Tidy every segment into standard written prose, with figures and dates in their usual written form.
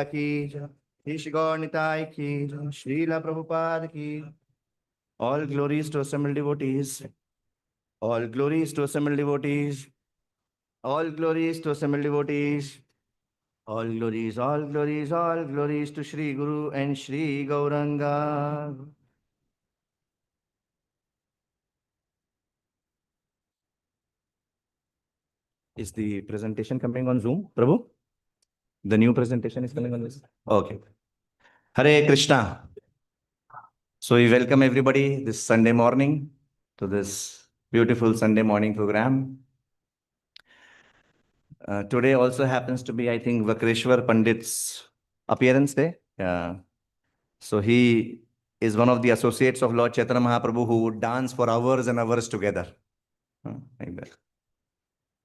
की जय, ईश गौर निताय की जय, श्रीला प्रभुपाद की। All glories to assembled devotees. All glories to assembled devotees. All glories to assembled devotees. All glories, all glories to Shri Guru and Shri Gauranga. Is the presentation coming on Zoom, Prabhu? The new presentation is coming on this? Okay. Hare Krishna. So we welcome everybody this Sunday morning to this beautiful Sunday morning program. Today also happens to be, I think, Vakreshwar Pandit's appearance day. Yeah. So he is one of the associates of Lord Chaitanya Mahaprabhu who would dance for hours and hours together. Like that.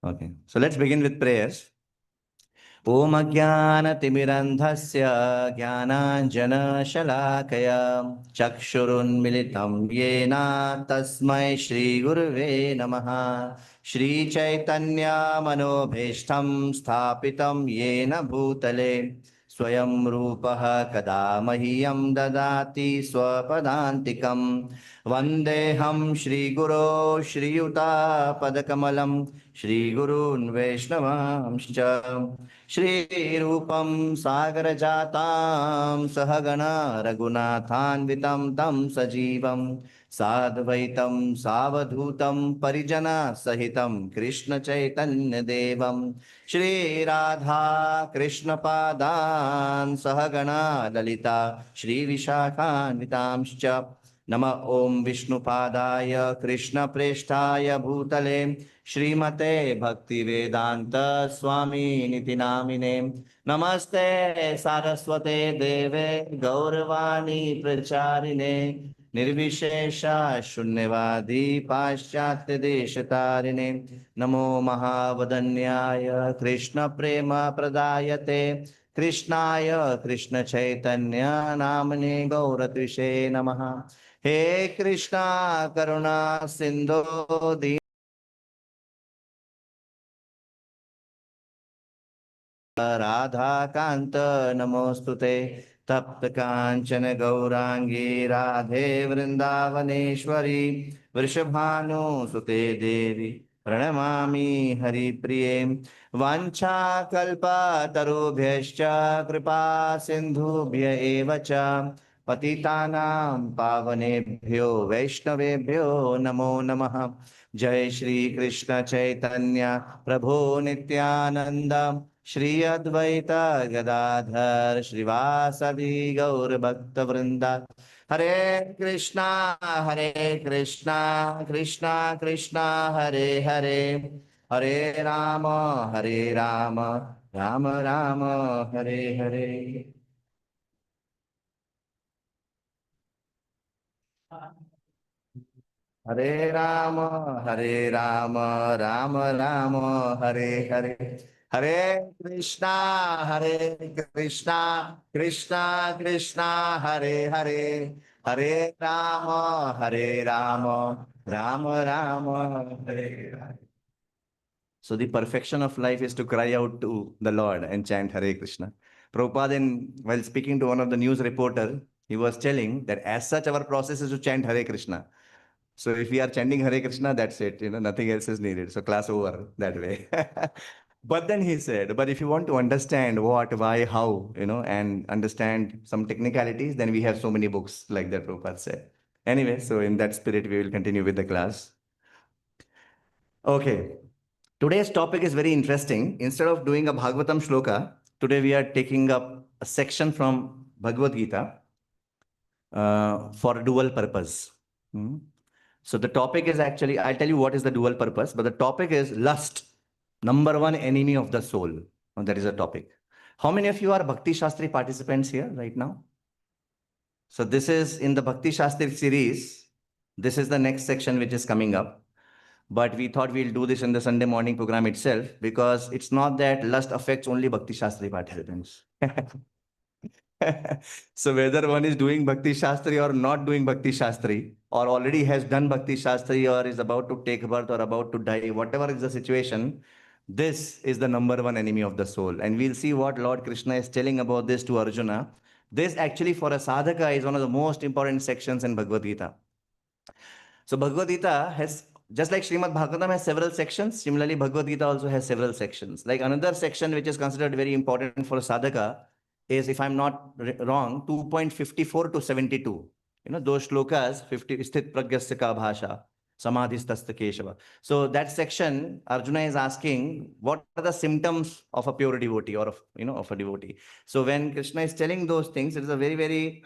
Okay. So let's begin with prayers. Om Ajnanatimirandhasya Jnananjana-shalakaya Chakshurunmilitam Yena Tasmai Shri Guruve Namaha Shri Chaitanya Manobhishtam Sthapitam Yena Bhutale Swayam Rupaha Kada Mahyam Dadati Swapadantikam Vandeham Shri Guru Shri Yuta Padakamalam Shri Gurun Vaishnavamscha Shri Rupam Sagar Jatam Sahagana Raghunathanvitam Tam Sajivam Sadvaitam Savadhutam Parijana Sahitam Krishna Chaitanya Devam Shri Radha Krishna Padan Sahagana Lalita Shri Vishakhanvitamscha Nama Om Vishnupadaya Krishna Preshtaya Bhutale Shrimate Bhakti Vedanta Swami Niti Namine Namaste Saraswate Deve Gauravani Pracharine Nirvishesha Shunyavadi Paschatya Deshatarine Namo Mahavadanyaya Krishna Prema Pradayate Krishnaya Krishna Chaitanya Namane Gauratvishe Namaha He Krishna Karuna Sindhu Radha Kanta Namostute Tapta Kanchana Gaurangi Radhe Vrindavaneshwari Vrishabhanu Sute Devi Pranamami Hari Priye Vancha Kalpa Tarubhyascha Kripa Sindhubhya Evacha Patitanam Pavanebhyo Vaishnavebhyo Namo Namaha Jai Shri Krishna Chaitanya Prabhu Nityananda Shri Advaita Gadadhar Srivasadi Gaur Bhakta Vrinda Hare Krishna Krishna Krishna Hare Hare Hare Rama Rama Rama Hare Hare. Hare Rama Rama Rama Hare Hare Hare Krishna Krishna Krishna Hare Hare Hare Rama Rama Rama Hare Hare. So the perfection of life is to cry out to the Lord and chant Hare Krishna. Prabhupada, while speaking to one of the news reporter, he was telling that as such our process is to chant Hare Krishna. So if we are chanting Hare Krishna, that's it. Nothing else is needed. So class over that way. But then he said, but if you want to understand what, why, how, and understand some technicalities, then we have so many books like that Prabhupada said. Anyway, so in that spirit, we will continue with the class. Okay. Today's topic is very interesting. Instead of doing a Bhagavatam shloka, today we are taking up a section from Bhagavad Gita for a dual purpose. So the topic is actually, I'll tell you what is the dual purpose, but the topic is lust, number one enemy of the soul. And that is a topic. How many of you are Bhakti Shastri participants here right now? So this is in the Bhakti Shastri series. This is the next section which is coming up. But we thought we'll do this in the Sunday morning program itself because it's not that lust affects only Bhakti Shastri participants. So whether one is doing Bhakti Shastri or not doing Bhakti Shastri, or already has done Bhakti Shastri or is about to take birth or about to die, whatever is the situation, This is the number one enemy of the soul. And we'll see what Lord Krishna is telling about this to Arjuna. This actually for a sadhaka is one of the most important sections in Bhagavad Gita. So Bhagavad Gita has, just like Srimad Bhagavatam has several sections, similarly Bhagavad Gita also has several sections. Like another section which is considered very important for a sadhaka is, if I'm not wrong, 2.54 to 72. You know, those shlokas, 50, Sthit Pragyasya Ka Bhasha, Samadhistasta Keshava. So that section, Arjuna is asking, what are the symptoms of a pure devotee or of, of a devotee? So when Krishna is telling those things, it is a very, very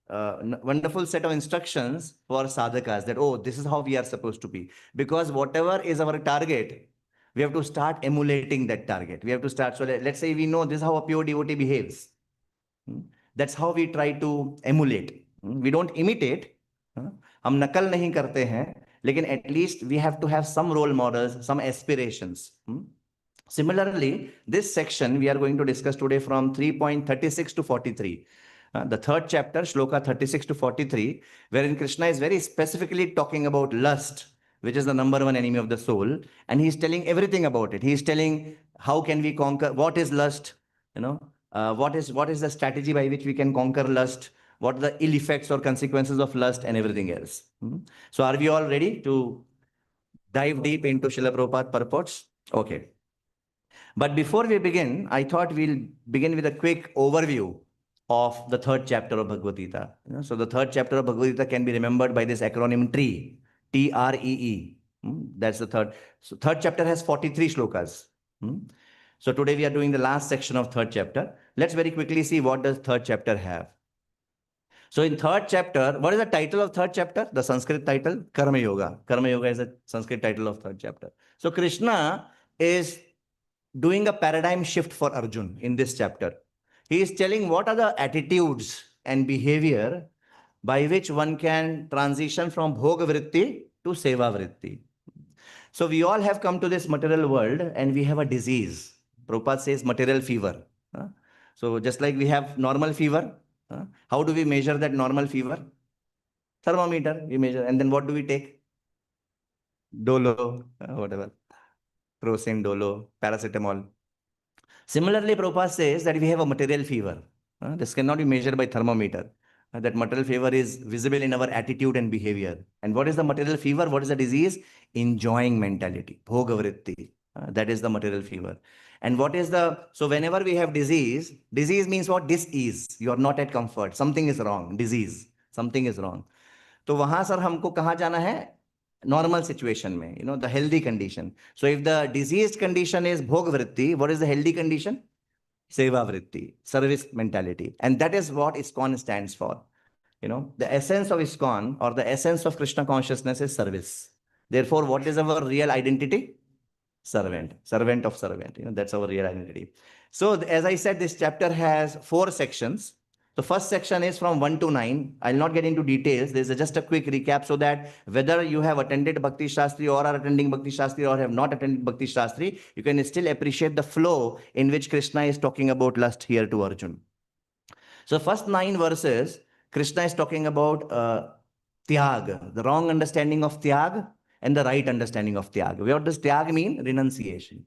wonderful set of instructions for sadhakas that, oh, this is how we are supposed to be. Because whatever is our target, we have to start emulating that target. We have to start. So let's say we know this is how a pure devotee behaves. That's how we try to emulate. We don't imitate. हम नकल नहीं करते हैं, लेकिन at least we have to have some role models, some aspirations. Similarly, this section we are going to discuss today from 3.36 to 43. The third chapter, Shloka 36 to 43, wherein Krishna is very specifically talking about lust, which is the number one enemy of the soul. And he's telling everything about it. He's telling how can we conquer, what is lust, what is the strategy by which we can conquer lust, what are the ill effects or consequences of lust and everything else. So are we all ready to dive deep into Srila Prabhupada purports? Okay. But before we begin, I thought we'll begin with a quick overview of the third chapter of Bhagavad Gita. So the third chapter of Bhagavad Gita can be remembered by this acronym TREE, T-R-E-E. That's the third. So third chapter has 43 shlokas. So today we are doing the last section of third chapter. Let's very quickly see what does third chapter have. So in third chapter, what is the title of third chapter? The Sanskrit title, Karma Yoga. Karma Yoga is the Sanskrit title of third chapter. So Krishna is doing a paradigm shift for Arjuna in this chapter. He is telling what are the attitudes and behavior by which one can transition from bhoga vritti to seva vritti. So we all have come to this material world and we have a disease. Prabhupada says material fever. So just like we have normal fever, how do we measure that normal fever? Thermometer, we measure. And then what do we take? Dolo, whatever. Crocin, Dolo, paracetamol. Similarly, Prabhupada says that we have a material fever. This cannot be measured by thermometer. That material fever is visible in our attitude and behavior. And what is the material fever? What is the disease? Enjoying mentality. Bhoga vritti. That is the material fever. And what is so whenever we have disease means what? Dis-ease. You are not at comfort. Something is wrong. Disease. Something is wrong. तो वहां sir हमको कहाँ जाना है? Normal situation mein, the healthy condition. So if the diseased condition is bhog vritti, what is the healthy condition? Seva vritti, service mentality. And that is what ISKCON stands for. The essence of ISKCON or the essence of Krishna consciousness is service. Therefore, what is our real identity? Servant of servant. That's our real identity. So as I said, this chapter has 4 sections. The first section is from 1 to 9. I'll not get into details. There's just a quick recap so that whether you have attended Bhakti Shastri or are attending Bhakti Shastri or have not attended Bhakti Shastri, you can still appreciate the flow in which Krishna is talking about lust here to Arjuna. So first 9 verses, Krishna is talking about tyag, the wrong understanding of tyag and the right understanding of tyag. What does tyag mean? Renunciation.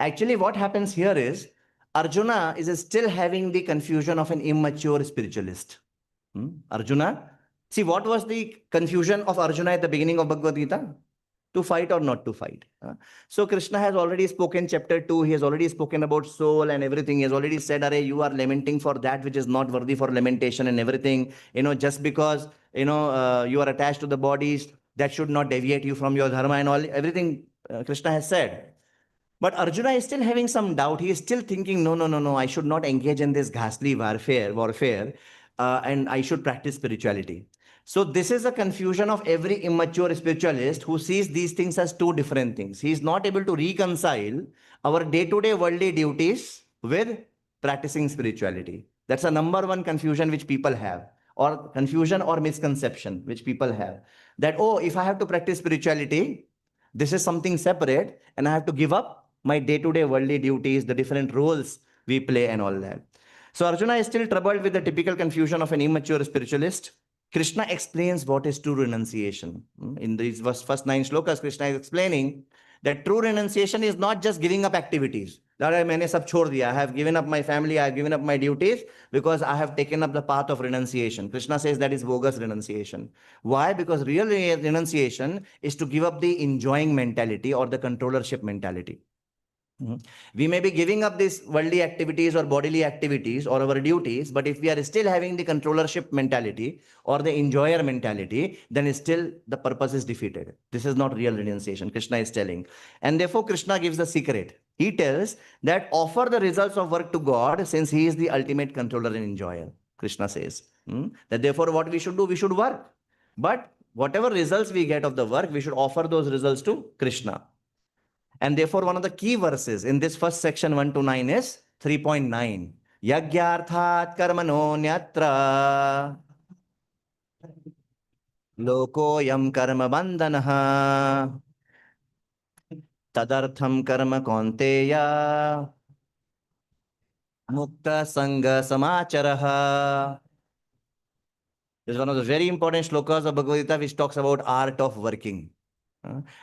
Actually, what happens here is, Arjuna is still having the confusion of an immature spiritualist. Arjuna, see what was the confusion of Arjuna at the beginning of Bhagavad Gita? To fight or not to fight. So Krishna has already spoken chapter 2. He has already spoken about soul and everything. He has already said, Are, you are lamenting for that which is not worthy for lamentation and everything. Just because, you are attached to the bodies, that should not deviate you from your dharma and all. Everything Krishna has said. But Arjuna is still having some doubt. He is still thinking, no, I should not engage in this ghastly warfare, and I should practice spirituality. So this is a confusion of every immature spiritualist who sees these things as 2 different things. He is not able to reconcile our day-to-day worldly duties with practicing spirituality. That's a number one confusion which people have, or confusion or misconception which people have. That, oh, if I have to practice spirituality, this is something separate and I have to give up my day-to-day worldly duties, the different roles we play and all that. So Arjuna is still troubled with the typical confusion of an immature spiritualist. Krishna explains what is true renunciation. In these first 9 shlokas, Krishna is explaining That true renunciation is not just giving up activities. That मैंने सब छोड़ दिया. I have given up my family, I have given up my duties because I have taken up the path of renunciation. Krishna says that is bogus renunciation. Why? Because real renunciation is to give up the enjoying mentality or the controllership mentality. We may be giving up these worldly activities or bodily activities or our duties, but if we are still having the controllership mentality or the enjoyer mentality, then still the purpose is defeated. This is not real renunciation, Krishna is telling. And therefore, Krishna gives the secret. He tells that offer the results of work to God since He is the ultimate controller and enjoyer. Krishna says that therefore what we should do, we should work. But whatever results we get of the work, we should offer those results to Krishna. And therefore, one of the key verses in this first section 1 to 9 is 3.9. Yagyarthat karmano nyatra lokoyam karma bandhanaha tadartham karma kaunteya mukta sangha samacharaha. This is one of the very important shlokas of Bhagavad Gita which talks about art of working.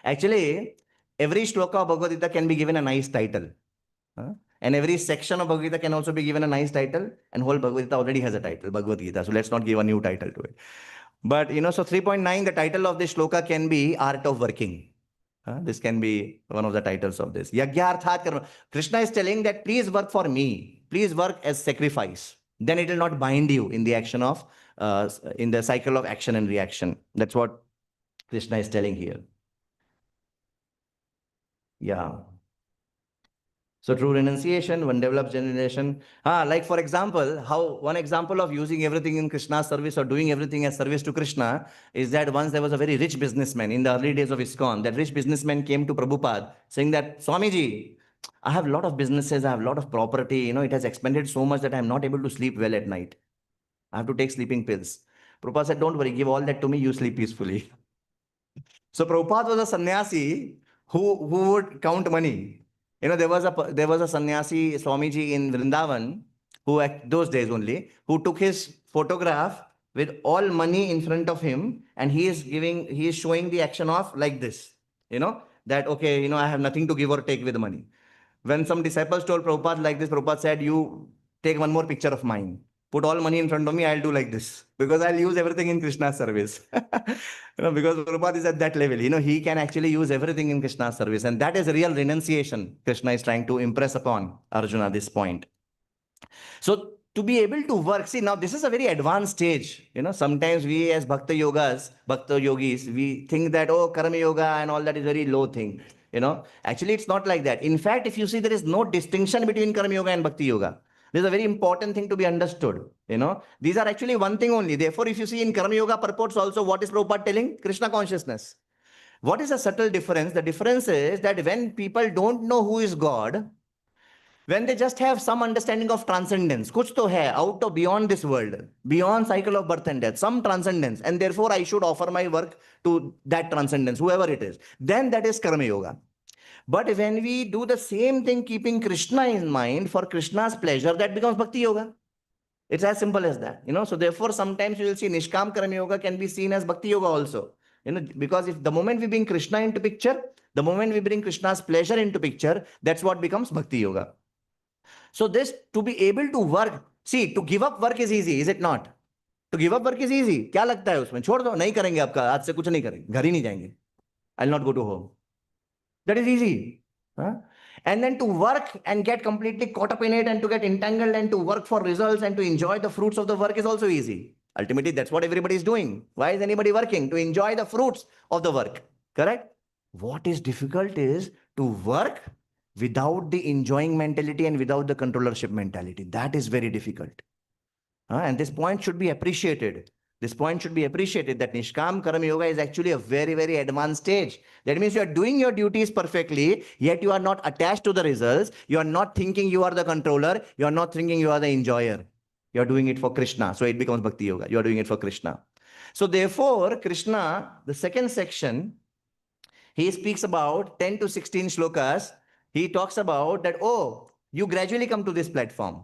Actually, every shloka of Bhagavad Gita can be given a nice title. And every section of Bhagavad Gita can also be given a nice title. And whole Bhagavad Gita already has a title, Bhagavad Gita. So let's not give a new title to it. But, so 3.9, the title of this shloka can be Art of Working. This can be one of the titles of this. Yagyarthat karma. Krishna is telling that please work for me. Please work as sacrifice. Then it will not bind you in the action of, in the cycle of action and reaction. That's what Krishna is telling here. Yeah. So true renunciation, one develops generation. Like for example, one example of using everything in Krishna's service or doing everything as service to Krishna is that once there was a very rich businessman in the early days of ISKCON. That rich businessman came to Prabhupada saying that, Swamiji, I have a lot of businesses, I have a lot of property, it has expanded so much that I am not able to sleep well at night. I have to take sleeping pills. Prabhupada said, don't worry, give all that to me, you sleep peacefully. So Prabhupada was a sannyasi who would count money. There was a sannyasi Swamiji in Vrindavan who at those days only, who took his photograph with all money in front of him and he is showing the action of like this, that, okay, I have nothing to give or take with the money. When some disciples told Prabhupada like this, Prabhupada said, you take one more picture of mine. Put all money in front of me, I'll do like this. Because I'll use everything in Krishna's service. Because Prabhupada is at that level. He can actually use everything in Krishna's service. And that is real renunciation. Krishna is trying to impress upon Arjuna this point. So to be able to work, see now this is a very advanced stage. Sometimes we as Bhakta Yogis, we think that, oh, Karma Yoga and all that is very low thing. Actually it's not like that. In fact, if you see, there is no distinction between Karma Yoga and Bhakti Yoga. This is a very important thing to be understood. These are actually one thing only. Therefore, if you see in Karma Yoga purports also, what is Prabhupada telling? Krishna consciousness. What is the subtle difference? The difference is that when people don't know who is God, when they just have some understanding of transcendence, kuch to hai, out of beyond this world, beyond cycle of birth and death, some transcendence, and therefore I should offer my work to that transcendence, whoever it is, then that is Karma Yoga. But when we do the same thing, keeping Krishna in mind for Krishna's pleasure, that becomes Bhakti Yoga. It's as simple as that. So therefore, sometimes you will see Nishkam Karma Yoga can be seen as Bhakti Yoga also. Because if the moment we bring Krishna into picture, the moment we bring Krishna's pleasure into picture, that's what becomes Bhakti Yoga. So this, to be able to work, see, to give up work is easy, is it not? To give up work is easy. क्या लगता है उसमें? छोड़ दो, नहीं करेंगे आपका, आज से कुछ नहीं करेंगे, घर ही नहीं जाएंगे. I'll not go to home. That is easy. And then to work and get completely caught up in it and to get entangled and to work for results and to enjoy the fruits of the work is also easy. Ultimately, that's what everybody is doing. Why is anybody working? To enjoy the fruits of the work. Correct? What is difficult is to work without the enjoying mentality and without the controllership mentality. That is very difficult. And this point should be appreciated. This point should be appreciated that Nishkam Karma Yoga is actually a very, very advanced stage. That means you are doing your duties perfectly, yet you are not attached to the results. You are not thinking you are the controller. You are not thinking you are the enjoyer. You are doing it for Krishna. So it becomes Bhakti Yoga. You are doing it for Krishna. So therefore, Krishna, the second section, he speaks about 10 to 16 shlokas. He talks about that, oh, you gradually come to this platform.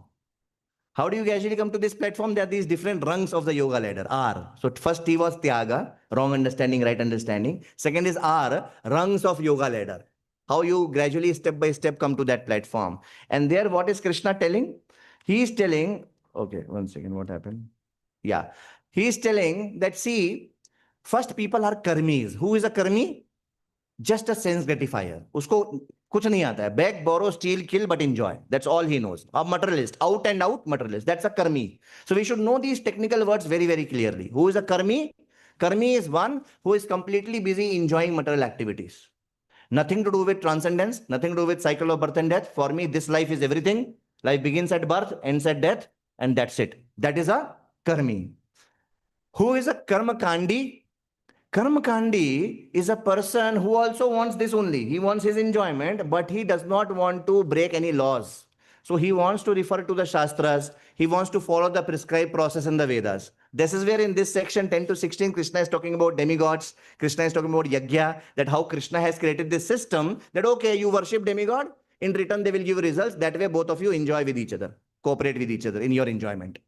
How do you gradually come to this platform? There are these different rungs of the yoga ladder. R. So first T was Tyaga, wrong understanding, right understanding. Second is R, rungs of yoga ladder. How you gradually, step by step, come to that platform. And there, what is Krishna telling? He is telling, okay, one second, what happened? Yeah. He is telling that, see, first people are karmis. Who is a karmi? Just a sense gratifier. Usko kuch nahi aata hai. Beg, borrow, steal, kill, but enjoy. That's all he knows. A materialist, out and out materialist. That's a karmi. So we should know these technical words very, very clearly. Who is a karmi? Karmi is one who is completely busy enjoying material activities. Nothing to do with transcendence, nothing to do with cycle of birth and death. For me, this life is everything. Life begins at birth, ends at death, and that's it. That is a karmi. Who is a karma kandi? Karma kandi is a person who also wants this only. He wants his enjoyment, but he does not want to break any laws. So he wants to refer to the Shastras. He wants to follow the prescribed process in the Vedas. This is where in this section 10 to 16, Krishna is talking about demigods. Krishna is talking about yajna, that how Krishna has created this system that, okay, you worship demigod, in return they will give results. That way both of you enjoy with each other, cooperate with each other in your enjoyment.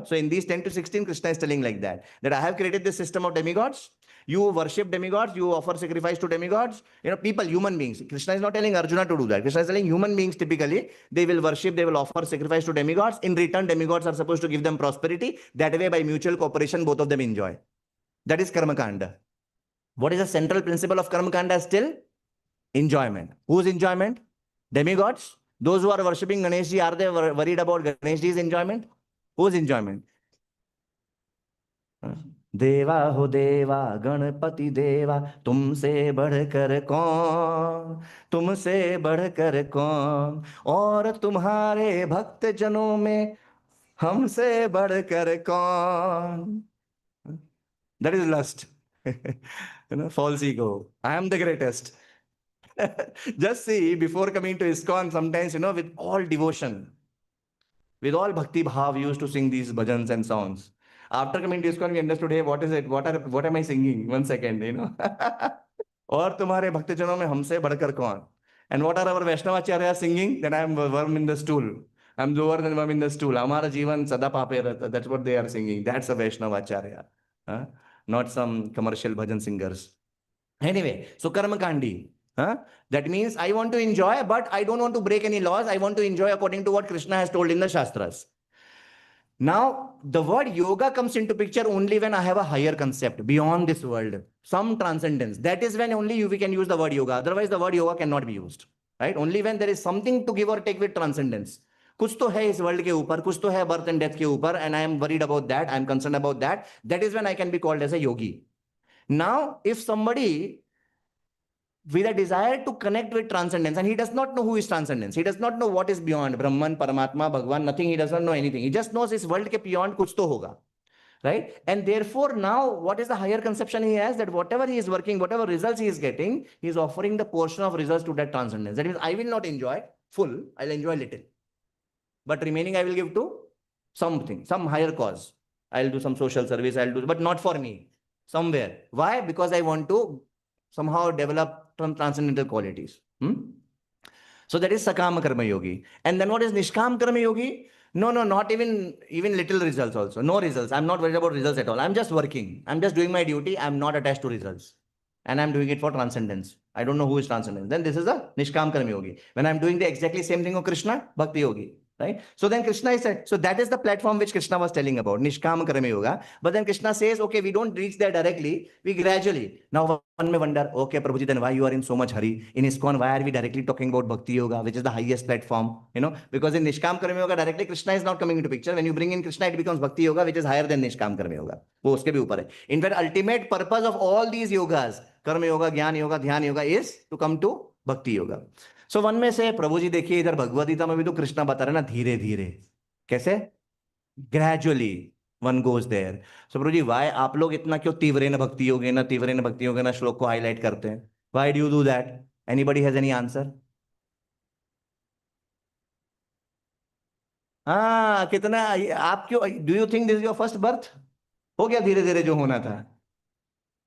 So in these 10 to 16, Krishna is telling like that I have created this system of demigods. You worship demigods, you offer sacrifice to demigods. People, human beings. Krishna is not telling Arjuna to do that. Krishna is telling human beings typically, they will worship, they will offer sacrifice to demigods. In return, demigods are supposed to give them prosperity. That way, by mutual cooperation, both of them enjoy. That is Karma Kanda. What is the central principle of Karma Kanda still? Enjoyment. Whose enjoyment? Demigods. Those who are worshipping Ganeshji, are they worried about Ganeshji's enjoyment? Whose enjoyment? देवा हो देवा गणपति देवा, तुमसे बढ़कर कौन, तुमसे बढ़कर कौन, और तुम्हारे भक्त जनों में हमसे बढ़कर कौन. That is lust. False ego. I am the greatest. Just see, before coming to ISKCON, sometimes, with all devotion, with all bhakti bhav, we used to sing these bhajans and songs. After coming to ISKCON, we understood, hey, what is it? What am I singing? 1 second, और तुम्हारे भक्तजनों में हमसे बढ़कर कौन? And what are our Vaishnavacharya singing? That I am worm in the stool. I am lower than worm in the stool. हमारा जीवन सदा पापे रहता. That's what they are singing. That's a Vaishnavacharya. Not some commercial bhajan singers. Anyway, so karma kandi. That means I want to enjoy, but I don't want to break any laws. I want to enjoy according to what Krishna has told in the Shastras. Now, the word yoga comes into picture only when I have a higher concept beyond this world, some transcendence. That is when only we can use the word yoga. Otherwise, the word yoga cannot be used. Right? Only when there is something to give or take with transcendence. कुछ तो है इस world के ऊपर, कुछ तो है birth and death के ऊपर, and I am worried about that, I am concerned about that. That is when I can be called as a yogi. Now, if somebody with a desire to connect with transcendence, and he does not know who is transcendence, he does not know what is beyond Brahman, Paramatma, Bhagwan, nothing, he does not know anything, he just knows this world ke beyond kuch to hoga, right? And therefore now what is the higher conception he has, that whatever he is working, whatever results he is getting, he is offering the portion of results to that transcendence. That means I will not enjoy full, I'll enjoy little, but remaining I will give to something, some higher cause. I'll do some social service, I'll do, but not for me, somewhere. Why? Because I want to somehow develop some transcendental qualities. So that is Sakama Karma Yogi. And then what is Nishkam Karma Yogi? No, not even little results also. No results. I'm not worried about results at all. I'm just working. I'm just doing my duty. I'm not attached to results. And I'm doing it for transcendence. I don't know who is transcendence. Then this is a Nishkam Karma Yogi. When I'm doing the exactly same thing of Krishna, Bhakti Yogi. Right? So then Krishna is said, so that is the platform which Krishna was telling about, Nishkam Karma Yoga. But then Krishna says, okay, we don't reach there directly, we gradually. Now one may wonder, okay, Prabhuji, then why you are in so much hurry? In ISKCON, why are we directly talking about Bhakti Yoga, which is the highest platform? Because in Nishkam Karma Yoga, directly Krishna is not coming into picture. When you bring in Krishna, it becomes Bhakti Yoga, which is higher than Nishkam Karma Yoga. वो उसके भी ऊपर है. In fact, ultimate purpose of all these yogas, Karma Yoga, Jnana Yoga, Dhyana Yoga, is to come to Bhakti Yoga. So one में से प्रभु जी देखिए इधर भगवद गीता में भी तो कृष्णा बता रहे ना धीरे धीरे कैसे gradually one goes there. So Prabhu ji why आप लोग इतना क्यों तीव्रेन भक्ति योगे ना श्लोक को हाईलाइट करते हैं? Why do you do that? Anybody has any answer? हाँ, कितना आप क्यों, do you think this is your first birth? हो गया धीरे धीरे जो होना था.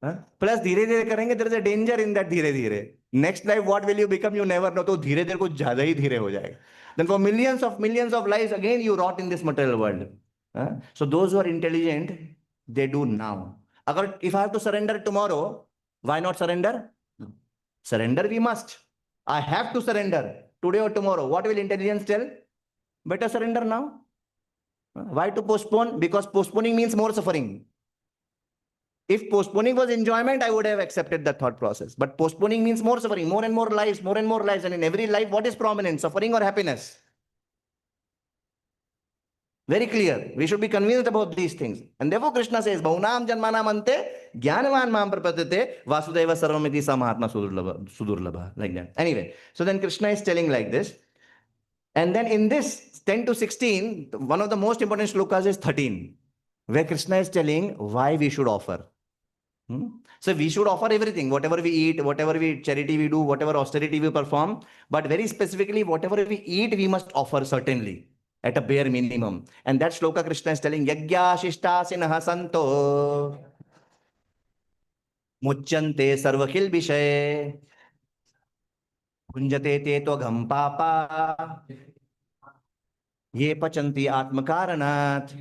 प्लस धीरे धीरे करेंगे, there is a danger in that धीरे धीरे. Next life what will you become, you never know. तो धीरे धीरे कुछ ज्यादा ही धीरे हो जाएगा. Then for millions of lives again you rot in this material world. So those who are intelligent, they do now. अगर if I have to surrender tomorrow, why not surrender? Surrender we must. I have to surrender today or tomorrow. What will intelligence tell? Better surrender now. Why to postpone? Because postponing means more suffering. If postponing was enjoyment, I would have accepted the thought process. But postponing means more suffering, more and more lives, more and more lives. And in every life, what is prominent? Suffering or happiness? Very clear. We should be convinced about these things. And therefore Krishna says, Bhaunam janmanam ante jnanavan mam prapadyate vasudeva sarvamiti sa mahatma sudurlabha. Like that. Anyway, so then Krishna is telling like this. And then in this 10 to 16, one of the most important shlokas is 13, where Krishna is telling why we should offer. So we should offer everything, whatever we eat, whatever we charity we do, whatever austerity we perform. But very specifically, whatever we eat, we must offer certainly at a bare minimum. And that shloka Krishna is telling, Yagya shishta sinha santo muchyante sarvakil vishay punjate te tvagam papa ye pachanti atmakaranat.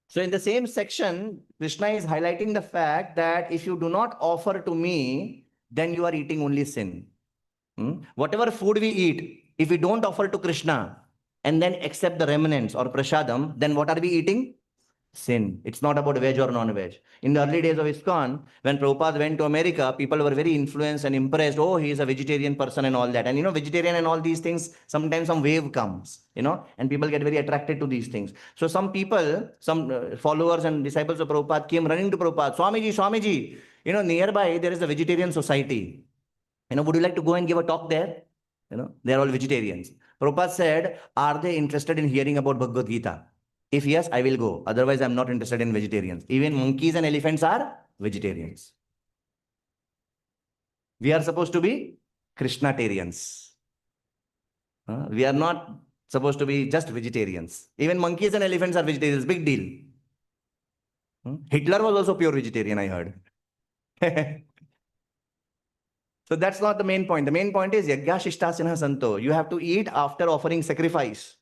So in the same section, Krishna is highlighting the fact that if you do not offer to me, then you are eating only sin. Whatever food we eat, if we don't offer to Krishna and then accept the remnants or prasadam, then what are we eating? Sin. It's not about veg or non-veg. In the early days of ISKCON, when Prabhupada went to America, people were very influenced and impressed. Oh, he is a vegetarian person and all that. And vegetarian and all these things, sometimes some wave comes, and people get very attracted to these things. So some people, some followers and disciples of Prabhupada came running to Prabhupada, Swamiji, nearby there is a vegetarian society. Would you like to go and give a talk there? They're all vegetarians. Prabhupada said, are they interested in hearing about Bhagavad Gita? If yes, I will go. Otherwise, I'm not interested in vegetarians. Even monkeys and elephants are vegetarians. We are supposed to be Krishnatarians. We are not supposed to be just vegetarians. Even monkeys and elephants are vegetarians. Big deal. Hitler was also pure vegetarian, I heard. So that's not the main point. The main point is Yagya Shishtasena Santo. You have to eat after offering sacrifice.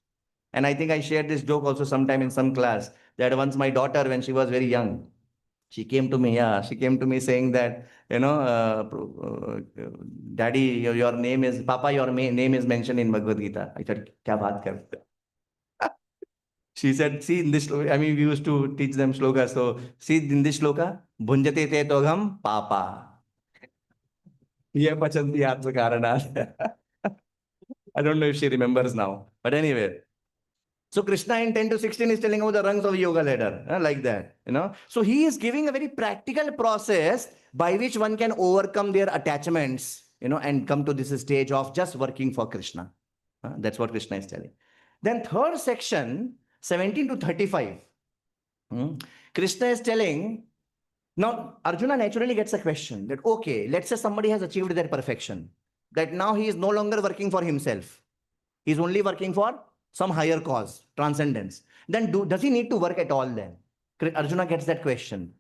And I think I shared this joke also sometime in some class, that once my daughter, when she was very young, she came to me saying that, Daddy, your name is, Papa, your name is mentioned in Bhagavad Gita. I said, Kya baat kar? She said, see, in this, we used to teach them shloka. So, see, in this shloka, Bhunjate te togham papa. Ye pachanti atma karanat. I don't know if she remembers now. But anyway. So Krishna in 10 to 16 is telling about the rungs of yoga ladder, like that, So he is giving a very practical process by which one can overcome their attachments, and come to this stage of just working for Krishna. That's what Krishna is telling. Then third section, 17 to 35. Krishna is telling, now Arjuna naturally gets a question that, okay, let's say somebody has achieved their perfection, that now he is no longer working for himself. He is only working for some higher cause, transcendence. Then does he need to work at all then? Arjuna gets that question.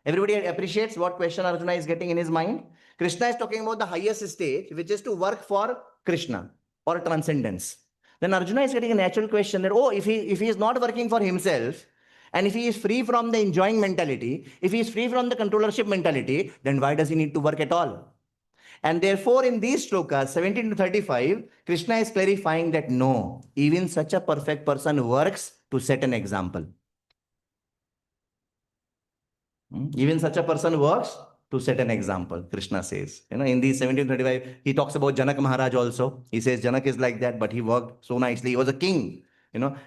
Everybody appreciates what question Arjuna is getting in his mind. Krishna is talking about the highest stage, which is to work for Krishna or transcendence. Then Arjuna is getting a natural question that, if he is not working for himself, and if he is free from the enjoying mentality, if he is free from the controllership mentality, then why does he need to work at all? And therefore, in these shlokas, 17 to 35, Krishna is clarifying that no, even such a perfect person works to set an example. Even such a person works to set an example, Krishna says. In these 17 to 35, he talks about Janak Maharaj also. He says Janak is like that, but he worked so nicely. He was a king.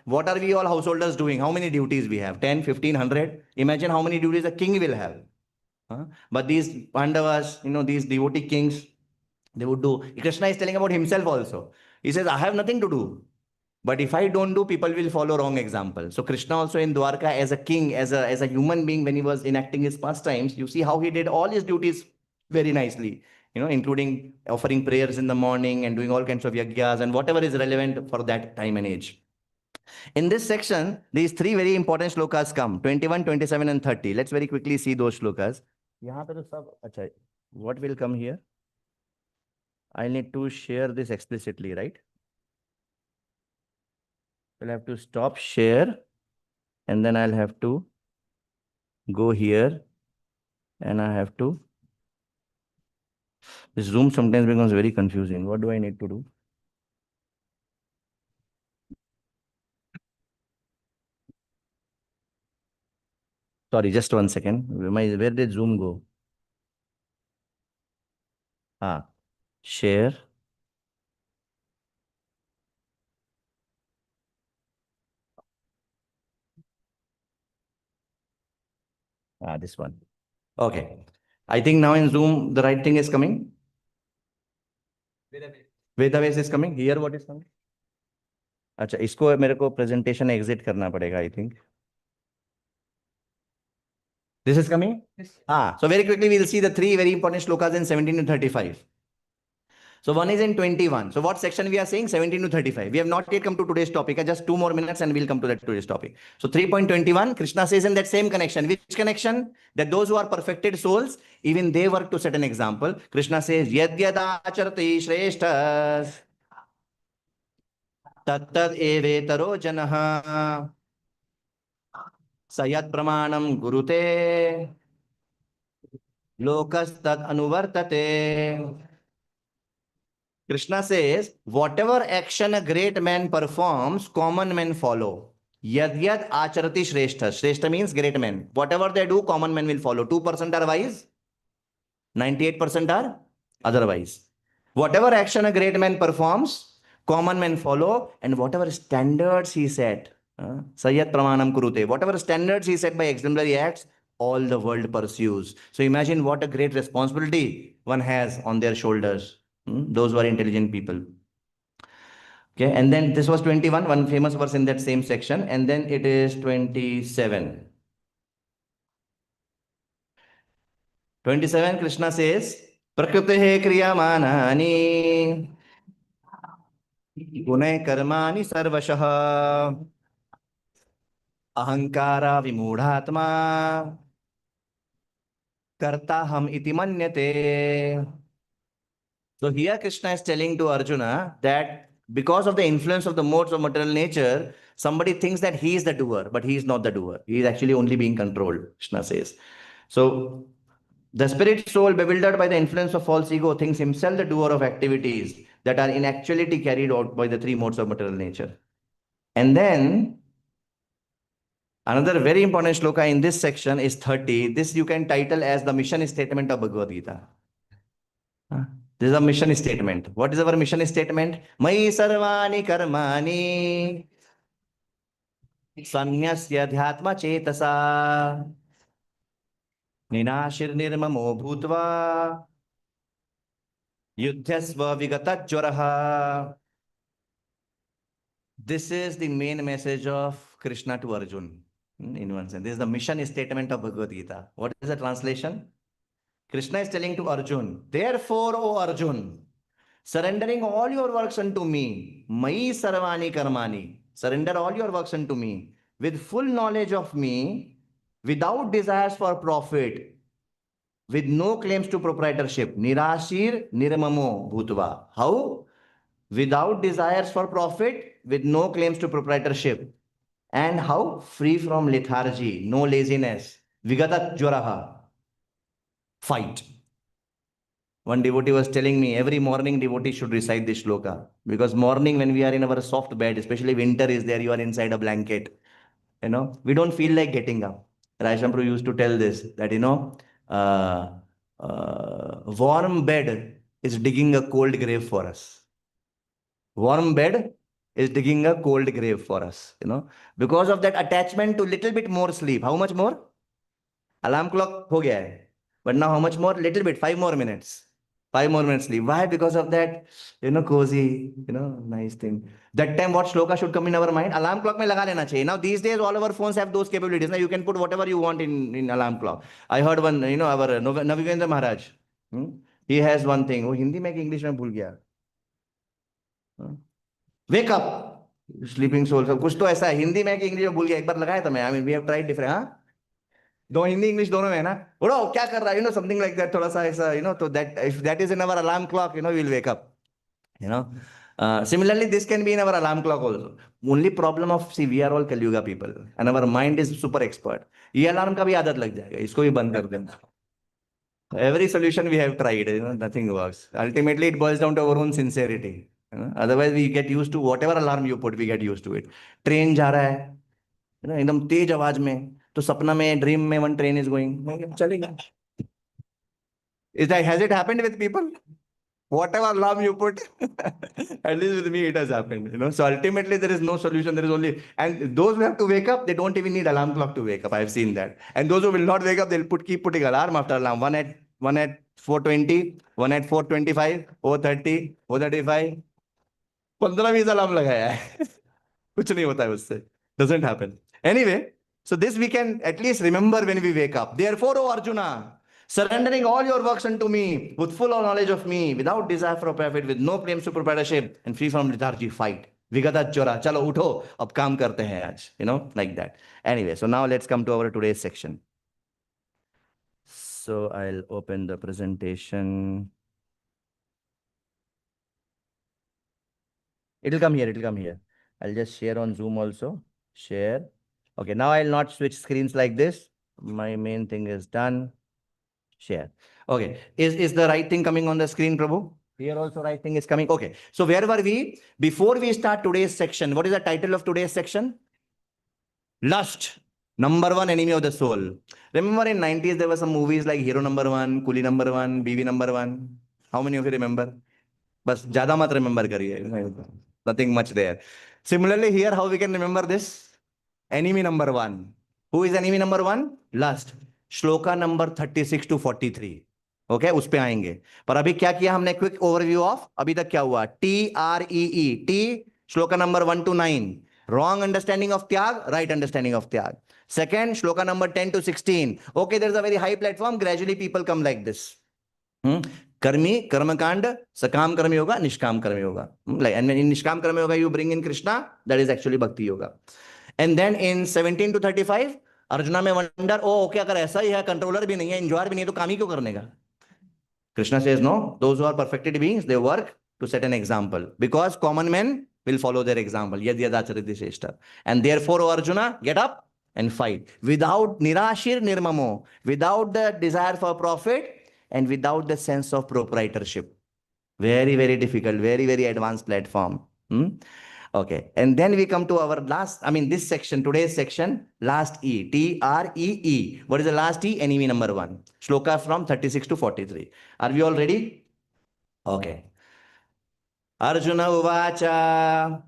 What are we all householders doing? How many duties we have? 10, 15, 100? Imagine how many duties a king will have. But these Pandavas, these devotee kings, they would do. Krishna is telling about himself also. He says, I have nothing to do. But if I don't do, people will follow wrong example. So Krishna also in Dwarka as a king, as a human being, when he was enacting his pastimes, you see how he did all his duties very nicely, including offering prayers in the morning and doing all kinds of yagyas and whatever is relevant for that time and age. In this section, these three very important shlokas come, 21, 27 and 30. Let's very quickly see those shlokas. What will come here? I need to share this explicitly, right? I'll have to stop share and then I'll have to go here and I have to This Zoom sometimes becomes very confusing. What do I need to do? Sorry, just 1 second. Where did Zoom go? Ah, share. Ah, this one. Okay. I think now in Zoom, the right thing is coming. Vedabase is coming. Here, what is coming? अच्छा इसको मेरे को presentation exit करना पड़ेगा I think this is coming so very quickly we'll see the three very important shlokas in 17 to 35. So one is in 21. So what section we are saying? 17 to 35. We have not yet come to today's topic. Just 2 more minutes and we'll come to that today's topic. So 3.21, Krishna says in that same connection. Which connection? That those who are perfected souls, even they work to set an example. Krishna says, Yad yada acharati shreshtas, tat tad evetaro janaha, sayat pramanam gurute, lokas tad anuvartate. Krishna says, whatever action a great man performs, common men follow. Yad yad acharati shrestha. Shrestha means great men. Whatever they do, common men will follow. 2% are wise, 98% are otherwise. Whatever action a great man performs, common men follow, and whatever standards he set, Sayyat Pramanam Kurute, whatever standards he set by exemplary acts, all the world pursues. So imagine what a great responsibility one has on their shoulders. Those who are intelligent people. Okay, and then this was 21, one famous verse in that same section, and then it is 27. 27, Krishna says, Prakriti kriyamanani gunai karmani sarvashah ahankara vimudhatma karta ham iti manyate. So here Krishna is telling to Arjuna that because of the influence of the modes of material nature, somebody thinks that he is the doer, but he is not the doer. He is actually only being controlled, Krishna says. So the spirit soul, bewildered by the influence of false ego, thinks himself the doer of activities that are in actuality carried out by the three modes of material nature. And then another very important shloka in this section is 30. This you can title as the mission statement of Bhagavad Gita. This is a mission statement. What is our mission statement? Mai sarvani karmani sanyasya dhyatma chetasa ninashir nirmamo bhutva yudhyasva vigata jwaraha. This is the main message of Krishna to Arjuna. In one sense, this is the mission statement of Bhagavad Gita. What is the translation? Krishna is telling to Arjuna, therefore, O Arjuna, surrendering all your works unto me, Mai Sarvani Karmani, surrender all your works unto me, with full knowledge of me, without desires for profit, with no claims to proprietorship, Nirashir Nirmamo Bhutva. How? Without desires for profit, with no claims to proprietorship. And how? Free from lethargy, no laziness. Vigata Jwaraha. Fight. One devotee was telling me every morning devotee should recite this shloka. Because morning when we are in our soft bed, especially winter is there, you are inside a blanket. We don't feel like getting up. Raishampru used to tell this, that, uh, warm bed is digging a cold grave for us. Warm bed is digging a cold grave for us, because of that attachment to little bit more sleep. How much more? Alarm clock ho gaya hai. But now how much more? Little bit, 5 more minutes. 5 more minutes sleep. Why? Because of that, cozy, nice thing. That time what shloka should come in our mind? Alarm clock mein laga lena chahiye. Now these days all our phones have those capabilities. Now you can put whatever you want in alarm clock. I heard one, our Navivendra Maharaj. He has one thing. वो हिंदी में कि English में भूल गया. Wake up, sleeping soul. सब कुछ तो ऐसा है हिंदी में कि इंग्लिश में भूल गया. एक बार लगाया था मैं. I mean we have tried different. हाँ. दो हिंदी इंग्लिश दोनों में है ना. उड़ो क्या कर रहा है? Something like that. थोड़ा सा ऐसा तो that if that is in our alarm clock, we'll wake up. Similarly, this can be in our alarm clock also. Only problem of, see, we are all Kali Yuga people and our mind is super expert. ये alarm का भी आदत लग जाएगा. इसको भी बंद कर देना. Every solution we have tried, nothing works. Ultimately, it boils down to our own sincerity. Otherwise, we get used to whatever alarm you put, we get used to it. Train जा रहा है, एकदम तेज आवाज में, तो सपना में, ड्रीम में, one train is going, चलेगा. Has it happened with people? Whatever alarm you put, at least with me, it has happened. So ultimately, there is no solution. There is only, and those who have to wake up, they don't even need alarm clock to wake up. I've seen that. And those who will not wake up, they'll keep putting alarm after alarm. One at 4:20, one at 4:25, 4:30, 4:35. 15-20 alarm लगाया है. कुछ नहीं होता है उससे. Doesn't happen. Anyway, so this we can at least remember when we wake up. Therefore, O Arjuna, surrendering all your works unto me, with full knowledge of me, without desire for profit, with no claims to proprietorship, and free from lethargy, fight. Vigata chora, chalo utho, ab kaam karte hain aaj. Like that. Anyway, so now let's come to our today's section. So I'll open the presentation. It'll come here. I'll just share on Zoom also. Share. Okay, now I'll not switch screens like this. My main thing is done. Share. Okay, is the right thing coming on the screen, Prabhu? Here also right thing is coming. Okay, so where were we? Before we start today's section, what is the title of today's section? Lust, number one enemy of the soul. Remember in 90s, there were some movies like Hero Number One, Coolie Number One, BB Number One. How many of you remember? बस ज्यादा मत remember करिए. Nothing much there. Similarly, here, how we can remember this? Enemy number one. Who is enemy number one? Lust. Shloka number 36 to 43. Okay, उस पे आएंगे. पर अभी क्या किया हमने? क्विक ओवरव्यू ऑफ अभी तक क्या हुआ. TREE. T shloka number 1 to 9. Wrong understanding of त्याग, right understanding of त्याग. Second, shloka number 10 to 16. Okay, there's a very high platform. Gradually, people come like this. कर्मी कर्मकांड सकाम कर्म योगा निष्काम कर्म योगा. And in निष्काम कर्म yoga you bring in Krishna, that is actually bhakti yoga. And then in 17 to 35 arjuna में wonder, okay अगर ऐसा ही है, कंट्रोलर भी नहीं है, एंजॉयर भी नहीं है, तो काम ही क्यों करने का? Krishna says no, those who are perfected beings, they work to set an example, because common men will follow their example. Yad yad acharati shrestha. And therefore, O Arjuna, get up and fight without nirashir nirmamo, without the desire for profit and without the sense of proprietorship. Very, very difficult, very, very advanced platform. Okay, and then we come to our this section, today's section, last E, TREE. What is the last E? Enemy number one. Shloka from 36 to 43. Are we all ready? Okay. Arjuna uvacha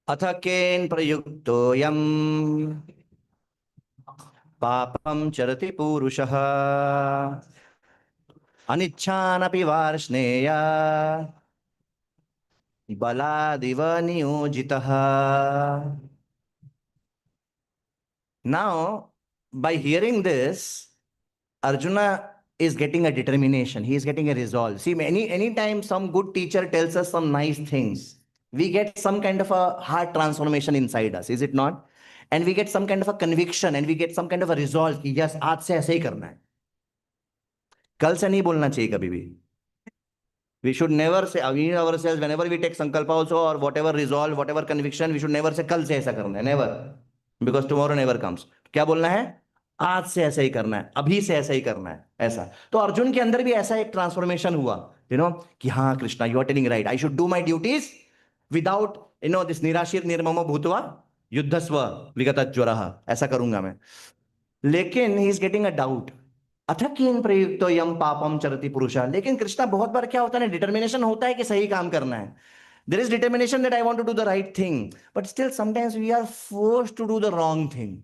athaken prayuktoyam papam charati purushaha अनिच्छानपि Varshney बलादिव नियोजितः. Now, by hearing this, Arjuna is getting a determination. He is getting a resolve. See, anytime some good teacher tells us some nice things, we get some kind of a heart transformation inside us, is it not? And we get some kind of a conviction and we get some kind of a resolve कि yes, आज से ऐसे ही करना है. कल से नहीं बोलना चाहिए कभी भी. We should never say ourselves whenever we take sankalpa also, or whatever resolve, whatever conviction, we should never say कल से ऐसा करना है. Never, because tomorrow never comes. क्या बोलना है? आज से ऐसा ही करना है, अभी से ऐसा ही करना है, ऐसा. तो अर्जुन के अंदर भी ऐसा एक ट्रांसफॉर्मेशन हुआ, कि हाँ Krishna, you are telling right, I should do my duties without this निराशीर निर्ममो भूतवा युद्धस्व विगत ज्वरः. ऐसा करूंगा मैं. लेकिन he is getting a doubt. अथकेन प्रयुक्तो यम पापम चरति पुरुषा. लेकिन कृष्णा, बहुत बार क्या होता है, डिटर्मिनेशन होता है कि सही काम करना है. There is determination that I want to do the right thing, but still sometimes we are forced to do the wrong thing.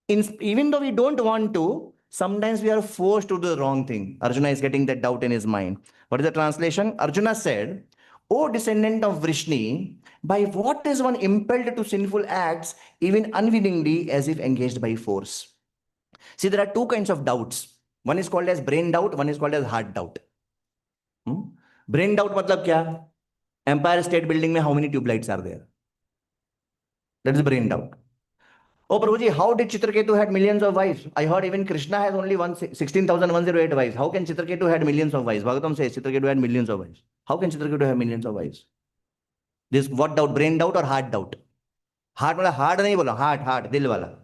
Even though we don't want to, sometimes we are forced to do the wrong thing. Arjuna is getting that doubt in his mind. What is the translation? Arjuna said, O descendant of Vrishni, by what is one impelled to sinful acts, even unwillingly, as if engaged by force? See, there are two kinds of doubts. One is called as brain doubt, one is called as heart doubt. Brain doubt मतलब क्या? Empire State Building में how many tube lights are there? That is brain doubt. Oh Prabhuji, how did Chitraketu had millions of wives? I heard even Krishna has only 16,108 wives. How can Chitraketu had millions of wives? Bhagavatam says Chitraketu had millions of wives. How can Chitraketu have millions of wives? This what doubt? Brain doubt or heart doubt? Heart वाला hard नहीं बोला, heart दिल वाला.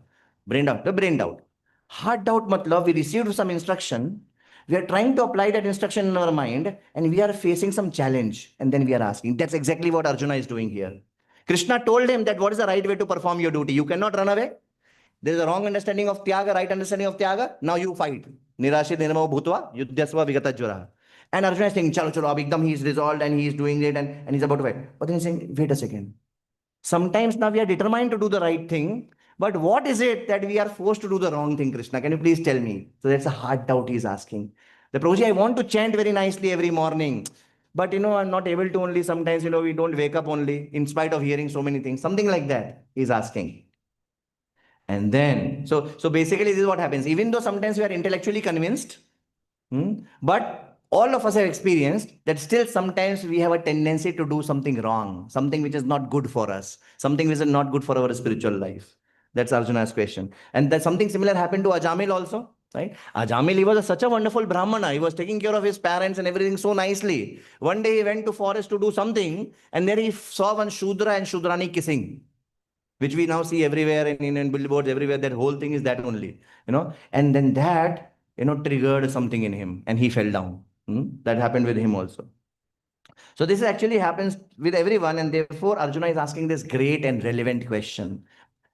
Brain doubt, the brain doubt. Hard doubt matlab we received some instruction, we are trying to apply that instruction in our mind, and we are facing some challenge, and then we are asking. That's exactly what Arjuna is doing here. Krishna told him that what is the right way to perform your duty. You cannot run away. There is a wrong understanding of tyaga, right understanding of tyaga. Now you fight. Nirashi nirmao bhutva yudhyasva vigatajvara. And Arjuna is saying, chalo chalo, ab ekdam he is resolved and he is doing it and he's about to fight. But then he's saying, wait a second. Sometimes now we are determined to do the right thing, but what is it that we are forced to do the wrong thing, Krishna? Can you please tell me? So that's a hard doubt he's asking. The Prabhuji, I want to chant very nicely every morning, but I'm not able to only sometimes, we don't wake up only in spite of hearing so many things. Something like that he's asking. And then, so basically this is what happens. Even though sometimes we are intellectually convinced, but all of us have experienced that still sometimes we have a tendency to do something wrong, something which is not good for us, something which is not good for our spiritual life. That's Arjuna's question. And that something similar happened to Ajamil also, right? Ajamil, he was such a wonderful Brahmana. He was taking care of his parents and everything so nicely. One day he went to forest to do something, and there he saw one Shudra and Shudrani kissing, which we now see everywhere in billboards everywhere. That whole thing is that only, and then that, triggered something in him and he fell down. That happened with him also. So this actually happens with everyone, and therefore Arjuna is asking this great and relevant question.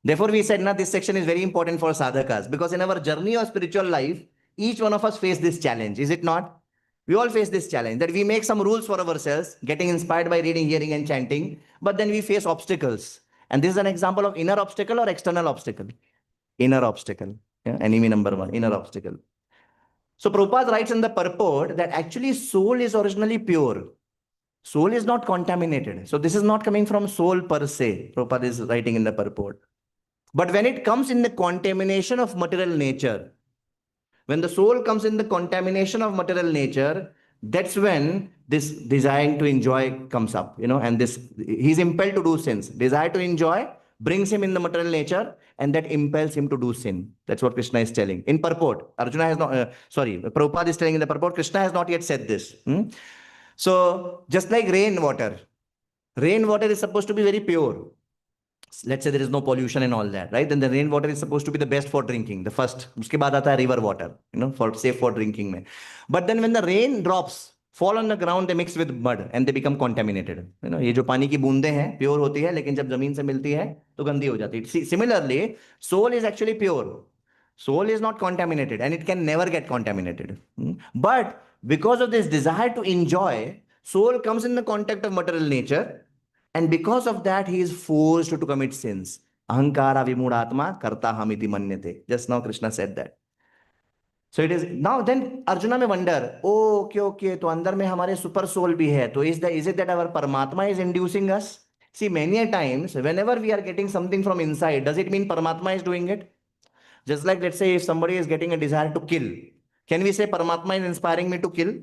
Therefore we said, now this section is very important for sadhakas, because in our journey of spiritual life, each one of us face this challenge, is it not? We all face this challenge that we make some rules for ourselves, getting inspired by reading, hearing, and chanting, but then we face obstacles. And this is an example of inner obstacle or external obstacle? Inner obstacle. Yeah? Enemy number one, inner obstacle. So Prabhupada writes in the purport that actually soul is originally pure. Soul is not contaminated. So this is not coming from soul per se. Prabhupada is writing in the purport. But when it comes in the contamination of material nature, when the soul comes in the contamination of material nature, that's when this desire to enjoy comes up, and this he's impelled to do sins. Desire to enjoy brings him in the material nature, and that impels him to do sin. That's what Krishna is telling in purport. Arjuna has not, Prabhupada is telling in the purport. Krishna has not yet said this. So just like rainwater is supposed to be very pure. Let's say there is no pollution and all that, right? Then the rainwater is supposed to be the best for drinking. The first, uske baad aata hai river water, for safe for drinking mein. But then when the rain drops fall on the ground, they mix with mud and they become contaminated. ये जो पानी की बूंदे हैं pure होती है, लेकिन जब जमीन से मिलती है तो गंदी हो जाती है. Similarly, soul is actually pure. Soul is not contaminated and it can never get contaminated. But because of this desire to enjoy, soul comes in the contact of material nature. And because of that, he is forced to commit sins. Ahankara vimudatma karta hamiti manyate. Just now Krishna said that. So it is now then Arjuna may wonder, oh, okay, तो अंदर में हमारे super soul भी है. तो is it that our Paramatma is inducing us? See, many a times, whenever we are getting something from inside, does it mean Paramatma is doing it? Just like, let's say, if somebody is getting a desire to kill, can we say Paramatma is inspiring me to kill?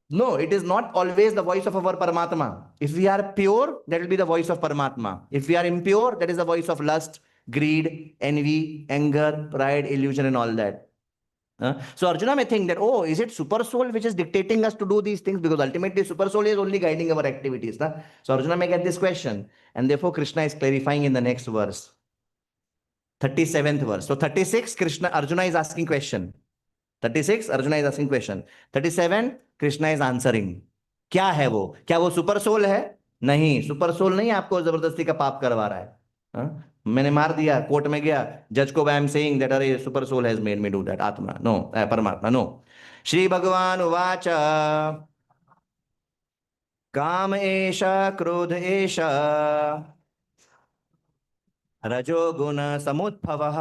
No, it is not always the voice of our Paramatma. If we are pure, that will be the voice of Paramatma. If we are impure, that is the voice of lust, greed, envy, anger, pride, illusion, and all that. So Arjuna may think that, oh, is it super soul which is dictating us to do these things? Because ultimately super soul is only guiding our activities. So Arjuna may get this question. And therefore Krishna is clarifying in the next verse. 37th verse. So 36, Arjuna is asking question. 36, Arjuna is asking question. 37, Krishna is answering. क्या है वो? क्या वो super soul है? नहीं, super soul नहीं आपको जबरदस्ती का पाप करवा रहा है. मैंने मार दिया, कोर्ट में गया, जज को आई एम सेइंग दैट अरे super soul has made me do that. आत्मा नो, परमात्मा नो. श्री भगवान उवाच काम एष क्रोध एष रजो गुण समुद्भवः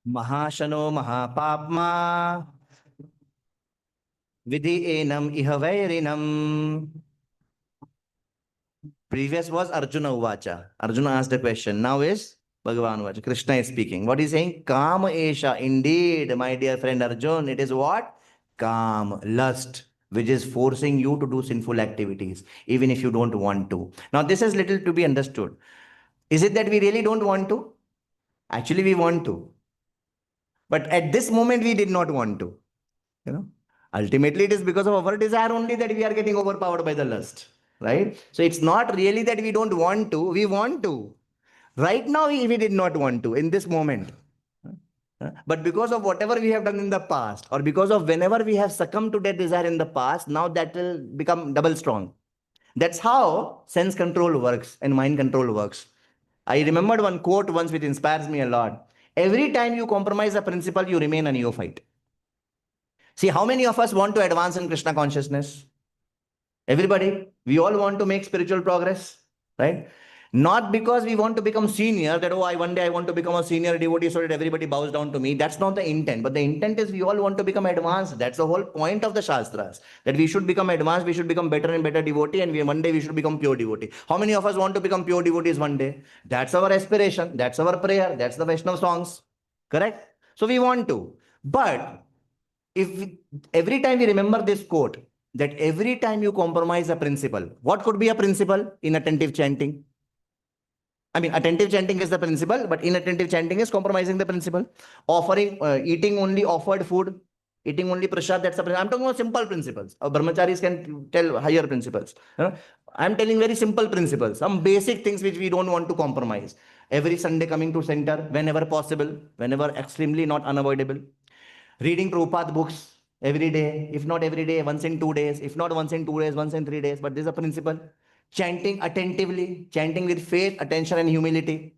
महाशनो महापाप्मा Vidhi enam iha vairinam. Previous was Arjuna Uvacha. Arjuna asked a question. Now is Bhagavan Uvacha. Krishna is speaking. What is saying? Kama esha. Indeed, my dear friend Arjun, it is what? Kam, lust, which is forcing you to do sinful activities, even if you don't want to. Now, this is little to be understood. Is it that we really don't want to? Actually, we want to. But at this moment, we did not want to. Ultimately, it is because of our desire only that we are getting overpowered by the lust, right? So it's not really that we don't want to, we want to. Right now, we did not want to in this moment. But because of whatever we have done in the past, or because of whenever we have succumbed to that desire in the past, now that will become double strong. That's how sense control works and mind control works. I remembered one quote once which inspires me a lot. Every time you compromise a principle, you remain a neophyte. See, how many of us want to advance in Krishna consciousness? Everybody, we all want to make spiritual progress, right? Not because we want to become senior, that, oh, one day I want to become a senior devotee so that everybody bows down to me. That's not the intent. But the intent is we all want to become advanced. That's the whole point of the Shastras. That we should become advanced, we should become better and better devotee, and one day we should become pure devotee. How many of us want to become pure devotees one day? That's our aspiration. That's our prayer. That's the Vaishnava songs. Correct? So we want to. But if every time we remember this quote, that every time you compromise a principle, what could be a principle? Inattentive chanting. I mean, attentive chanting is the principle, but inattentive chanting is compromising the principle. Eating only offered food, eating only prasad, that's the principle. I'm talking about simple principles. Brahmacharis can tell higher principles. I'm telling very simple principles, some basic things which we don't want to compromise. Every Sunday coming to center, whenever possible, whenever extremely not unavoidable. Reading Prabhupada books every day, if not every day, once in 2 days, if not once in 2 days, once in 3 days. But this is a principle. Chanting attentively, chanting with faith, attention, and humility.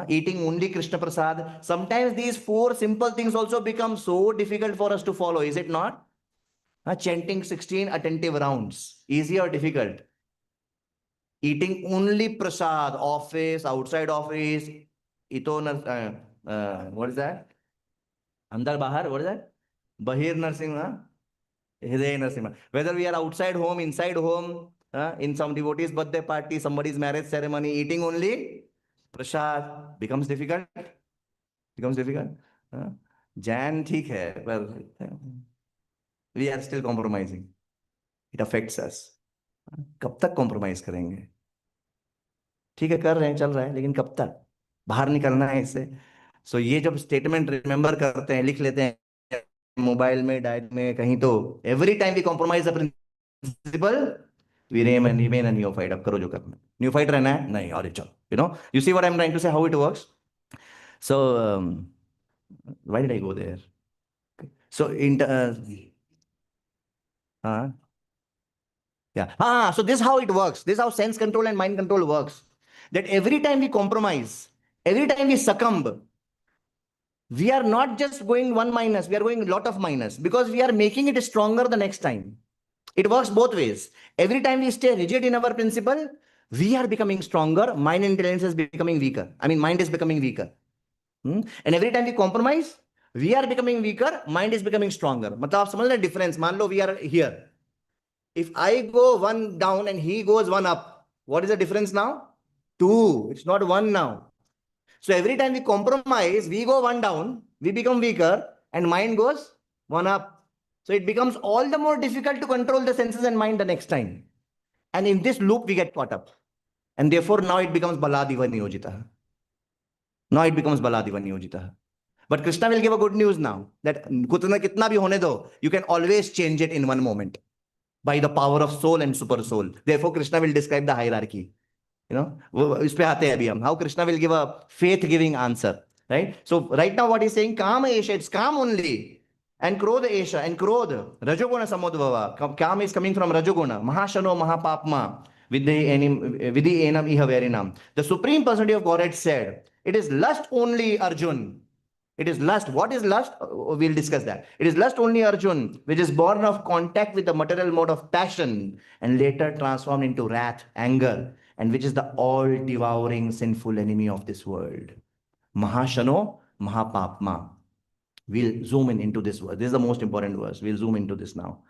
Eating only Krishna Prasad. Sometimes these four simple things also become so difficult for us to follow, is it not? Chanting 16 attentive rounds. Easy or difficult? Eating only prasad, office, outside office, what is that? Andar Bahar, what is that? Bahir Narsimha, Hriday Narsimha. Whether we are outside home, inside home, in some devotee's birthday party, somebody's marriage ceremony, eating only prasad becomes difficult. Becomes difficult. Jan ठीक है, but we are still compromising. It affects us. कब तक compromise करेंगे? ठीक है, कर रहे हैं, चल रहा है, लेकिन कब तक? बाहर निकलना है इससे. सो ये जब स्टेटमेंट रिमेंबर करते हैं, लिख लेते हैं मोबाइल में, डायरी में, कहीं, तो every time we compromise the principle, we remain a neophyte. अब करो जो करना है. न्यूफाइट रहना है नहीं, अरे चलो, you see what I am trying to say, how it works. So why did I go there? So in हाँ, yeah. So this is how it works. This is how sense control and mind control works. That every time we compromise, every time we succumb, we are not just going one minus, we are going a lot of minus, because we are making it stronger the next time. It works both ways. Every time we stay rigid in our principle, we are becoming stronger. Mind intelligence is becoming weaker. I mean, mind is becoming weaker. And every time we compromise, we are becoming weaker. Mind is becoming stronger. मतलब आप समझ रहे difference? मान लो we are here. If I go one down and he goes one up, what is the difference now? 2. It's not 1 now. So every time we compromise, we go one down, we become weaker, and mind goes one up. So it becomes all the more difficult to control the senses and mind the next time. And in this loop, we get caught up. And therefore, now it becomes Baladiva Niyojita. Now it becomes Baladiva Niyojita. But Krishna will give a good news now, that kitna bhi hone do, you can always change it in one moment by the power of soul and super soul. Therefore, Krishna will describe the hierarchy. इस पे आते हैं अभी हम. How Krishna will give a faith-giving answer, right? So right now, what he's saying, Kama Esha, it's calm only, and Krodha Esha, and Krodha, Rajoguna Samodvava. Kam is coming from Rajoguna. Mahashano Mahapapma, Vidhi Enam Iha Verinam. The Supreme Personality of Godhead said, it is lust only, Arjun. It is lust. What is lust? We'll discuss that. It is lust only, Arjun, which is born of contact with the material mode of passion and later transformed into wrath, anger, and which is the all-devouring sinful enemy of this world. Mahashano Mahapapma. We'll zoom into this verse. This is the most important verse. We'll zoom into this now.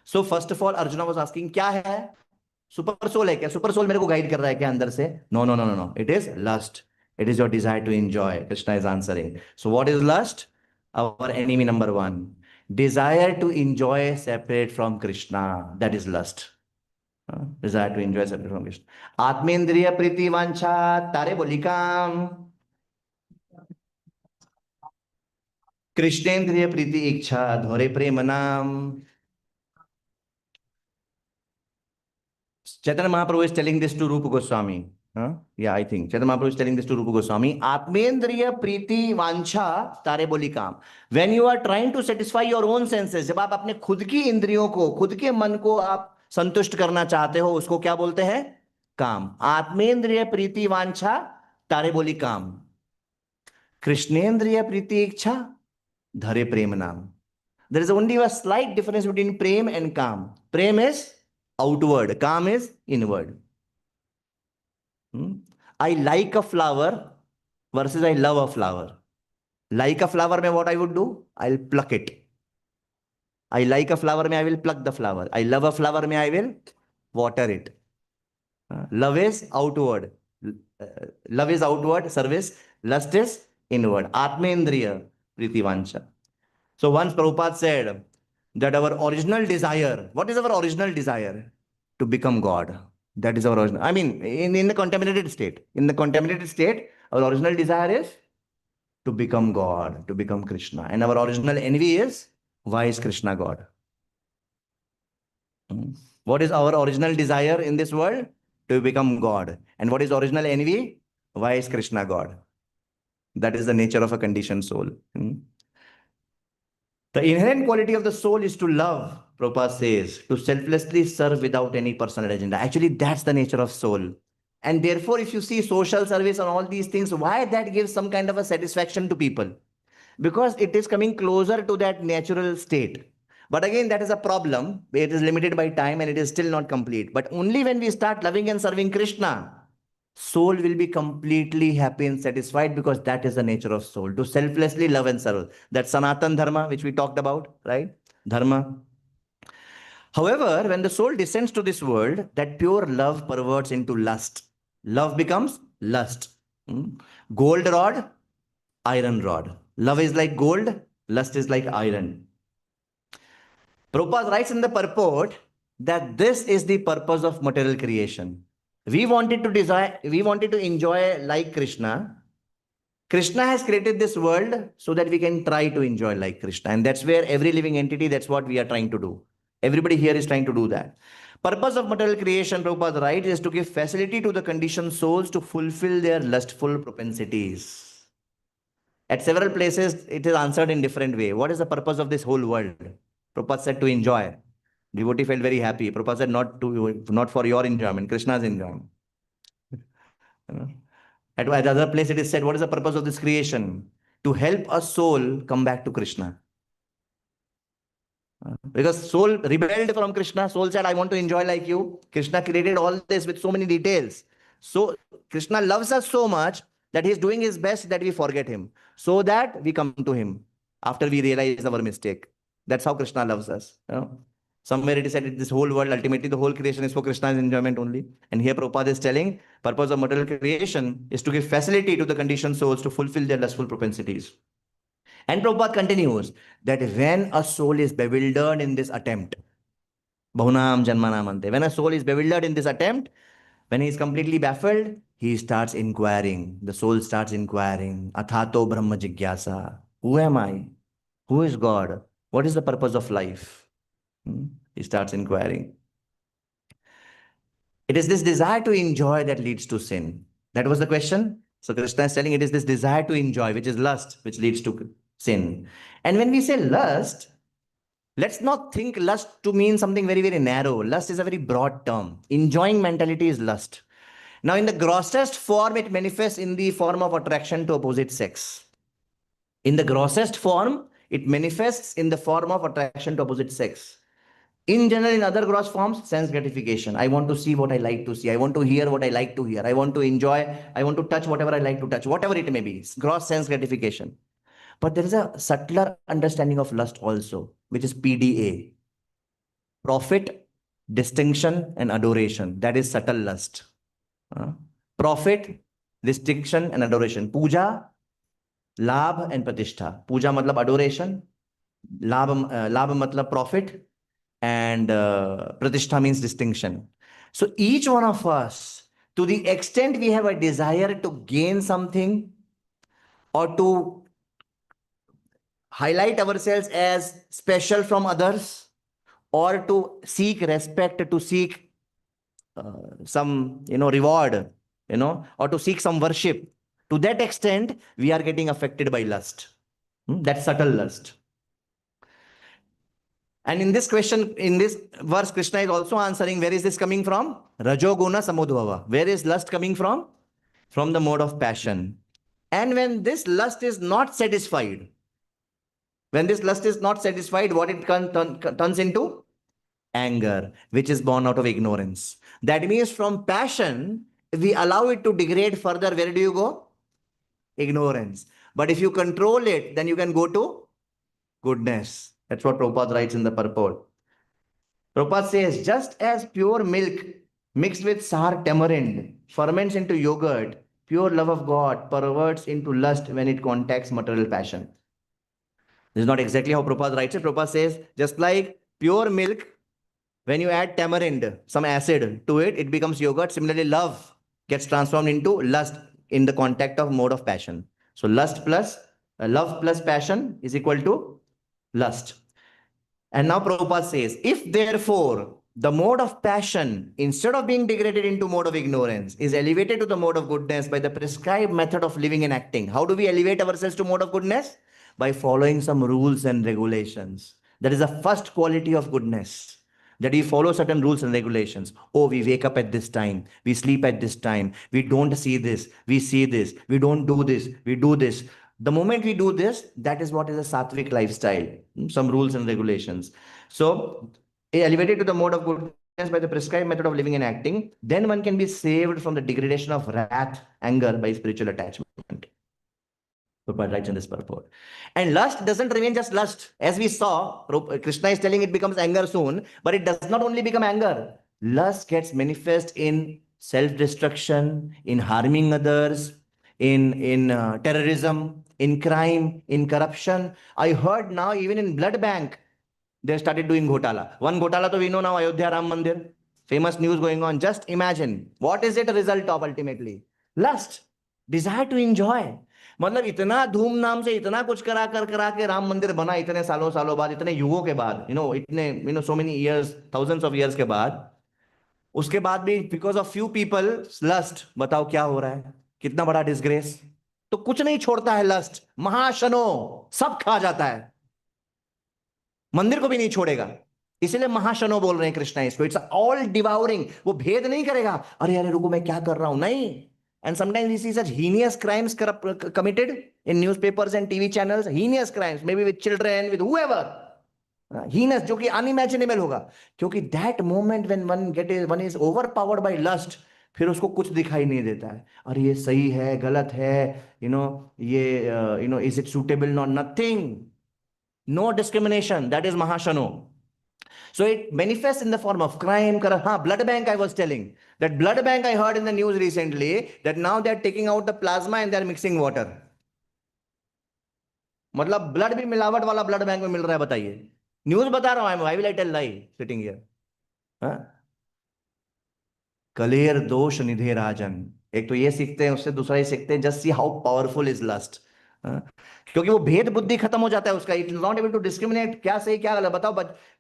So first of all, Arjuna was asking, क्या है? Super soul है क्या? Super soul मेरे को guide कर रहा है क्या अंदर से? No, no, no, no, no. It is lust. It is your desire to enjoy. Krishna is answering. So what is lust? Our enemy number 1. Desire to enjoy separate from Krishna. That is lust. Desire to enjoy separate from Krishna. Atmendriya priti vancha tare bolikam. Krishnendriya priti iksha dhore premanam. Chaitanya Mahaprabhu is telling this to Rupa Goswami. Yeah, I think Chaitanya Mahaprabhu is telling this to Rupa Goswami. Atmendriya priti vancha tare boli kam. When you are trying to satisfy your own senses, जब आप अपने खुद की इंद्रियों को, खुद के मन को आप संतुष्ट करना चाहते हो, उसको क्या बोलते हैं? काम. आत्मेंद्रिय प्रीति वांछा तारे बोली काम. कृष्णेंद्रिय प्रीति इच्छा धरे प्रेम नाम. There is only a slight difference between prem and kam. Prem is outward, kam is inward. I like a flower versus I love a flower. Like a flower, mein what I would do? I'll pluck it. I like a flower, mein I will pluck the flower. I love a flower, mein I will water it. Love is outward. Love is outward service. Lust is inward. Atmendriya pritivancha. So once Prabhupada said that our original desire, what is our original desire? To become God. That is our original. I mean, in the contaminated state. In the contaminated state, our original desire is to become God, to become Krishna. And our original envy is, why is Krishna God? What is our original desire in this world? To become God. And what is original envy? Why is Krishna God? That is the nature of a conditioned soul. The inherent quality of the soul is to love, Prabhupada says, to selflessly serve without any personal agenda. Actually, that's the nature of soul. And therefore, if you see social service and all these things, why that gives some kind of a satisfaction to people? Because it is coming closer to that natural state. But again, that is a problem. It is limited by time and it is still not complete. But only when we start loving and serving Krishna, soul will be completely happy and satisfied, because that is the nature of soul, to selflessly love and serve. That Sanatan Dharma, which we talked about, right? Dharma. However, when the soul descends to this world, that pure love perverts into lust. Love becomes lust. Gold rod, iron rod. Love is like gold, lust is like iron. Prabhupada writes in the purport that this is the purpose of material creation. We wanted to enjoy like Krishna. Krishna has created this world so that we can try to enjoy like Krishna. And that's where every living entity, that's what we are trying to do. Everybody here is trying to do that. Purpose of material creation, Prabhupada writes, is to give facility to the conditioned souls to fulfill their lustful propensities. At several places, it is answered in different way. What is the purpose of this whole world? Prabhupada said to enjoy. Devotee felt very happy. Prabhupada said not for your enjoyment, Krishna's enjoyment. At other place, it is said, what is the purpose of this creation? To help a soul come back to Krishna. Because soul rebelled from Krishna. Soul said, I want to enjoy like you. Krishna created all this with so many details. So Krishna loves us so much that he is doing his best that we forget him, so that we come to him after we realize our mistake. That's how Krishna loves us. Somewhere it is said this whole world, ultimately the whole creation is for Krishna's enjoyment only. And here Prabhupada is telling, purpose of material creation is to give facility to the conditioned souls to fulfill their lustful propensities. And Prabhupada continues that when a soul is bewildered in this attempt, Bahunam Janmanamante, when a soul is bewildered in this attempt, when he is completely baffled, he starts inquiring. The soul starts inquiring. Athato Brahma Jigyasa. Who am I? Who is God? What is the purpose of life? He starts inquiring. It is this desire to enjoy that leads to sin. That was the question. So Krishna is telling it is this desire to enjoy, which is lust, which leads to sin. And when we say lust, let's not think lust to mean something very, very narrow. Lust is a very broad term. Enjoying mentality is lust. Now, in the grossest form, it manifests in the form of attraction to opposite sex. In the grossest form, it manifests in the form of attraction to opposite sex. In general, in other gross forms, sense gratification. I want to see what I like to see. I want to hear what I like to hear. I want to enjoy. I want to touch whatever I like to touch, whatever it may be. Gross sense gratification. But there is a subtler understanding of lust also, which is PDA. Profit, distinction, and adoration. That is subtle lust. Profit, distinction, and adoration. Puja, labh, and pratishtha. Puja matlab adoration. Labh matlab profit. And pratishtha means distinction. So each one of us, to the extent we have a desire to gain something or to highlight ourselves as special from others, or to seek respect, to seek some reward, or to seek some worship. To that extent, we are getting affected by lust. That subtle lust. And in this question, in this verse, Krishna is also answering, where is this coming from? Rajoguna samudbhava. Where is lust coming from? From the mode of passion. And when this lust is not satisfied, what it turns into? Anger, which is born out of ignorance. That means from passion, we allow it to degrade further. Where do you go? Ignorance. But if you control it, then you can go to goodness. That's what Prabhupada writes in the purport. Prabhupada says, just as pure milk mixed with sour tamarind ferments into yogurt, pure love of God perverts into lust when it contacts material passion. This is not exactly how Prabhupada writes it. Prabhupada says, just like pure milk, when you add tamarind, some acid to it, it becomes yogurt. Similarly, love gets transformed into lust in the contact of mode of passion. So love plus passion is equal to lust. And now Prabhupada says, if therefore the mode of passion, instead of being degraded into mode of ignorance, is elevated to the mode of goodness by the prescribed method of living and acting. How do we elevate ourselves to mode of goodness? By following some rules and regulations. That is the first quality of goodness. That we follow certain rules and regulations. Oh, we wake up at this time. We sleep at this time. We don't see this. We see this. We don't do this. We do this. The moment we do this, that is what is a sattvic lifestyle. Some rules and regulations. So, elevated to the mode of goodness by the prescribed method of living and acting, then one can be saved from the degradation of wrath, anger by spiritual attachment. Prabhupada writes in this purport. And lust doesn't remain just lust. As we saw, Krishna is telling it becomes anger soon, but it does not only become anger. Lust gets manifest in self-destruction, in harming others, in terrorism, in crime, in corruption. I heard now even in blood bank, they started doing ghotala. One ghotala to we know now, Ayodhya Ram Mandir. Famous news going on. Just imagine, what is it a result of ultimately? Lust, desire to enjoy. मतलब इतना धूमधाम से इतना कुछ करा के राम मंदिर बना इतने सालों सालों बाद, इतने युगों के बाद, इतने so many years, thousands of years के बाद, उसके बाद भी because of few people lust, बताओ क्या हो रहा है, कितना बड़ा डिसग्रेस. तो कुछ नहीं छोड़ता है लस्ट, महाशनो सब खा जाता है, मंदिर को भी नहीं छोड़ेगा. इसलिए महाशनो बोल रहे हैं कृष्णा इसको. It's all devouring. वो भेद नहीं करेगा, अरे अरे रुको मैं क्या कर रहा हूं, नहीं. And sometimes we see such heinous crimes committed in newspapers and TV channels. Heinous crimes, maybe with children, with whoever. Heinous, जो कि unimaginable होगा. क्योंकि that moment when one is overpowered by lust, फिर उसको कुछ दिखाई नहीं देता है. अरे ये सही है, गलत है, ये is it suitable? Not nothing. No discrimination. That is Mahashano. So it manifests in the form of crime. Blood bank, I was telling. That blood bank I heard in the news recently, that now they are taking out the plasma and they are mixing water. मतलब blood भी मिलावट वाला blood bank में मिल रहा है, बताइए. News बता रहा हूं. Why will I tell lie sitting here? Kaler दोष निधे राजन. एक तो ये सीखते हैं, उससे दूसरा ही सीखते हैं. Just see how powerful is lust. क्योंकि वो भेद बुद्धि खत्म हो जाता है उसका. It is not able to discriminate क्या सही क्या गलत. बताओ,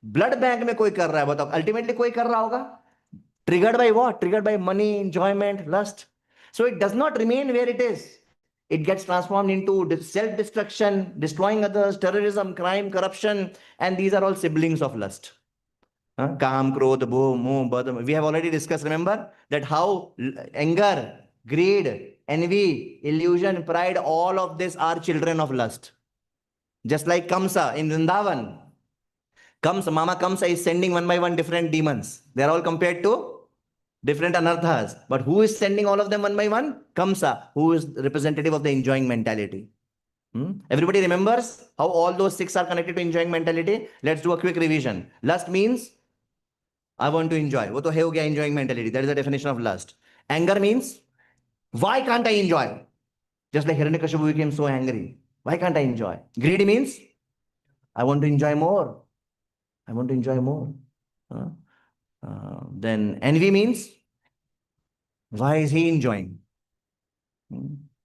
ब्लड बैंक में कोई कर रहा है, बताओ अल्टीमेटली कोई कर रहा होगा. Triggered by what? Triggered by money, enjoyment, lust. So it does not remain where it is. It gets transformed into self-destruction, destroying others, terrorism, crime, corruption, and these are all siblings of lust. Kam, krodh, moh, badh. We have already discussed, remember, that how anger, greed, envy, illusion, pride, all of these are children of lust. Just like Kamsa in Vrindavan. Mama Kamsa is sending one by one different demons. They are all compared to different anarthas. But who is sending all of them one by one? Kamsa, who is representative of the enjoying mentality. Everybody remembers how all those six are connected to enjoying mentality? Let's do a quick revision. Lust means I want to enjoy. वो तो है हो गया enjoying mentality. That is the definition of lust. Anger means why can't I enjoy? Just like Hiranyakashipu became so angry. Why can't I enjoy? Greed means I want to enjoy more. I want to enjoy more. Then envy means why is he enjoying?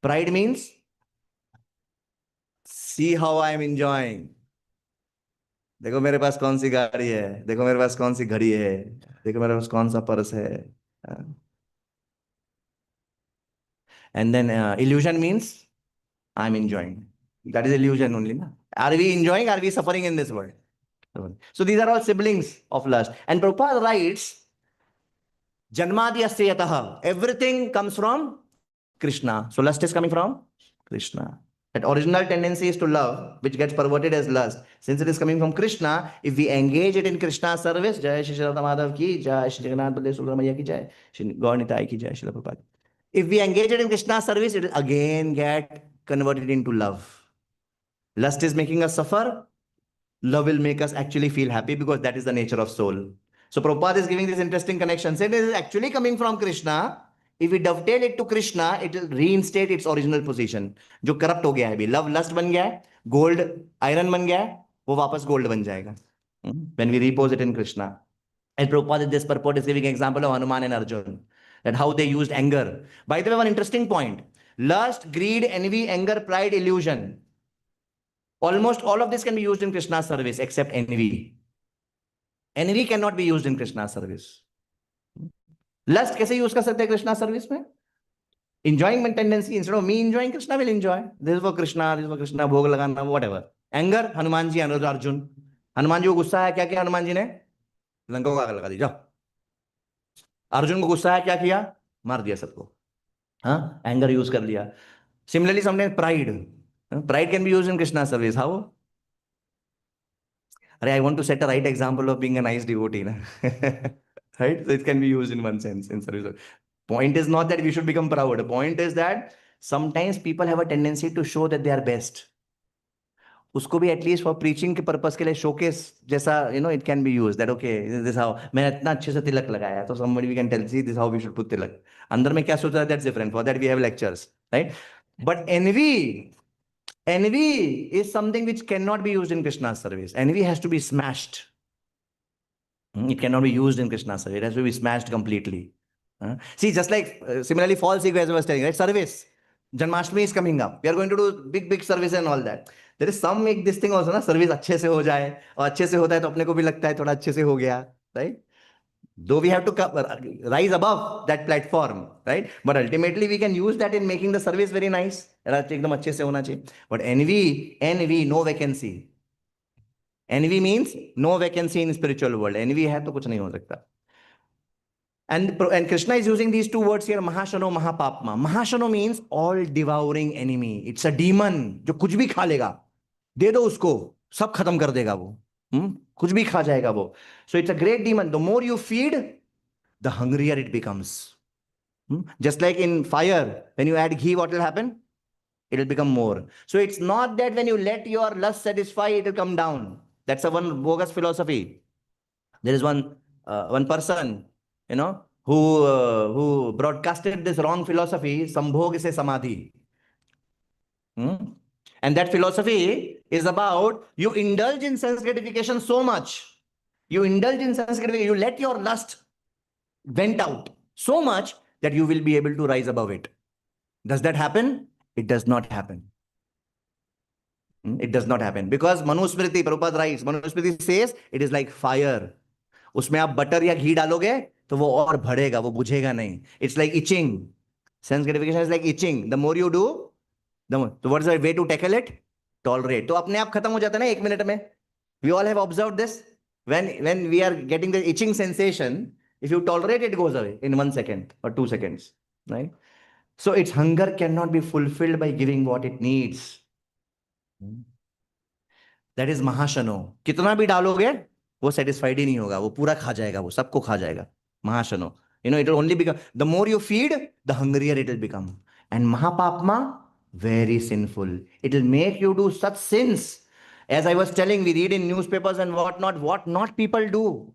Pride means see how I am enjoying. देखो मेरे पास कौन सी गाड़ी है, देखो मेरे पास कौन सी घड़ी है, देखो मेरे पास कौन सा पर्स है. And then illusion means I'm enjoying. That is illusion only. Na? Are we enjoying? Are we suffering in this world? So these are all siblings of lust. And Prabhupada writes, Janmadhyasya yataha. Everything comes from Krishna. So lust is coming from Krishna. That original tendency is to love, which gets perverted as lust. Since it is coming from Krishna, if we engage it in Krishna's service, Jai Shri Radha Madhav ki, Jai Shri Jagannath Baladev Subramanya ki Jai, Shri Gaur Nitai ki Jai, Srila Prabhupada. If we engage it in Krishna's service, it will again get converted into love. Lust is making us suffer. Love will make us actually feel happy because that is the nature of soul. So Prabhupada is giving this interesting connection. Saying this is actually coming from Krishna. If we dovetail it to Krishna, it will reinstate its original position. जो corrupt हो गया है अभी, love lust बन गया है, gold iron बन गया है, वो वापस gold बन जाएगा. When we repose it in Krishna. And Prabhupada in this purport is giving an example of Hanuman and Arjuna. That how they used anger. By the way, one interesting point. Lust, greed, envy, anger, pride, illusion. Almost all of this can be used in Krishna's service except envy. Envy cannot be used in Krishna's service. Lust कैसे use कर सकते हैं Krishna's service में? Enjoying tendency, instead of me enjoying, Krishna will enjoy. This is for Krishna, this is for Krishna, भोग लगाना, whatever. Anger, Hanuman ji, Arjun. Hanuman ji को गुस्सा है, क्या किया हनुमान जी ने? लंका को आग लगा दी, जाओ. अर्जुन को गुस्सा है, क्या किया? मार दिया सबको. हाँ, anger use कर लिया. Similarly, sometimes pride. Pride can be used in Krishna's service. How? I want to set a right example of being a nice devotee. Na? Right? So it can be used in one sense in service. Point is not that we should become proud. The point is that sometimes people have a tendency to show that they are best. उसको भी at least for preaching के purpose के लिए showcase जैसा it can be used that okay this is how मैंने इतना अच्छे से तिलक लगाया तो somebody we can tell see this is how we should put tilak. अंदर में क्या सोचा that's different. For that we have lectures, right? But envy is something which cannot be used in Krishna's service. Envy has to be smashed. It cannot be used in Krishna's service. It has to be smashed completely. See, just like similarly false ego as I was telling, right? Service. Janmashtami is coming up. We are going to do big service and all that. There is some make this thing also, na? Service अच्छे से हो जाए और अच्छे से होता है तो अपने को भी लगता है थोड़ा अच्छे से हो गया, right? Though we have to rise above that platform, right? But ultimately we can use that in making the service very nice. एकदम अच्छे से होना चाहिए. But envy, no vacancy. Envy means no vacancy in spiritual world. Envy है तो कुछ नहीं हो सकता. And Krishna is using these two words here, Mahashano, Mahapapma. Mahashano means all devouring enemy. It's a demon जो कुछ भी खा लेगा. दे दो उसको, सब खत्म कर देगा वो. कुछ भी खा जाएगा वो. So it's a great demon. The more you feed, the hungrier it becomes. Just like in fire, when you add ghee, what will happen? It will become more. So it's not that when you let your lust satisfy, it will come down. That's a one bogus philosophy. There is one person, who broadcasted this wrong philosophy, Sambhog se Samadhi. And that philosophy is about you indulge in sense gratification so much. You indulge in sense gratification, you let your lust vent out so much that you will be able to rise above it. Does that happen? It does not happen. It does not happen. Because Manusmriti, Prabhupada writes, Manusmriti says, it is like fire. उसमें आप butter या घी डालोगे तो वो और बढ़ेगा, वो बुझेगा नहीं. It's like itching. Sense gratification is like itching. The more you do, the more. So what is the way to tackle it? Tolerate. तो अपने आप खत्म हो जाता है ना 1 minute में. We all have observed this. When we are getting the itching sensation, if you tolerate, it goes away in 1 second or 2 seconds, right? So its hunger cannot be fulfilled by giving what it needs. That is Mahashano. कितना भी डालोगे वो satisfied ही नहीं होगा, वो पूरा खा जाएगा, वो सबको खा जाएगा. Mahashano. It will only become, the more you feed, the hungrier it will become. And Mahapapma, very sinful. It will make you do such sins. As I was telling, we read in newspapers and what not people do.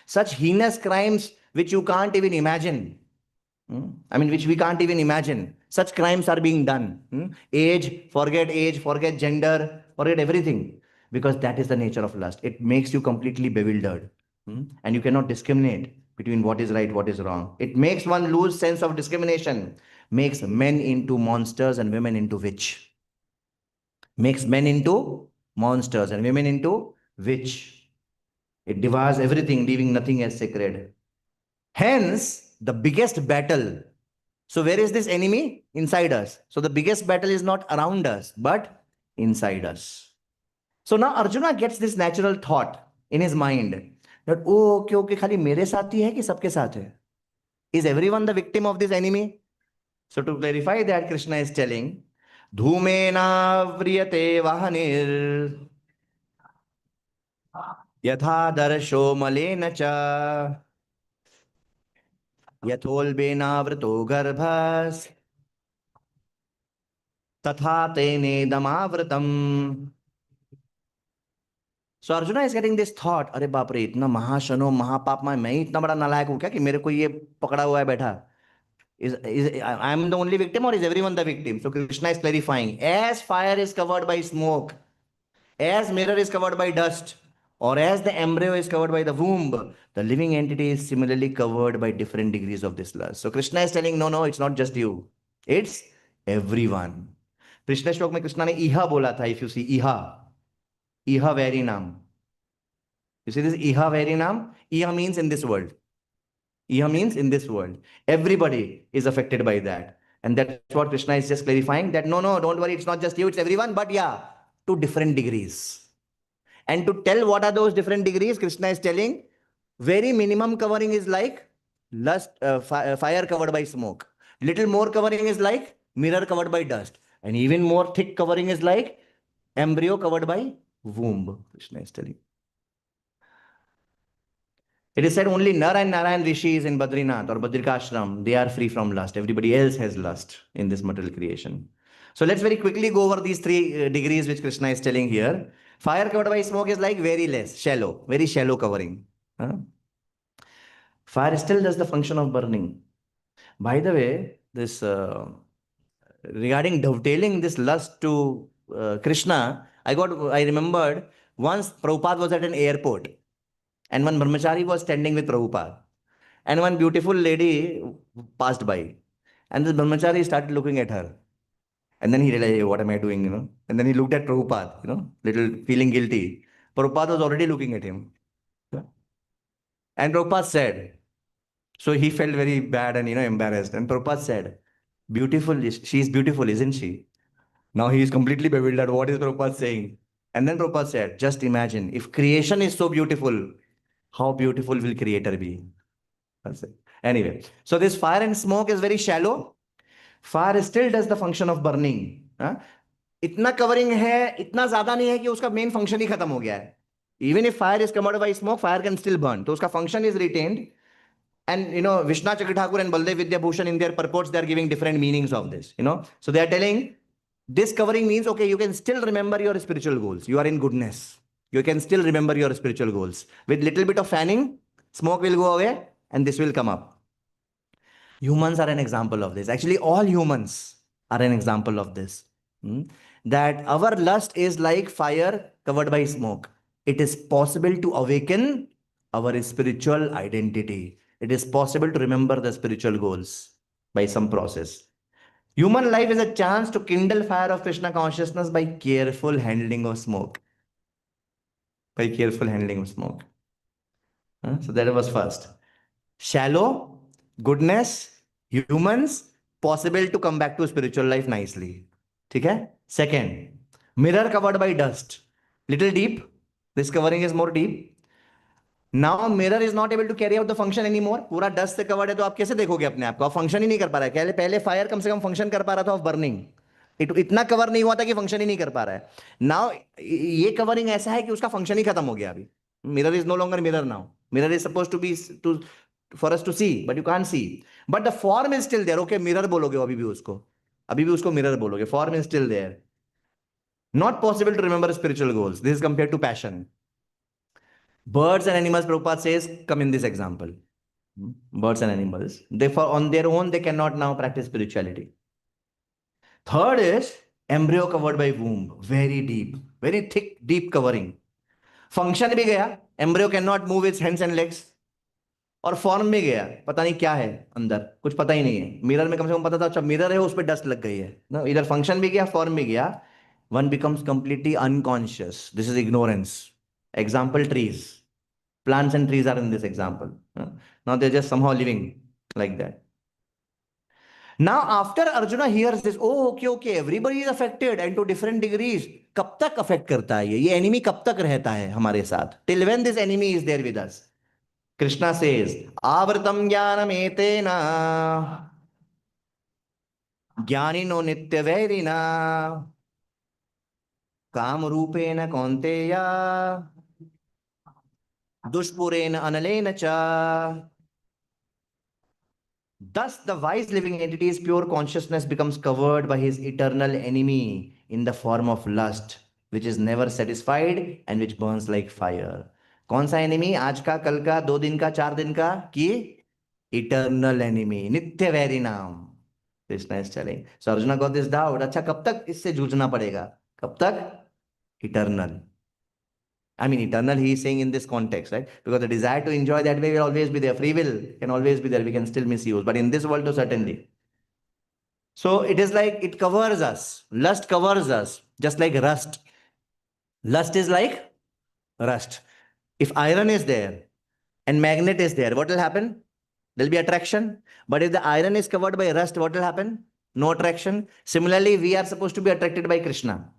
Such heinous crimes which you can't even imagine. Which we can't even imagine. Such crimes are being done. Age, forget gender, forget everything. Because that is the nature of lust. It makes you completely bewildered. And you cannot discriminate between what is right, what is wrong. It makes one lose sense of discrimination. Makes men into monsters and women into witch. Makes men into monsters and women into witch. It devours everything, leaving nothing as sacred. Hence, the biggest battle So where is this enemy? Inside us. So the biggest battle is not around us, but inside us. So now Arjuna gets this natural thought in his mind that, oh, okay, okay, खाली मेरे साथ ही है कि सबके साथ है? Is everyone the victim of this enemy? So to clarify that, Krishna is telling, Dhumena vriyate vahanir यथा दर्शो मलेन च यथोल्बेनावृतो गर्भस् तथा तेनेदमावृतम्. So Arjuna is getting this thought, अरे बाप रे, इतना महाशनो महापाप में मैं ही इतना बड़ा नालायक हूं क्या कि मेरे को ये पकड़ा हुआ है बैठा. Is I am the only victim or is everyone the victim? So Krishna is clarifying, as fire is covered by smoke, as mirror is covered by dust, or as the embryo is covered by the womb, the living entity is similarly covered by different degrees of this lust. So Krishna is telling, no, no, it's not just you. It's everyone. पिछले श्लोक में कृष्णा ने इहा बोला था, if you see इहा, इहा very नाम. You see this iha very naam? Iha means in this world. Iha means in this world. Everybody is affected by that. And that's what Krishna is just clarifying, that no, no, don't worry, it's not just you, it's everyone, but yeah, to different degrees. And to tell what are those different degrees, Krishna is telling, very minimum covering is like lust, fire covered by smoke. Little more covering is like mirror covered by dust. And even more thick covering is like embryo covered by womb, Krishna is telling. It is said only Nar and Narayan rishis in Badrinath or Badrikashram, they are free from lust. Everybody else has lust in this material creation. So let's very quickly go over these three degrees which Krishna is telling here. Fire covered by smoke is like very less, shallow, very shallow covering. Fire still does the function of burning. By the way, this regarding dovetailing this lust to Krishna, I remembered once Prabhupada was at an airport. And one brahmachari was standing with Prabhupada. And one beautiful lady passed by. And this brahmachari started looking at her. And then he realized, hey, what am I doing, And then he looked at Prabhupada, little feeling guilty. Prabhupada was already looking at him. And Prabhupada said, so he felt very bad and, embarrassed. And Prabhupada said, beautiful, she is beautiful, isn't she? Now he is completely bewildered. What is Prabhupada saying? And then Prabhupada said, just imagine, if creation is so beautiful, how beautiful will creator be? That's it. Anyway, so this fire and smoke is very shallow. Fire still does the function of burning. इतना covering है, इतना ज्यादा नहीं है कि उसका main function ही खत्म हो गया है. Even if fire is covered by smoke, fire can still burn. तो उसका function is retained. And Vishnu Chakra Thakur and Baldev Vidya Bhushan in their purports, they are giving different meanings of this. So they are telling this covering means, okay, you can still remember your spiritual goals. You are in goodness. You can still remember your spiritual goals. With little bit of fanning, smoke will go away and this will come up. Humans are an example of this. Actually, all humans are an example of this. That our lust is like fire covered by smoke. It is possible to awaken our spiritual identity. It is possible to remember the spiritual goals by some process. Human life is a chance to kindle fire of Krishna consciousness by careful handling of smoke. By careful handling of smoke. So that was first. Shallow, goodness, humans, possible to come back to spiritual life nicely. Okay? Second, mirror covered by dust. Little deep. This covering is more deep. Now mirror is not able to carry out the function anymore. पूरा dust से covered है तो आप कैसे देखोगे अपने आप को? आप function ही नहीं कर पा रहा है. पहले fire कम से कम function कर पा रहा था of burning. इतना कवर नहीं हुआ था कि फंक्शन ही नहीं कर पा रहा है. नाउ ये कवरिंग ऐसा है कि उसका फंक्शन ही खत्म हो गया अभी. Mirror is no longer mirror now. Mirror is suppose to be to for us to see but you can't see. But the form is still there. Okay, mirror बोलोगे अभी भी उसको मिरर बोलोगे. Form is still there. Not possible to remember spiritual goals. This is compared to passion. Birds and animals, Prabhupada says, come in this example. Birds and animals, therefore on their own they cannot now practice spirituality. Third is embryo covered by womb, very deep, very thick, deep covering. Function भी गया, embryo cannot move its hands and legs. और form भी गया, पता नहीं क्या है अंदर, कुछ पता ही नहीं है. मिरर में कम से कम पता था, अच्छा मिरर है, उस पर डस्ट लग गई है ना. इधर फंक्शन भी गया, फॉर्म भी गया. One becomes completely unconscious. This is ignorance. Example, trees. Plants and trees are in this example. Now they're just somehow living like that. Now, after Arjuna hears this, oh, okay, okay, everybody is affected and to different degrees. कब तक affect करता है ये enemy कब तक रहता है हमारे साथ? Till when this enemy is there with us? Krishna says, आवृतम ज्ञानम एतेन ज्ञानिनो नित्य वैरिना काम रूपेण कौन्तेय दुष्पुरेण अनलेन च. Thus, the wise living entity's pure consciousness becomes covered by his eternal enemy in the form of lust, which is never satisfied and which burns like fire. कौन सा enemy? आज का, कल का, 2 दिन का, 4 दिन का? कि eternal enemy, नित्य वैरी नाम. Krishna is telling. So Arjuna got this doubt. अच्छा, कब तक इससे जूझना पड़ेगा? कब तक? Eternal. I mean, eternal, he is saying in this context, right? Because the desire to enjoy that way will always be there. Free will can always be there. We can still misuse. But in this world, to certainly. So it is like it covers us. Lust covers us, just like rust. Lust is like rust. If iron is there and magnet is there, what will happen? There will be attraction. But if the iron is covered by rust, what will happen? No attraction. Similarly, we are supposed to be attracted by Krishna.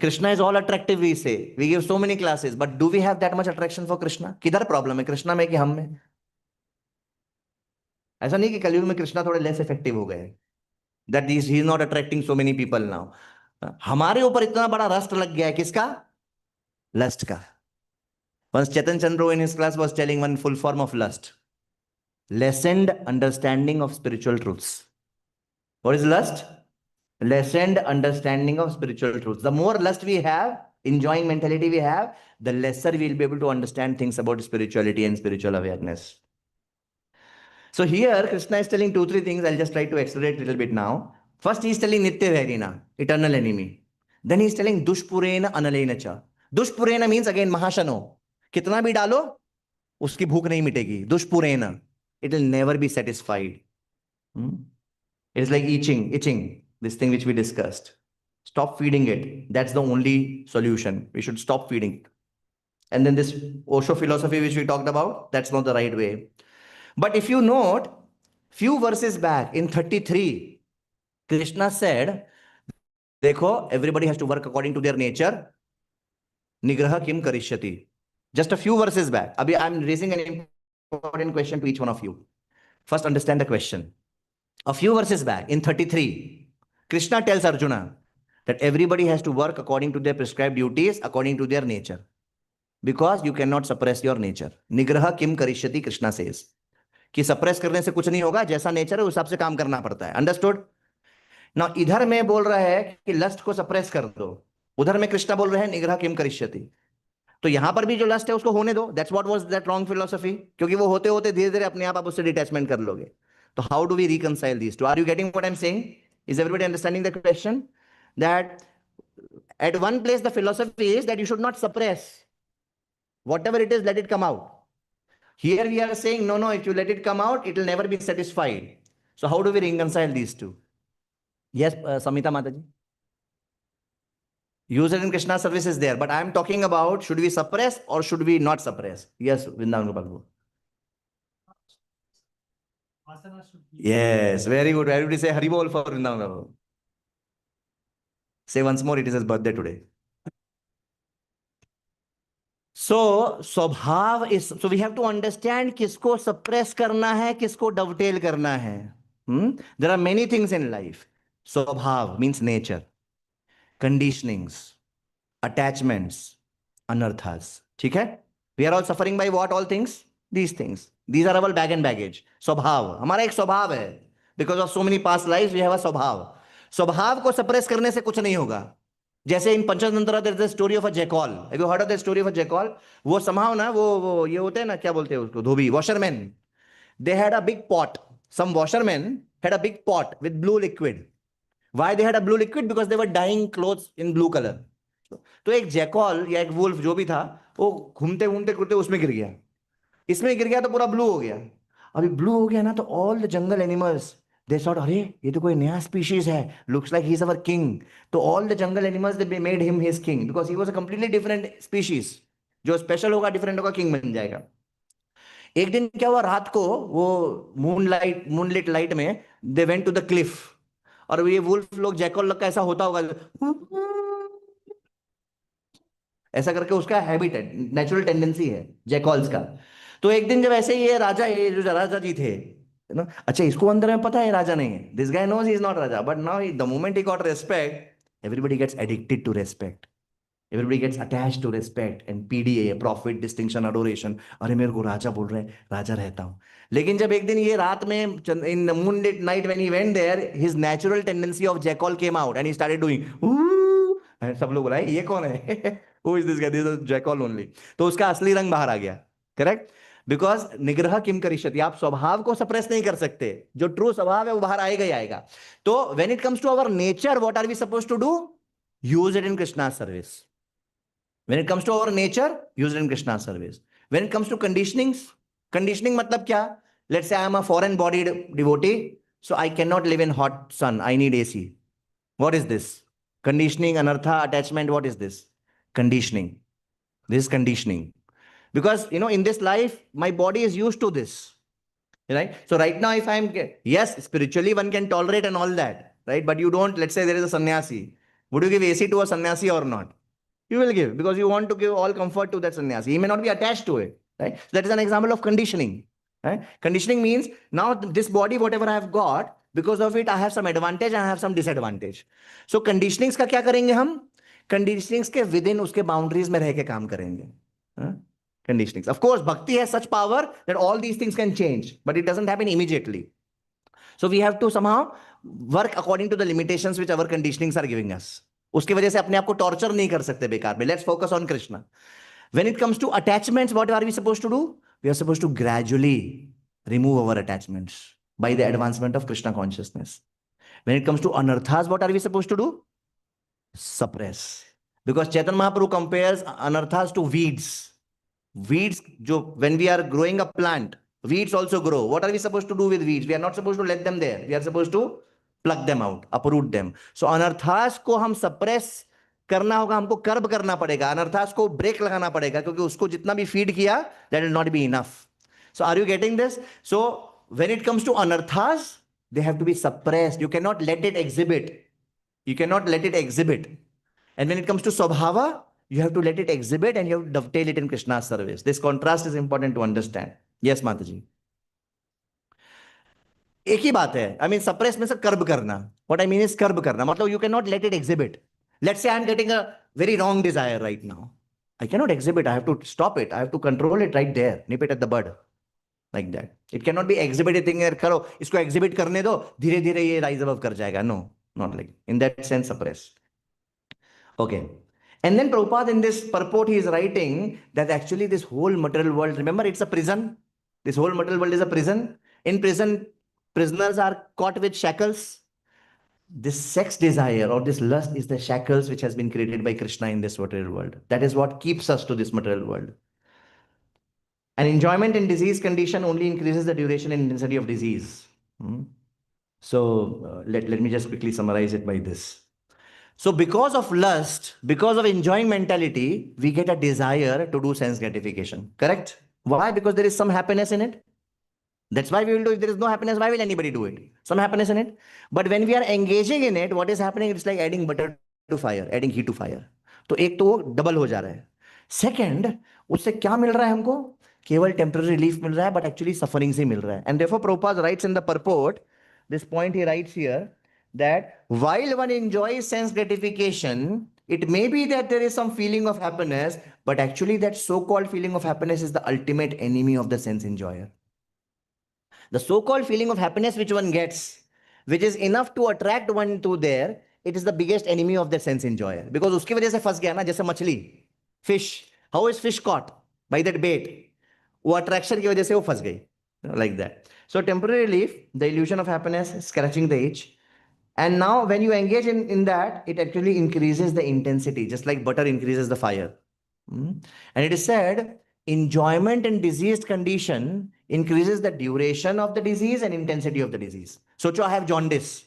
Krishna is all attractive, we say. We give so many classes, but do we have that much attraction for Krishna? किधर problem है कृष्णा में कि हम में? ऐसा नहीं कि कलयुग में कृष्णा थोड़े less effective हो गए. That he is not attracting so many people now. हमारे ऊपर इतना बड़ा रस्ट लग गया है किसका? Lust का. Once Chetan Chandru in his class was telling one full form of lust. Lessened understanding of spiritual truths. What is lust? Lessened understanding of spiritual truths. The more lust we have, enjoying mentality we have, the lesser we'll be able to understand things about spirituality and spiritual awareness. So here, Krishna is telling 2-3 things. I'll just try to accelerate a little bit now. First, he is telling Nitya Vairina, eternal enemy. Then he is telling Dushpurena Analena Cha. Dushpurena means again Mahashano. Kitna bhi dalo, uski bhook nahi mitegi. Dushpurena. It will never be satisfied. It is like itching. This thing which we discussed. Stop feeding it. That's the only solution. We should stop feeding. And then this Osho philosophy which we talked about, that's not the right way. But if you note, few verses back in 33, Krishna said, देखो, everybody has to work according to their nature. Nigraha kim karishyati. Just a few verses back. Abhi I'm raising an important question to each one of you. First, understand the question. A few verses back in 33, Krishna tells Arjuna that everybody has to work according to their prescribed duties, according to their nature. Because you cannot suppress your nature. Nigraha kim karishyati, Krishna says. कि suppress करने से कुछ नहीं होगा, जैसा nature है उस हिसाब से काम करना पड़ता है. अंडरस्टूड? नाउ इधर में बोल रहा है कि लस्ट को सप्रेस कर दो, उधर में कृष्णा बोल रहे हैं निग्रह किम करिष्यति. तो यहां पर भी जो लस्ट है उसको होने दो. That's what was that wrong philosophy. क्योंकि वो होते होते धीरे धीरे अपने आप उससे डिटैचमेंट कर लोगे. तो how do we reconcile this too? Are you getting what I am saying? Is everybody understanding the question? That at one place the philosophy is that you should not suppress. Whatever it is, let it come out. Here we are saying, no, if you let it come out, it will never be satisfied. So how do we reconcile these two? Yes, Samita Mataji. User in Krishna service is there, but I am talking about, should we suppress or should we not suppress? Yes, Vrindavan Gopal. Yes, very good. Everybody say Haribol for Vrindavan. Say once more, it is his birthday today. So, स्वभाव is, so we have to understand किसको suppress करना है, किसको dovetail करना है. There are many things in life. स्वभाव means nature, conditionings, attachments, anarthas. ठीक है? We are all suffering by what all things? These things. These are our bag and baggage. स्वभाव, हमारा एक स्वभाव है. Because of so many past lives, we have a स्वभाव. स्वभाव को suppress करने से कुछ नहीं होगा. जैसे in Panchatantra there is the story of a jackal. Have you heard of the story of a jackal? वो समहाउ ना वो ये होते हैं ना, क्या बोलते हैं उसको, dhobi, washerman. They had a big pot. Some washerman had a big pot with blue liquid. Why they had a blue liquid? Because they were dyeing clothes in blue colour. तो एक जैकॉल या एक वुल्फ जो भी था, वो घूमते घूमते घूमते उसमें गिर गया. इसमें गिर गया तो पूरा ब्लू हो गया. अभी ब्लू हो गया ना, तो all the jungle animals they thought, अरे ये तो कोई नया species है, looks like he's our king. तो all the jungle animals they made him his king because he was a completely different species. जो special होगा, different होगा, king बन जाएगा. एक दिन क्या हुआ, रात को वो मूनलाइट लाइट में They went to the cliff. और ये वुल्फ लोग, जैकल लोग का ऐसा होता होगा, ऐसा करके उसका हैबिट है, नेचुरल टेंडेंसी है जैकॉल्स का। तो एक दिन जब ऐसे ही ये राजा, ये जो राजा जी थे ना, अच्छा इसको अंदर में पता है राजा नहीं है, this guy knows he is not raja, but now the moment he got respect, everybody gets addicted to respect, everybody gets attached to respect and PDA, profit, distinction, adoration. अरे मेरे को राजा बोल रहे हैं, राजा रहता हूं। लेकिन जब एक दिन ये रात में, in moon night when he went there, his natural tendency of jackal came out and he started doing, सब लोग बोला ये कौन है, who is this guy, this is jackal only. तो उसका असली रंग बाहर आ गया, करेक्ट, बिकॉज निग्रह किम करिष्यति, आप स्वभाव को सप्रेस नहीं कर सकते, जो ट्रू स्वभाव है वो बाहर आएगा ही आएगा। तो when it comes to our nature, what are we suppose to do? Use it in Krishna service. When it comes to our nature, use it in Krishna's service. When it comes to conditionings, conditioning मतलब क्या? Let's say I am a foreign bodied devotee, so I cannot live in hot sun. I need AC. What is this? Conditioning, anartha, attachment. What is this? Conditioning. This is conditioning. Because in this life, my body is used to this. Right? So right now, if I'm, yes, spiritually one can tolerate and all that, right? But you don't, let's say there is a sannyasi. Would you give AC to a sannyasi or not? You will give, because you want to give all comfort to that sannyasi. He may not be attached to it, right? So that is an example of conditioning, right? Conditioning means now this body, whatever I have got, because of it, I have some advantage and I have some disadvantage. So conditionings का क्या करेंगे हम? Conditionings के within उसके boundaries में रह के काम करेंगे. Conditionings. Of course, bhakti has such power that all these things can change, but it doesn't happen immediately. So we have to somehow work according to the limitations which our conditionings are giving us. उसकी वजह से अपने आप को torture नहीं कर सकते बेकार में. Let's focus on Krishna. When it comes to attachments, what are we supposed to do? We are supposed to gradually remove our attachments by the advancement of Krishna consciousness. When it comes to anarthas, what are we supposed to do? Suppress. Because Chaitanya Mahaprabhu compares anarthas to weeds. Weeds, when we are growing a plant, weeds also grow. What are we supposed to do with weeds? We are not supposed to let them there. We are supposed to pluck them out, uproot them. So अनर्थास को हम suppress करना होगा, हमको कर्ब करना पड़ेगा, अनर्थास को break लगाना पड़ेगा, क्योंकि उसको जितना भी फीड किया, that will not be enough. So are you getting this? So when it comes to anarthas, they have to be suppressed. You cannot let it exhibit. You cannot let it exhibit. And when it comes to swabhava, you have to let it exhibit and you have to dovetail it in Krishna's service. This contrast is important to understand. Yes, Mataji. एक ही बात है. I mean, suppress means कर्ब करना. What I mean is कर्ब करना. मतलब you cannot let it exhibit. Let's say I am getting a very wrong desire right now. I cannot exhibit. I have to stop it. I have to control it right there. Nip it at the bud. Like that. It cannot be exhibited thing. करो इसको exhibit करने दो, धीरे धीरे ये rise above कर जाएगा. No, not like in that sense suppress. Okay. And then Prabhupada in this purport he is writing that actually this whole material world, remember it's a prison. This whole material world is a prison. In prison, prisoners are caught with shackles. This sex desire or this lust is the shackles which has been created by Krishna in this material world. That is what keeps us to this material world. And enjoyment in disease condition only increases the duration and intensity of disease. So let me just quickly summarize it by this. So because of lust, because of enjoying mentality, we get a desire to do sense gratification. Correct? Why? Because there is some happiness in it. That's why we will do. If there is no happiness, why will anybody do it? Some happiness in it. But when we are engaging in it, what is happening? It's like adding butter to fire, adding heat to fire. तो एक तो वो double हो जा रहा है. Second, उससे क्या मिल रहा है हमको? केवल temporary relief मिल रहा है, but actually suffering से मिल रहा है. And therefore Prabhupada writes in the purport, this point he writes here, that while one enjoys sense gratification, it may be that there is some feeling of happiness, but actually that so-called feeling of happiness is the ultimate enemy of the sense enjoyer. The so-called feeling of happiness which one gets, which is enough to attract one to there, it is the biggest enemy of the sense enjoyer. Because उसकी वजह से फंस गया ना, जैसे मछली, fish. How is fish caught? By that bait. वो attraction की वजह से वो फंस गई. Like that. So temporary relief, the illusion of happiness, scratching the itch. And now when you engage in that, it actually increases the intensity, just like butter increases the fire. And it is said, enjoyment in diseased condition increases the duration of the disease and intensity of the disease. So I have jaundice.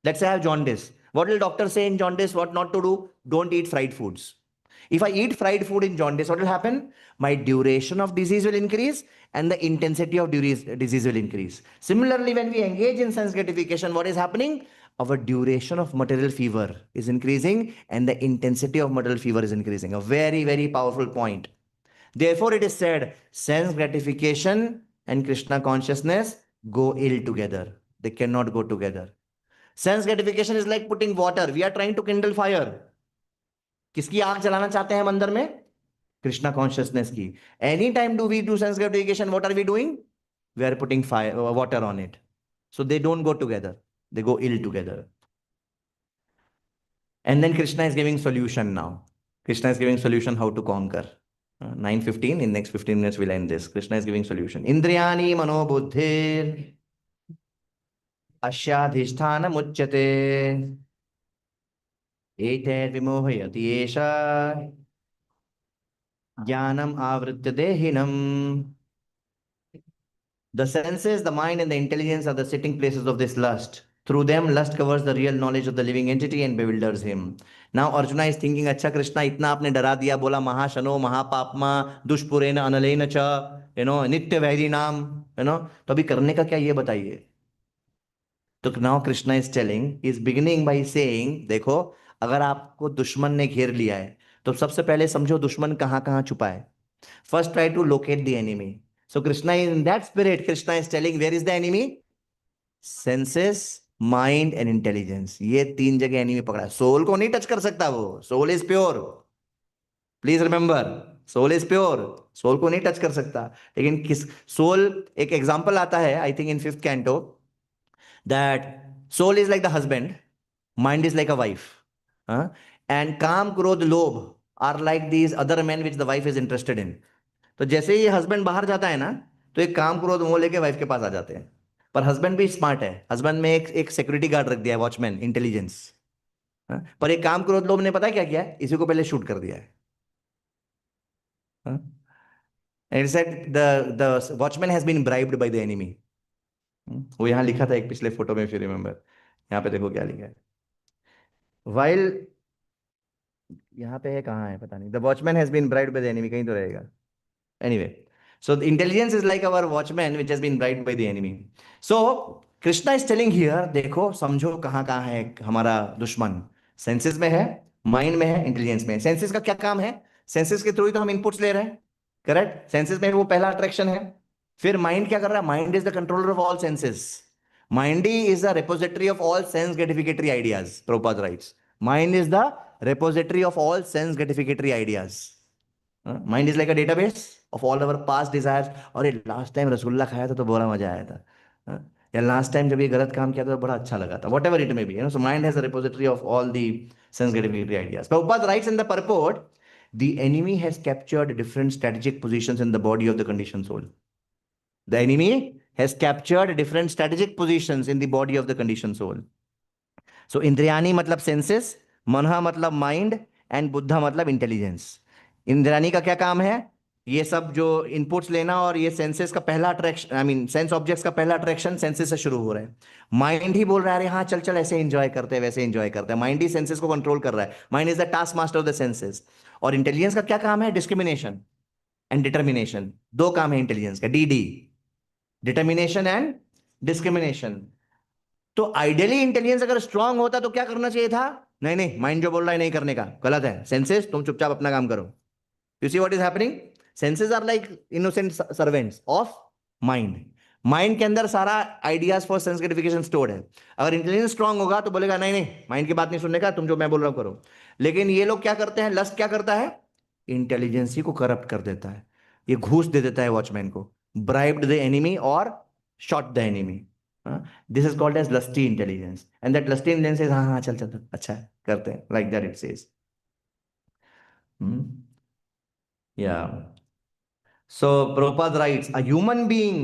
Let's say I have jaundice. What will doctor say in jaundice? What not to do? Don't eat fried foods. If I eat fried food in jaundice, what will happen? My duration of disease will increase and the intensity of disease will increase. Similarly, when we engage in sense gratification, what is happening? Our duration of material fever is increasing and the intensity of material fever is increasing. A very, very powerful point. Therefore, it is said sense gratification and Krishna consciousness go ill together. They cannot go together. Sense gratification is like putting water. We are trying to kindle fire. किसकी आग जलाना चाहते हैं हम अंदर में? Krishna consciousness की. Anytime do we do sense gratification, what are we doing? We are putting fire, water on it. So they don't go together. They go ill together. And then Krishna is giving solution now. Krishna is giving solution how to conquer. 9:15. In next 15 minutes we'll end this. Krishna is giving solution. Indriyani manobuddhir ashyadhisthana muchyate eter vimohayati esha jnanam avritya dehinam. The senses, the mind, and the intelligence are the sitting places of this lust. Through them, lust covers the real knowledge of the living entity and bewilders him. Now Arjuna is thinking, अच्छा कृष्णा इतना आपने डरा दिया, बोला महाशनो महापापमा दुष्पुरेन अनलेन च, नित्य vary नाम, तो अभी करने का क्या ये बताइए. तो now Krishna is telling, is beginning by saying, देखो अगर आपको दुश्मन ने घेर लिया है तो सबसे पहले समझो दुश्मन कहाँ कहाँ छुपा है. First, try to locate the enemy. So Krishna, in that spirit, Krishna is telling, where is the enemy? Senses, mind and intelligence. ये तीन जगह enemy पकड़ा है. Soul को नहीं touch कर सकता वो. Soul is pure. Please remember, soul is pure. Soul को नहीं touch कर सकता. लेकिन किस soul, एक example आता है, I think in 5th canto, that soul is like the husband, mind is like a wife. And काम, क्रोध, लोभ are like these other men which the wife is interested in. तो जैसे ही हस्बैंड बाहर जाता है ना, तो एक काम क्रोध मोह लेके वाइफ के पास आ जाते हैं. पर हस्बैंड भी स्मार्ट है. हस्बैंड में एक सिक्योरिटी गार्ड रख दिया है, वॉचमैन, इंटेलिजेंस. पर एक काम क्रोध लोभ ने पता है क्या किया है? इसी को पहले शूट कर दिया है. And said the watchman has been bribed by the enemy. वो यहां लिखा था एक पिछले फोटो में, फिर रिमेंबर, यहाँ पे देखो क्या लिखा है. वाइल, यहाँ पे है, कहाँ है पता नहीं. The watchman has been bribed by the enemy, कहीं तो रहेगा. Anyway, so the intelligence is like our watchman which has been bribed by the enemy. So Krishna is telling here, देखो समझो कहाँ कहाँ है हमारा दुश्मन. सेंसेस में है, माइंड में है, इंटेलिजेंस में है. सेंसेस का क्या काम है? सेंसेस के थ्रू ही तो हम इनपुट्स ले रहे हैं, करेक्ट. सेंसेस में वो पहला अट्रैक्शन है. फिर माइंड क्या कर रहा है? Mind is the controller of all senses. Mind is the repository of all sense gratificatory ideas. Prabhupada writes, mind is the repository of all sense gratificatory ideas. Mind is like a database of all our past desires. और ये last time rasgulla खाया था तो बड़ा मजा आया था, या लास्ट टाइम जब ये गलत काम किया था तो बड़ा अच्छा लगा था. What ever it may be, so mind has a repository of all the sense gratificatory ideas. Prabhupada writes in the purport, the enemy has captured different strategic positions in the body of the conditioned soul. The enemy has captured different strategic positions in the body of the conditioned soul. So इंद्रियानी मतलब senses, Manha मतलब mind and Buddha मतलब intelligence. इंद्रियानी का क्या काम है? ये सब जो इनपुट्स लेना, और ये सेंसेस का पहला attraction, I mean sense objects का पहला अट्रैक्शन सेंसेस से शुरू हो रहा है. माइंड ही बोल रहा है अरे हाँ चल चल ऐसे एंजॉय करते हैं, वैसे एंजॉय करते हैं. माइंड ही सेंसेस को कंट्रोल कर रहा है. Mind is the task master of the senses. और इंटेलिजेंस का क्या काम है? Discrimination and determination. दो काम है इंटेलिजेंस का, डी, डिटर्मिनेशन एंड डिस्क्रिमिनेशन. तो आइडियली इंटेलिजेंस अगर स्ट्रांग होता तो क्या करना चाहिए था? नहीं नहीं, माइंड जो बोल रहा है नहीं करने का, गलत है. सेंसेस तुम चुपचाप अपना काम करो. You see what is happening? Senses are like innocent servants of mind. Mind के अंदर सारा ideas for sense gratification stored है. अगर इंटेलिजेंस स्ट्रांग होगा तो बोलेगा नहीं नहीं, माइंड की बात नहीं सुनने का, तुम जो मैं बोल रहा हूं करो. लेकिन ये लोग क्या करते हैं? लस्ट क्या करता है? इंटेलिजेंस ही को करप्ट कर देता है. ये घूस दे देता है वॉचमैन को. ब्राइब्ड द एनिमी और shot the enemy. This is called as lusty intelligence. And that lusty intelligence is हाँ हाँ चल चल अच्छा है, करते हैं, like that it says. Yeah. So Prabhupada writes, a human being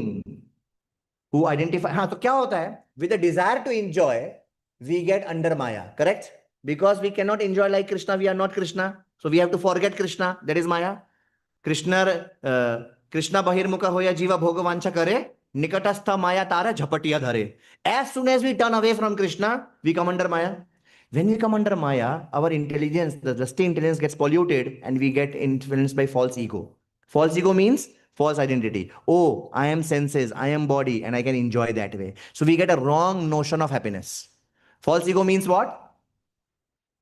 who identify, हाँ तो क्या होता है? With a desire to enjoy, we get under Maya, correct? Because we cannot enjoy like Krishna, we are not Krishna. So we have to forget Krishna, that is Maya. Krishna bahirmukha hoya jiva bhogavansha kare, nikatastha Maya tara jhapatiya dhare. As soon as we turn away from Krishna, we come under Maya. When we come under Maya, our intelligence, the lusty intelligence gets polluted and we get influenced by false ego. False ego means false identity. Oh, I am senses, I am body, and I can enjoy that way. So we get a wrong notion of happiness. False ego means what?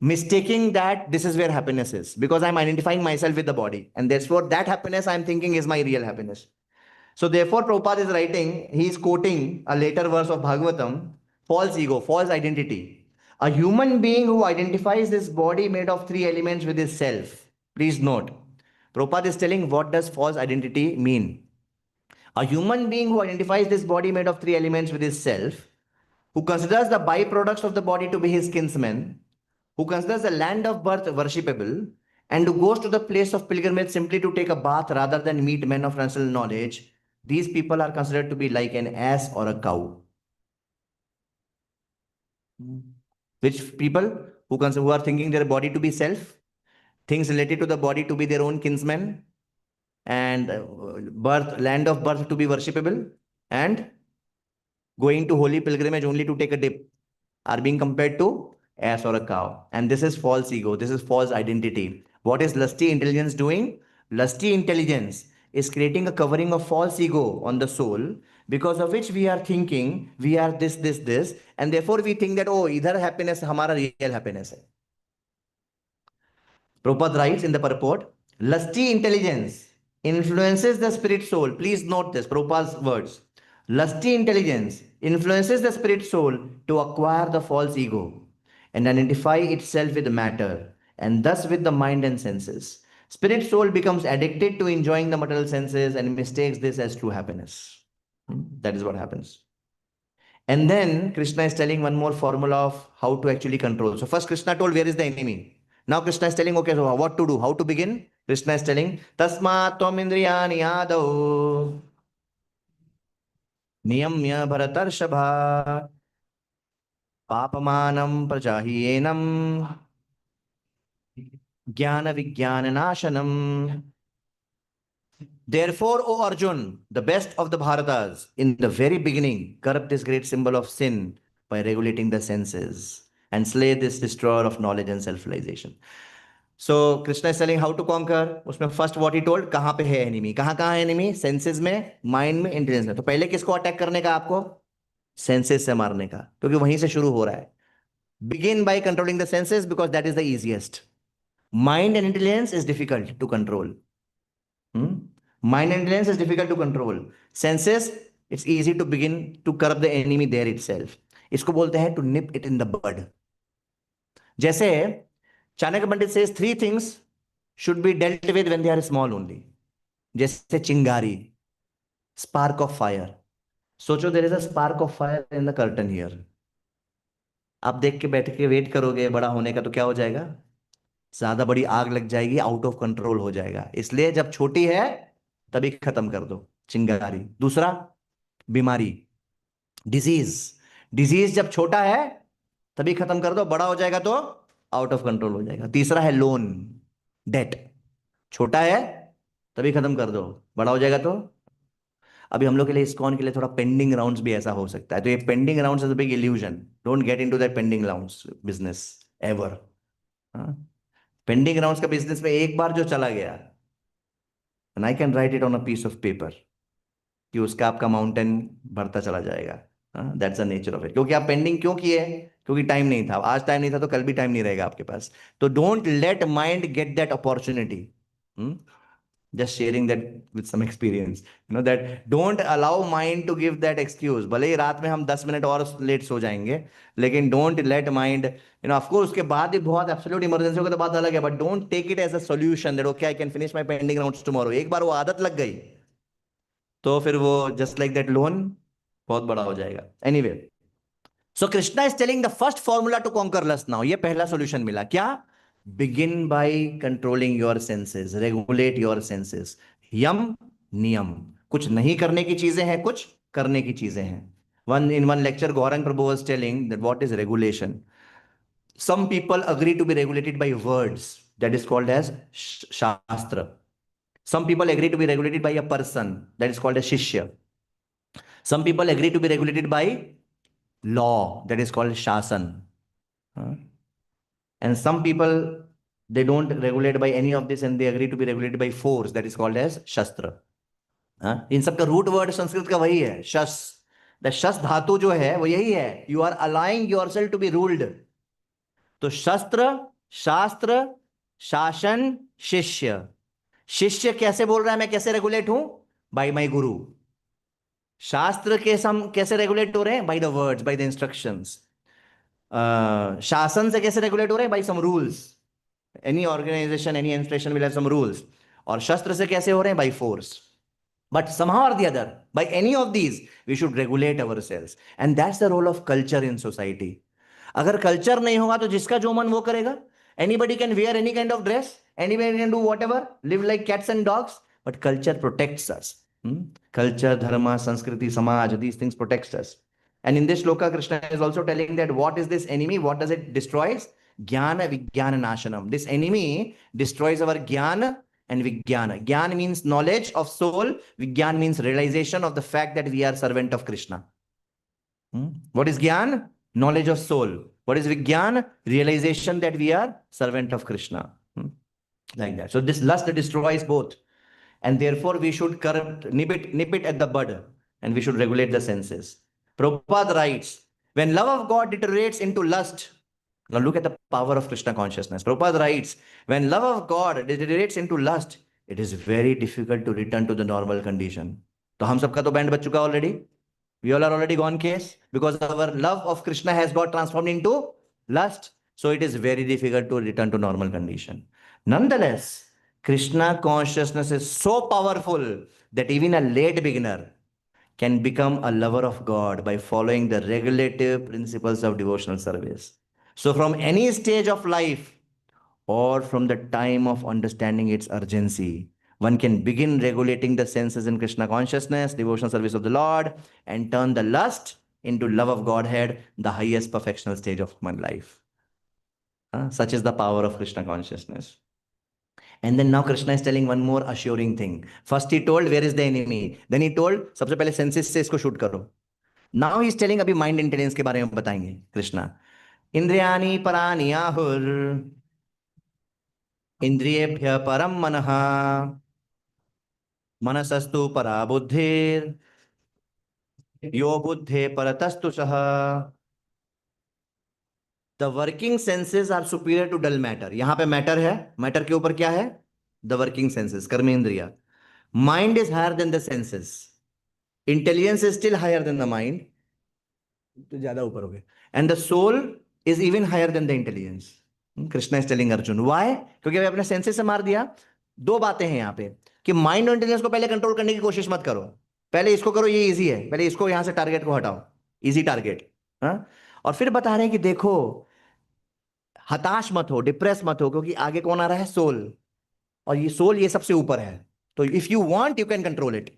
Mistaking that this is where happiness is because I'm identifying myself with the body. And therefore, that happiness I'm thinking is my real happiness. So therefore, Prabhupada is writing, he is quoting a later verse of Bhagavatam, false ego, false identity. A human being who identifies this body made of three elements with his self. Please note, Prabhupada is telling what does false identity mean. A human being who identifies this body made of three elements with his self, who considers the byproducts of the body to be his kinsmen, who considers the land of birth worshipable, and who goes to the place of pilgrimage simply to take a bath rather than meet men of rational knowledge, these people are considered to be like an ass or a cow. Which people who are thinking their body to be self, things related to the body to be their own kinsmen, and land of birth to be worshipable, and going to holy pilgrimage only to take a dip are being compared to ass or a cow. And this is false ego. This is false identity. What is lusty intelligence doing? Lusty intelligence is creating a covering of false ego on the soul because of which we are thinking we are this, and therefore we think that, oh, either happiness, hamara real happiness hai. Prabhupada writes in the purport, lusty intelligence influences the spirit soul. Please note this, Prabhupada's words. Lusty intelligence influences the spirit soul to acquire the false ego and identify itself with matter and thus with the mind and senses. Spirit soul becomes addicted to enjoying the material senses and mistakes this as true happiness. That is what happens. And then Krishna is telling one more formula of how to actually control. So first Krishna told where is the enemy. Now Krishna is telling, okay, so what to do, how to begin? Krishna is telling, Tasmat tvam indriyani adau niyamya bharatarshabha papamanam prajahiyenam jnana vijnananashanam. Therefore, O Arjun, the best of the Bharatas, in the very beginning, corrupt this great symbol of sin by regulating the senses and slay this destroyer of knowledge and self-realization. So Krishna is telling how to conquer. उसमें first what he told, कहाँ पे है enemy? कहाँ कहाँ है enemy? Senses में, mind में, intelligence में. तो पहले किसको attack करने का आपको? Senses से मारने का, क्योंकि वहीं से शुरू हो रहा है. Begin by controlling the senses because that is the easiest. Mind and intelligence is difficult to control. Mind and intelligence is difficult to control. Senses, it's easy to begin to curb the enemy there itself. इसको बोलते हैं to nip it in the bud. जैसे चाणक्य पंडित says three things should be dealt with when they are small only. जैसे चिंगारी, spark of fire. सोचो there is a spark of fire in the curtain here. आप देख के बैठ के wait करोगे बड़ा होने का तो क्या हो जाएगा? ज्यादा बड़ी आग लग जाएगी, आउट ऑफ कंट्रोल हो जाएगा. इसलिए जब छोटी है तभी खत्म कर दो चिंगारी. दूसरा, बीमारी, डिजीज. डिजीज जब छोटा है तभी खत्म कर दो, बड़ा हो जाएगा तो आउट ऑफ कंट्रोल हो जाएगा. तीसरा है लोन, डेट. छोटा है तभी खत्म कर दो, बड़ा हो जाएगा तो. अभी हम लोग के लिए इस्कॉन के लिए थोड़ा पेंडिंग राउंड्स भी ऐसा हो सकता है. तो ये pending rounds is a big illusion. Don't get into that pending rounds business ever. Pending rounds का बिजनेस में एक बार जो चला गया, and I can write it on a piece of paper, कि उसका आपका माउंटेन बढ़ता चला जाएगा. That's the nature of it. क्योंकि आप पेंडिंग क्यों किए? क्योंकि टाइम नहीं था. आज टाइम नहीं था तो कल भी टाइम नहीं रहेगा आपके पास. तो don't let mind get that opportunity. Just sharing that with some experience, that don't allow mind to give that excuse. भले ही रात में हम 10 मिनट और लेट सो जाएंगे, लेकिन don't let mind, of course उसके बाद ही बहुत absolute emergency होगा तो बात अलग है, but don't take it as a solution that okay I can finish my pending rounds tomorrow. एक बार वो आदत लग गई तो फिर वो just like that loan बहुत बड़ा हो जाएगा. Anyway, so Krishna is telling the first formula to conquer lust now. ये पहला solution मिला क्या? Begin by controlling your senses, regulate your senses. यम नियम. कुछ नहीं करने की चीजें हैं, कुछ करने की चीजें हैं. In one lecture, Gauranga Prabhu was telling that what is regulation. Some people agree to be regulated by words. That is called as shastra. Some people agree to be regulated by a person. That is called as shishya. Some people agree to be regulated by law. That is called shasan. And some people, they don't regulate by any of this and they agree to be regulated by force, that is called as Shastra. इन सबका root word Sanskrit का वही है, शस. The शस धातु जो है वो यही है, you are aligning yourself to be ruled. तो शस्त्र, शास्त्र, शासन, शिष्य. शिष्य कैसे बोल रहा है मैं कैसे रेगुलेट हूं? बाय माय गुरु. शास्त्र के सम कैसे रेगुलेट हो रहे हैं? By the words, by the instructions. शासन से कैसे रेगुलेट हो रहे हैं? By some rules. Any organisation, any institution will have some rules. और शस्त्र से कैसे हो रहे हैं? By force. But somehow or the other, by any of these, we should regulate ourselves. And that's the role of culture in society. अगर culture नहीं होगा तो जिसका जो मन वो करेगा. Anybody can wear any kind of dress. Anybody can do whatever. Live like cats and dogs. But culture protects us. Culture, dharma, sanskriti, samaj, these things protects us. And in this shloka, Krishna is also telling that what is this enemy? What does it destroys? Jnana Vijnana Nashanam. This enemy destroys our jnana and Vijnana. Jnana means knowledge of soul. Vijnana means realization of the fact that we are servant of Krishna. What is Jnana? Knowledge of soul. What is Vijnana? Realization that we are servant of Krishna. Like that. So this lust destroys both. And therefore we should nip it at the bud. And we should regulate the senses. Prabhupada writes, when love of God deteriorates into lust, now look at the power of Krishna consciousness. Prabhupada writes, when love of God deteriorates into lust, it is very difficult to return to the normal condition. तो हम सबका तो band बज चुका already. We all are already gone case because our love of Krishna has got transformed into lust. So it is very difficult to return to normal condition. Nonetheless, Krishna consciousness is so powerful that even a late beginner can become a lover of God by following the regulative principles of devotional service. So from any stage of life or from the time of understanding its urgency, one can begin regulating the senses in Krishna consciousness, devotional service of the Lord, and turn the lust into love of Godhead, the highest perfectional stage of human life. Such is the power of Krishna consciousness. And then now Krishna is telling one more assuring thing. First he told, where is the enemy? Then he told, सबसे पहले senses से इसको shoot करो. Now he is telling, अभी mind intelligence के बारे में बताएंगे कृष्णा. इंद्रियाणि पराणि आहुर इंद्रियेभ्यः परम मनः मनसस्तु परा बुद्धिर यो बुद्धे परतस्तु सः. The working senses are superior to dull matter. यहां पे मैटर है, मैटर के ऊपर क्या है? The working senses, कर्मेंद्रिया. Mind is higher than the senses. Intelligence is still higher than the mind. तो ज्यादा ऊपर हो गए. And the soul is even higher than the intelligence. Krishna is telling Arjuna. Why? क्योंकि अभी अपने सेंसेस से मार दिया. दो बातें हैं यहाँ पे कि माइंड और इंटेलिजेंस को पहले कंट्रोल करने की कोशिश मत करो. पहले इसको करो, ये इजी है. पहले इसको यहां से टारगेट को हटाओ. Easy target. और फिर बता रहे हैं कि देखो हताश मत हो, डिप्रेस मत हो, क्योंकि आगे कौन आ रहा है? सोल. और ये सोल ये सबसे ऊपर है. तो if you want you can control it.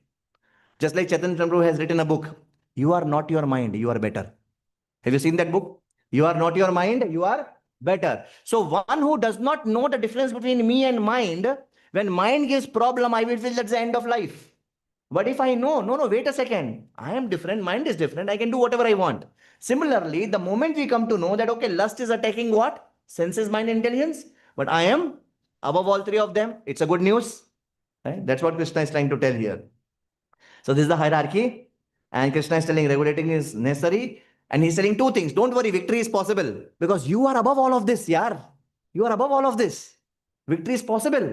Just like Chaitanya Prabhu has written a book, you are not your mind, you are better. Have you seen that book? You are not your mind, you are better. So one who does not know the difference between me and mind, when mind gives problem, I will feel that's the end of life. But if I know, no, wait a second, I am different, mind is different, I can do whatever I want. Similarly, the moment we come to know that, okay, lust is attacking what? Senses, mind, intelligence, but I am above all three of them. It's a good news. Right? That's what Krishna is trying to tell here. So this is the hierarchy. And Krishna is telling regulating is necessary. And he's telling two things. Don't worry, victory is possible. Because you are above all of this, yaar. You are above all of this. Victory is possible.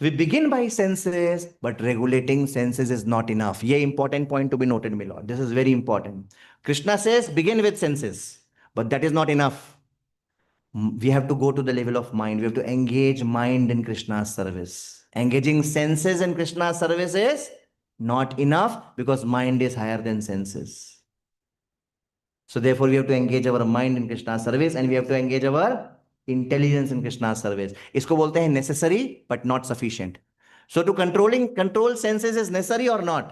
We begin by senses, but regulating senses is not enough. Ye important point to be noted, my lord. This is very important. Krishna says, begin with senses. But that is not enough. We have to go to the level of mind. We have to engage mind in Krishna's service. Engaging senses in Krishna's service is not enough because mind is higher than senses. So therefore we have to engage our mind in Krishna's service and we have to engage our intelligence in Krishna's service. इसको बोलते हैं necessary but not sufficient. So to control senses is necessary or not?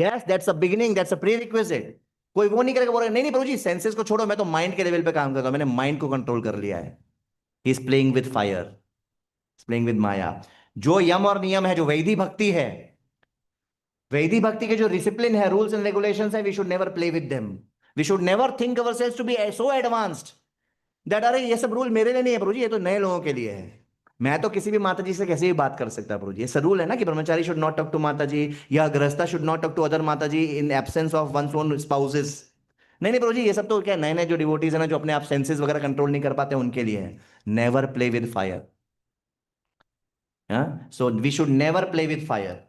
Yes, that's a beginning, that's a prerequisite. कोई वो नहीं करेगा, बोल रहा नहीं प्रभु जी सेंसेस को छोड़ो, मैं तो माइंड के लेवल पे काम करता हूं, मैंने माइंड को कंट्रोल कर लिया है. He is playing with fire, he is playing with Maya. जो यम और नियम है, जो वैदिक भक्ति है, वैदिक भक्ति के जो डिसिप्लिन है, रूल्स एंड रेगुलेशंस है, we should never play with them. We should never think ourselves to be so advanced that अरे ये सब रूल मेरे लिए नहीं है प्रभु जी, ये तो नए लोगों के लिए है। मैं तो किसी भी माता जी से कैसे भी बात कर सकता प्रभु जी, ऐसा रूल है ना कि ब्रह्मचारी should not talk to mata ji, या grihastha should not talk to other mata ji in absence of one's own spouses. नहीं नहीं प्रभु जी, ये सब तो क्या नए नए जो डिवोटीज है ना, जो अपने आप सेंसेस वगैरह कंट्रोल नहीं कर पाते, उनके लिए है। Never play with fire. So we should never play with fire,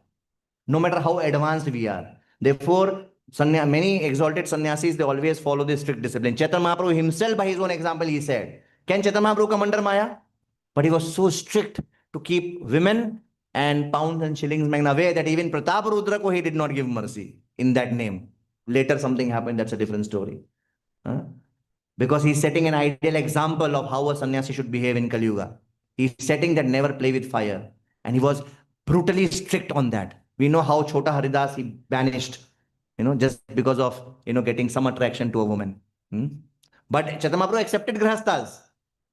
no matter how advanced we are. Therefore, many exalted sannyasis, they always follow this strict discipline. Chaitanya Mahaprabhu himself, by his own example, he said, can Chaitanya Mahaprabhu come under Maya? But he was so strict to keep women and pounds and shillings men away that even Pratap Rudra ko he did not give mercy in that name. Later something happened, that's a different story. Huh? Because he's setting an ideal example of how a sannyasi should behave in Kali Yuga. He's setting that never play with fire. And he was brutally strict on that. We know how Chota Haridas he banished, just because of, getting some attraction to a woman. Hmm? But Chaitanya Mahaprabhu accepted Grihasthas.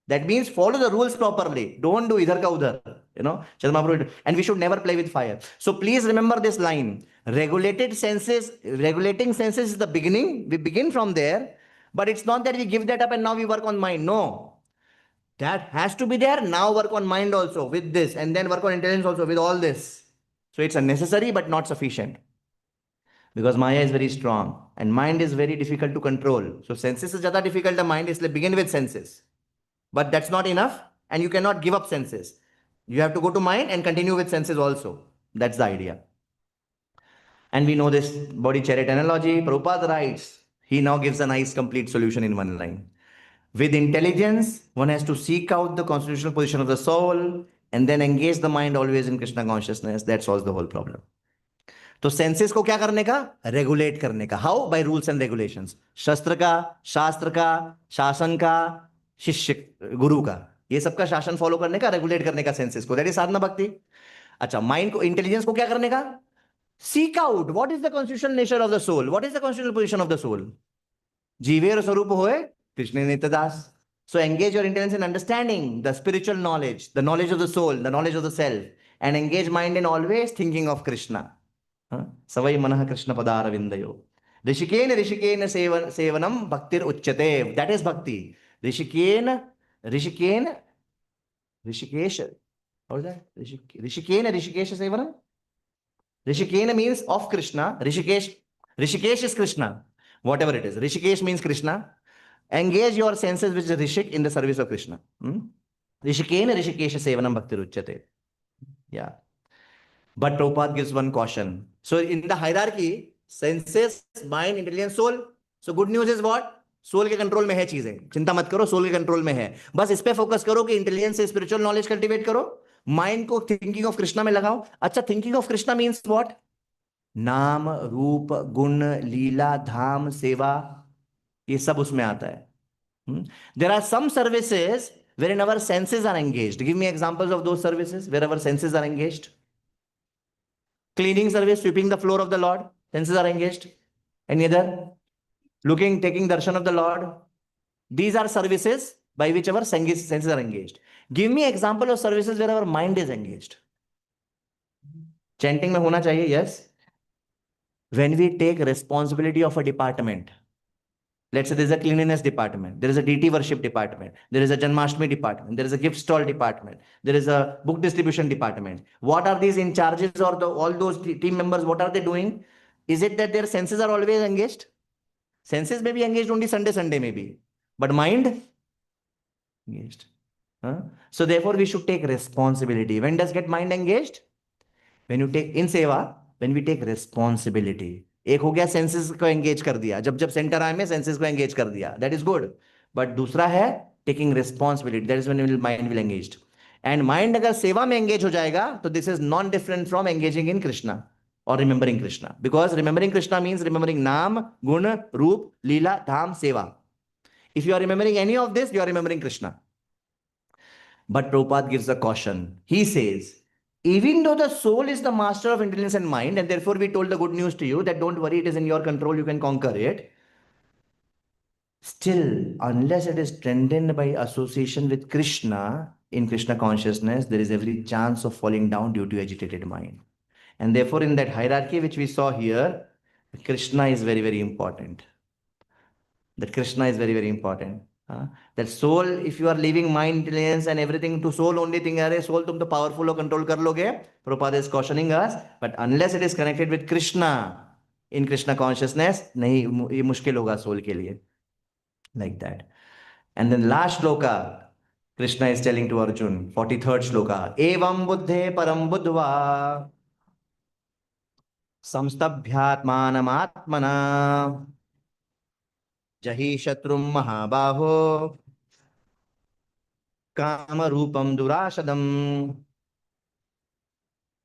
That means follow the rules properly. Don't do idhar ka udhar. Chaitanya Mahaprabhu, and we should never play with fire. So please remember this line. Regulating senses is the beginning. We begin from there. But it's not that we give that up and now we work on mind. No. That has to be there. Now work on mind also with this, and then work on intelligence also with all this. So it's a necessary but not sufficient. Because Maya is very strong and mind is very difficult to control. So senses is ज़्यादा difficult than mind, इसलिए begin with senses. But that's not enough, and you cannot give up senses. You have to go to mind and continue with senses also. That's the idea. And we know this body chariot analogy. Prabhupada writes, he now gives a nice complete solution in one line. With intelligence, one has to seek out the constitutional position of the soul and then engage the mind always in Krishna consciousness. That solves the whole problem. तो senses को क्या करने का, regulate करने का. How? By rules and regulations. शस्त्र का, शास्त्र का, शासन का, शिष्य गुरु का, ये सबका शासन फॉलो करने का, रेगुलेट करने का सेंसेस को. दैट इज साधना भक्ति. अच्छा, माइंड को, इंटेलिजेंस को क्या करने का, seek out what is the constitutional nature of the soul, what is the constitutional position of the soul. जीवेर स्वरूप होए कृष्ण नित्यदास. So engage your intelligence in understanding the spiritual knowledge, the knowledge of the soul, the knowledge of the self, and engage mind in always thinking of Krishna. Savai manah Krishna padaravindayo. Rishikena sevanam bhaktir uchyate. That is bhakti. Rishikena, Rishikesh. How is that? Rishikesh sevanam. Rishikena means of Krishna. Rishikesh is Krishna. Whatever it is. Rishikesh means Krishna. Engage your senses with Rishik in the service of Krishna. Rishikena Rishikesha Sevanam Bhakti Ruchyate. Yeah. But Prabhupada gives one caution. So in the hierarchy, senses, mind, intelligence, soul. So good news is what? Soul के control में है चीजें, चिंता मत करो, soul के control में है. बस इस पे फोकस करो कि इंटेलिजेंस से स्पिरिचुअल नॉलेज कल्टीवेट करो, माइंड को थिंकिंग ऑफ कृष्णा में लगाओ. अच्छा, thinking of Krishna means what? नाम, रूप, गुण, लीला, धाम, सेवा, ये सब उसमें आता है. There are some services wherein our senses are engaged. Give me examples of those services where our senses are engaged. Cleaning service, sweeping the floor of the Lord, senses are engaged. Any other? Looking, taking darshan of the Lord. These are services by which our senses are engaged. Give me example of services where our mind is engaged. Chanting में होना चाहिए, yes. When we take responsibility of a department, let's say there is a cleanliness department, there is a deity worship department, there is a Janmashtami department, there is a gift stall department, there is a book distribution department. What are these in charges or all those team members, what are they doing? Is it that their senses are always engaged? Senses may be engaged only Sunday maybe, but mind engaged. So therefore we should take responsibility. When does get mind engaged? When you take in seva, when we take responsibility. एक हो गया senses को engage कर दिया, जब जब centre आए में सेंसेस को एंगेज कर दिया, दैट इज गुड. बट दूसरा है taking responsibility, that is when mind will engaged. And mind अगर सेवा में एंगेज हो जाएगा तो this is non different from engaging in Krishna और remembering Krishna. Because remembering Krishna means remembering naam, gun, roop, leela, dham, seva. If you are remembering any of this, you are remembering Krishna. But Prabhupada gives a caution. He says, even though the soul is the master of intelligence and mind, and therefore we told the good news to you that don't worry, it is in your control, you can conquer it. Still, unless it is strengthened by association with Krishna, in Krishna consciousness, there is every chance of falling down due to agitated mind. And therefore, in that hierarchy which we saw here, Krishna is very, very important. That Krishna is very, very important. That soul, if you are leaving mind, intelligence and everything to soul only thing, अरे soul तुम तो powerful हो, control कर लोगे. Prabhupada is cautioning us, but unless it is connected with Krishna, in Krishna consciousness, नहीं ये मुश्किल होगा soul के लिए. Like that. And then last shloka, Krishna is telling to Arjun, 43rd shloka, Evam buddhe param buddhva samstabhyatmanam jahi shatrum mahabaho kama rupam durashadam.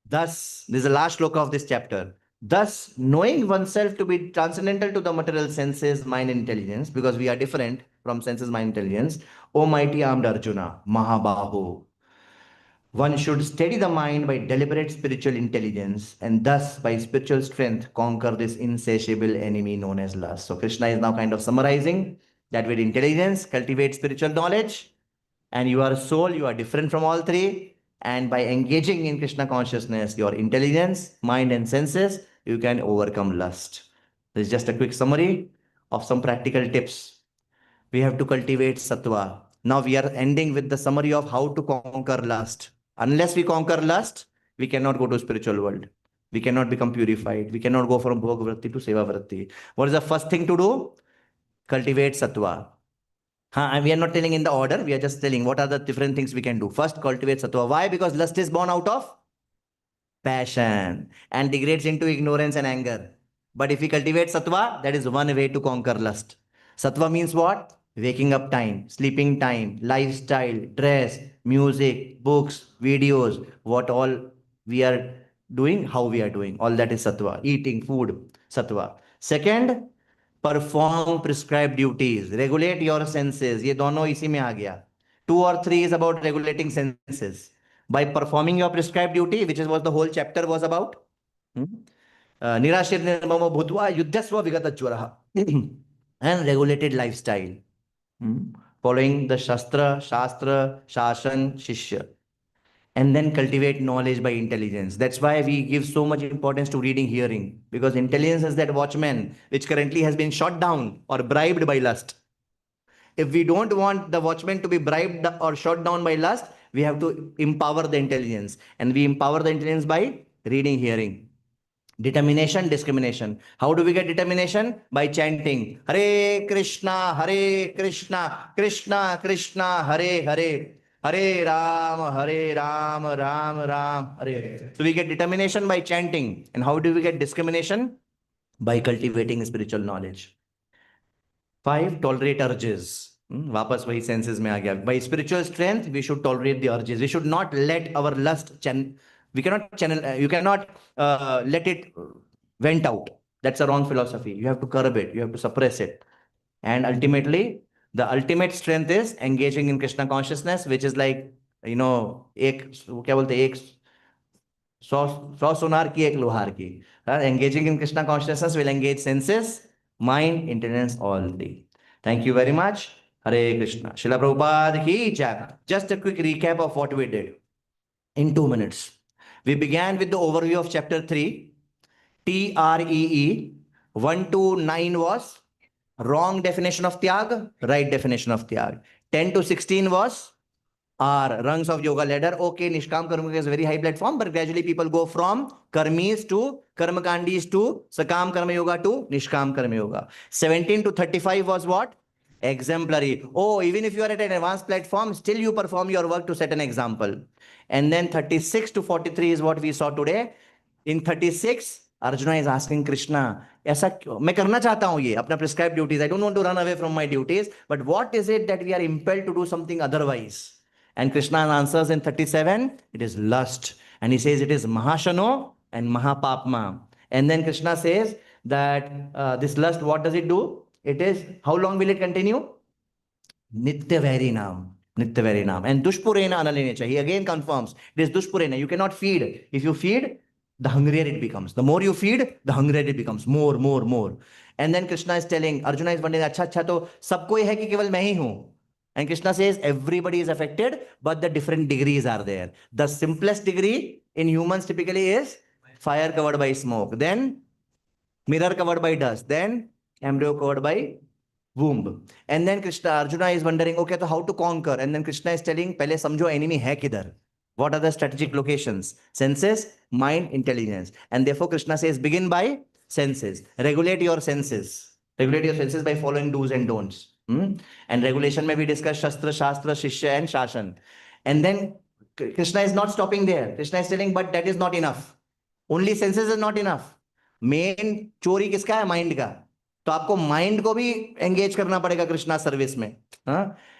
Thus, this is the last shloka of this chapter. Thus, knowing oneself to be transcendental to the material senses, mind, intelligence, because we are different from senses, mind, intelligence, O mighty armed Arjuna, Mahabahu, one should steady the mind by deliberate spiritual intelligence and thus by spiritual strength conquer this insatiable enemy known as lust. So Krishna is now kind of summarizing that with intelligence, cultivate spiritual knowledge, and you are soul, you are different from all three. And by engaging in Krishna consciousness, your intelligence, mind, and senses, you can overcome lust. This is just a quick summary of some practical tips. We have to cultivate sattva. Now we are ending with the summary of how to conquer lust. Unless we conquer lust, we cannot go to spiritual world. We cannot become purified. We cannot go from bhog vritti to seva vritti. What is the first thing to do? Cultivate sattva. And we are not telling in the order. We are just telling what are the different things we can do. First, cultivate sattva. Why? Because lust is born out of passion and degrades into ignorance and anger. But if we cultivate sattva, that is one way to conquer lust. Sattva means what? Waking up time, sleeping time, lifestyle, dress, music, books, videos, what all we are doing, how we are doing. All that is sattva. Eating, food, sattva. Second, perform prescribed duties. Regulate your senses. ये दोनों इसी में आ गया. 2 or 3 is about regulating senses. By performing your prescribed duty, which is what the whole chapter was about. Nirashir nirmamo bhutva yuddhasva vigatachvaraha. And regulated lifestyle. Following the Shastra, Shasan, Shishya. And then cultivate knowledge by intelligence. That's why we give so much importance to reading, hearing. Because intelligence is that watchman which currently has been shot down or bribed by lust. If we don't want the watchman to be bribed or shot down by lust, we have to empower the intelligence. And we empower the intelligence by reading, hearing. Determination, discrimination. How do we get determination? By chanting Hare Krishna, Krishna Krishna, Hare Hare, Hare Ram, Ram, Hare. So we get determination by chanting. And how do we get discrimination? By cultivating spiritual knowledge. 5, tolerate urges. वापस वही senses में आ गया. By spiritual strength, we should tolerate the urges. We should not let our lust we cannot channel, you cannot let it vent out. That's a wrong philosophy. You have to curb it. You have to suppress it. And ultimately, the ultimate strength is engaging in Krishna consciousness, which is like, क्या बोलते हैं, 100 सोनार की 1 लोहार की. Engaging in Krishna consciousness will engage senses, mind, intelligence, all three. Thank you very much. Hare Krishna. Srila Prabhupada ki jai. Just a quick recap of what we did in 2 minutes. We began with the overview of chapter 3, TREE. 1 to 9 was wrong definition of tyag, right definition of tyag. 10 to 16 was R, rungs of yoga ladder. Okay, Nishkam Karma is a very high platform, but gradually people go from Karmis to Karmakandis to Sakam Karma Yoga to Nishkam Karma Yoga. 17 to 35 was what? Exemplary. Oh, even if you are at an advanced platform, still you perform your work to set an example. And then 36 to 43 is what we saw today. In 36, Arjuna is asking Krishna, ऐसा मैं करना चाहता हूं ये अपना prescribed duties. I don't want to run away from my duties, but what is it that we are impelled to do something otherwise? And Krishna answers in 37, it is lust. And he says it is Mahashano and Mahapapma. And then Krishna says that this lust, what does it do? It is, how long will it continue? Nitya Vairinam. Nitya Vairinam. And Dushpurena Analinecha. He again confirms, it is Dushpurena. You cannot feed. If you feed, the hungrier it becomes. The more you feed, the hungrier it becomes. More. And then Krishna is telling, Arjuna is wondering, अच्छा तो सबको ये है कि केवल मैं ही हूं. And Krishna says everybody is affected, but the different degrees are there. The simplest degree in humans typically is fire covered by smoke, then mirror covered by dust, then embryo covered by womb. And then Arjuna is wondering, okay, so how to conquer? And then Krishna is telling, pehle samjho enemy hai kidhar. What are the strategic locations? Senses, mind, intelligence. And therefore Krishna says, begin by senses. Regulate your senses. Regulate your senses by following do's and don'ts. And regulation may be discussed Shastra, Shastra, Shishya, and Shashan. And then Krishna is not stopping there. Krishna is telling, but that is not enough. Only senses is not enough. Main चोरी किसका है? Mind का. तो आपको mind को भी engage करना पड़ेगा कृष्णा सर्विस में.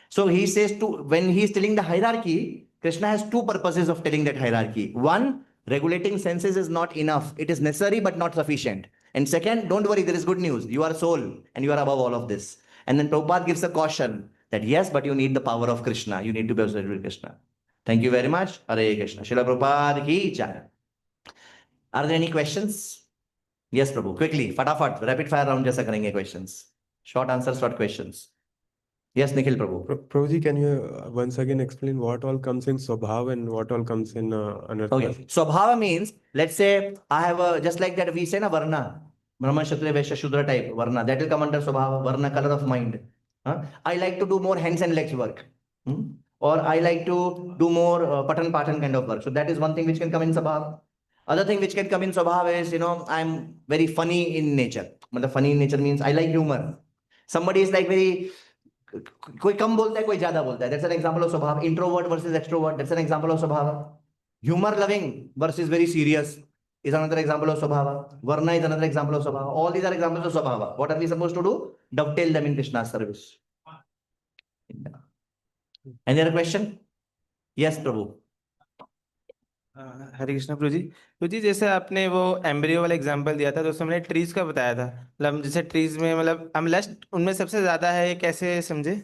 So he says to, when he is telling the hierarchy, Krishna has two purposes of telling that hierarchy. One, regulating senses is not enough. It is necessary but not sufficient. And second, don't worry, there is good news. You are soul and you are above all of this. And then Prabhupada gives a caution that yes, but you need the power of Krishna. You need to be associated with Krishna. Thank you very much. Hare Krishna. Srila Prabhupada ki jai. Are there any questions? Yes, Prabhu. Quickly, fatafat, rapid fire round जैसा करेंगे questions. Short answers, short questions. Yes, Nikhil Prabhu. Prabhuji, can you once again explain what all comes in Swabhav and what all comes in Anartha? Okay. Swabhava means, let's say I have a, just like that we say na Varna, Brahman, Kshatriya, Vaishya, Shudra type, Varna, that will come under Swabhava, Varna, color of mind. I like to do more hands and legs work. Or I like to do more patan kind of work. So that is one thing which can come in Swabhava. Other thing which can come in Swabhava is, I'm very funny in nature. Funny in nature means I like humor. Somebody is like very, कोई कम बोलता है कोई ज्यादा बोलता है. That's an example of स्वभाव. Introvert versus extrovert. That's an example of स्वभाव. Humor loving versus very serious is another example of स्वभाव. Varna is another example of स्वभाव. All these are examples of स्वभाव. What are we supposed to do? Dovetail them in Krishna's service. Any other question? Yes, Prabhu. हरे कृष्णा प्रभु जी जैसे आपने वो embryo वाला example दिया था तो उसमें मैंने ट्रीज का बताया था. मतलब जैसे ट्रीज में मतलब हम लस्ट उनमें सबसे ज्यादा है, कैसे समझे?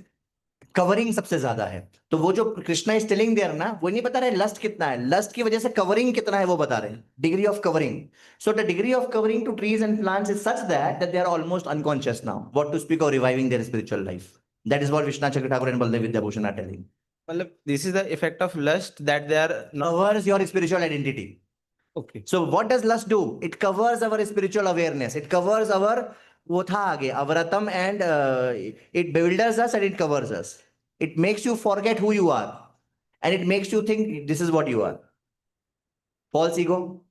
कवरिंग सबसे ज्यादा है. तो वो जो कृष्णा इज टेलिंग देयर ना, वो नहीं बता रहे लस्ट कितना है. लस्ट की वजह से कवरिंग कितना है वो बता रहे हैं. Degree of covering. So the degree of covering to trees and plants is such that they are almost unconscious now. What to speak of reviving their spiritual life. That is what Vishwanath Chakra Thakur and Baladev Vidyabhushan are telling. मतलब this is the effect of lust that they are covers your spiritual identity. Okay. So what does lust do? It covers our spiritual awareness. It covers our वो था आगे avratam and it bewilders us and it covers us. It makes you forget who you are and it makes you think this is what you are. False ego.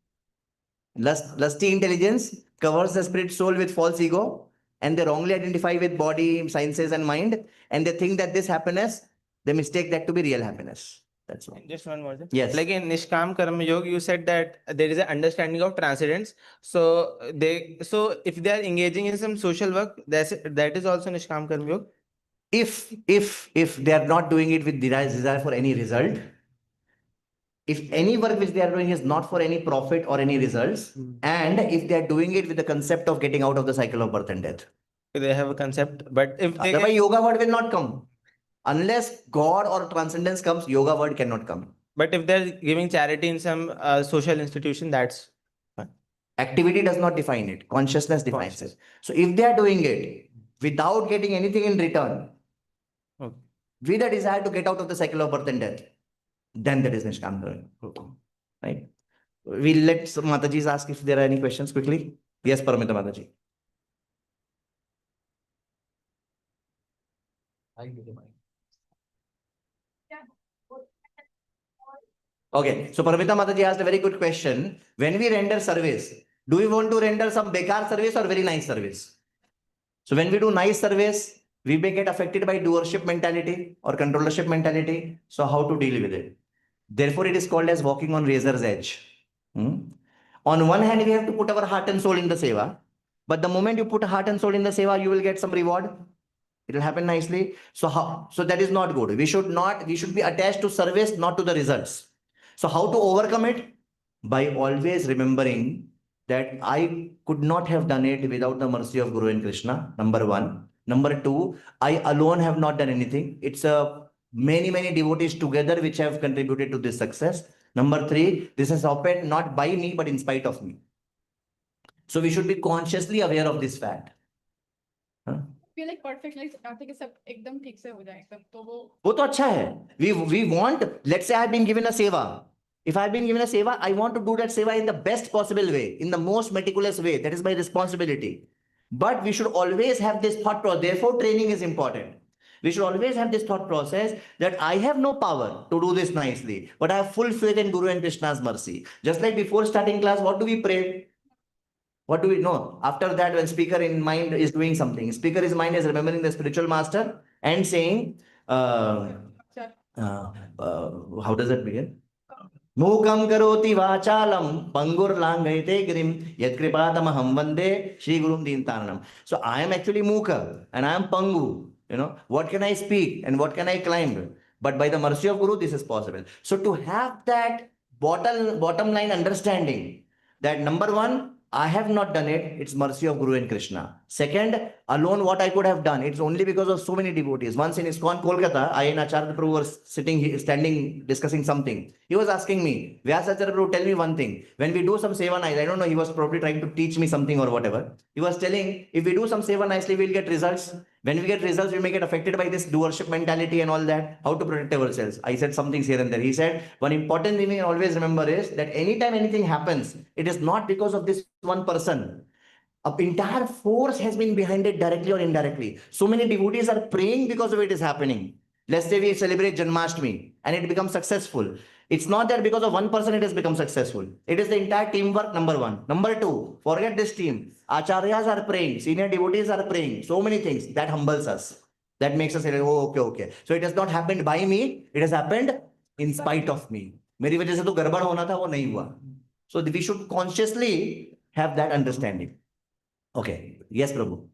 Lusty intelligence covers the spirit soul with false ego and they wrongly identify with body, sciences and mind and they think that this happiness, they mistake that to be real happiness. That's all. Just one more thing. Yes. Like in Nishkam Karma Yoga, you said that there is an understanding of transcendence. So if they are engaging in some social work, that is also Nishkam Karma Yoga. If they are not doing it with desire for any result, if any work which they are doing is not for any profit or any results, and if they are doing it with the concept of getting out of the cycle of birth and death, they have a concept. But if they otherwise yoga word will not come. Unless God or transcendence comes, yoga word cannot come. But if they're giving charity in some social institution, that's fine. Activity does not define it. Consciousness defines it. So if they are doing it without getting anything in return, Okay. with a desire to get out of the cycle of birth and death, then that is Nishkam Karma. Right? We'll let some Matajis ask if there are any questions quickly. Yes, Paramita Mataji. Okay, so Paramita Mataji asked a very good question. When we render service, do we want to render some bekar service or very nice service? So when we do nice service, we may get affected by doership mentality or controllership mentality. So how to deal with it? Therefore, it is called as walking on razor's edge. On one hand, we have to put our heart and soul in the seva. But the moment you put heart and soul in the seva, you will get some reward. It will happen nicely. So that is not good. We should be attached to service, not to the results. So how to overcome it? By always remembering that I could not have done it without the mercy of Guru and Krishna, number one. Number two, I alone have not done anything. It's many devotees together which have contributed to this success. Number three, this has happened not by me, but in spite of me. So we should be consciously aware of this fact. feel like perfect like nothing is एकदम ठीक से हो जाए एकदम तो वो तो अच्छा है. We want, let's say I've been given a seva. If I've been given a seva, I want to do that seva in the best possible way, in the most meticulous way. That is my responsibility. But we should always have this thought process. Therefore, training is important. We should always have this thought process that I have no power to do this nicely, but I have full faith in Guru and Krishna's mercy. Just like before starting class, what do we pray? What do we know? After that, when speaker in mind is doing something, speaker in mind is remembering the spiritual master and saying, how does it begin? Mukam karoti vachalam pangur langayate girim yatkripatamaham vande Shri Gurum Dintaranam. So I am actually Muka and I am Pangu. You know, what can I speak and what can I climb? But by the mercy of Guru, this is possible. So to have that bottom line understanding that number one, I have not done it. It's mercy of Guru and Krishna. Second, alone what I could have done. It's only because of so many devotees. Once in ISKCON Kolkata, I and Acharya Prabhu were standing, discussing something. He was asking me, Vyas Acharya Prabhu, tell me one thing. When we do some seva nicely, I don't know, he was probably trying to teach me something or whatever. He was telling, if we do some seva nicely, we'll get results. When we get results, we may get affected by this doership mentality and all that. How to protect ourselves? I said some things here and there. He said, one important thing we always remember is that anytime anything happens, it is not because of this one person. An entire force has been behind it directly or indirectly. So many devotees are praying because of it is happening. Let's say we celebrate Janmashtami and it becomes successful. It's not that because of one person it has become successful. It is the entire teamwork, number one. Number two, forget this team. Acharyas are praying, senior devotees are praying. So many things that humbles us. That makes us say, oh, okay. So it has not happened by me. It has happened in spite of me. मेरी वजह से तो गड़बड़ होना था वो नहीं हुआ. So we should consciously have that understanding. Okay. Yes, Prabhu.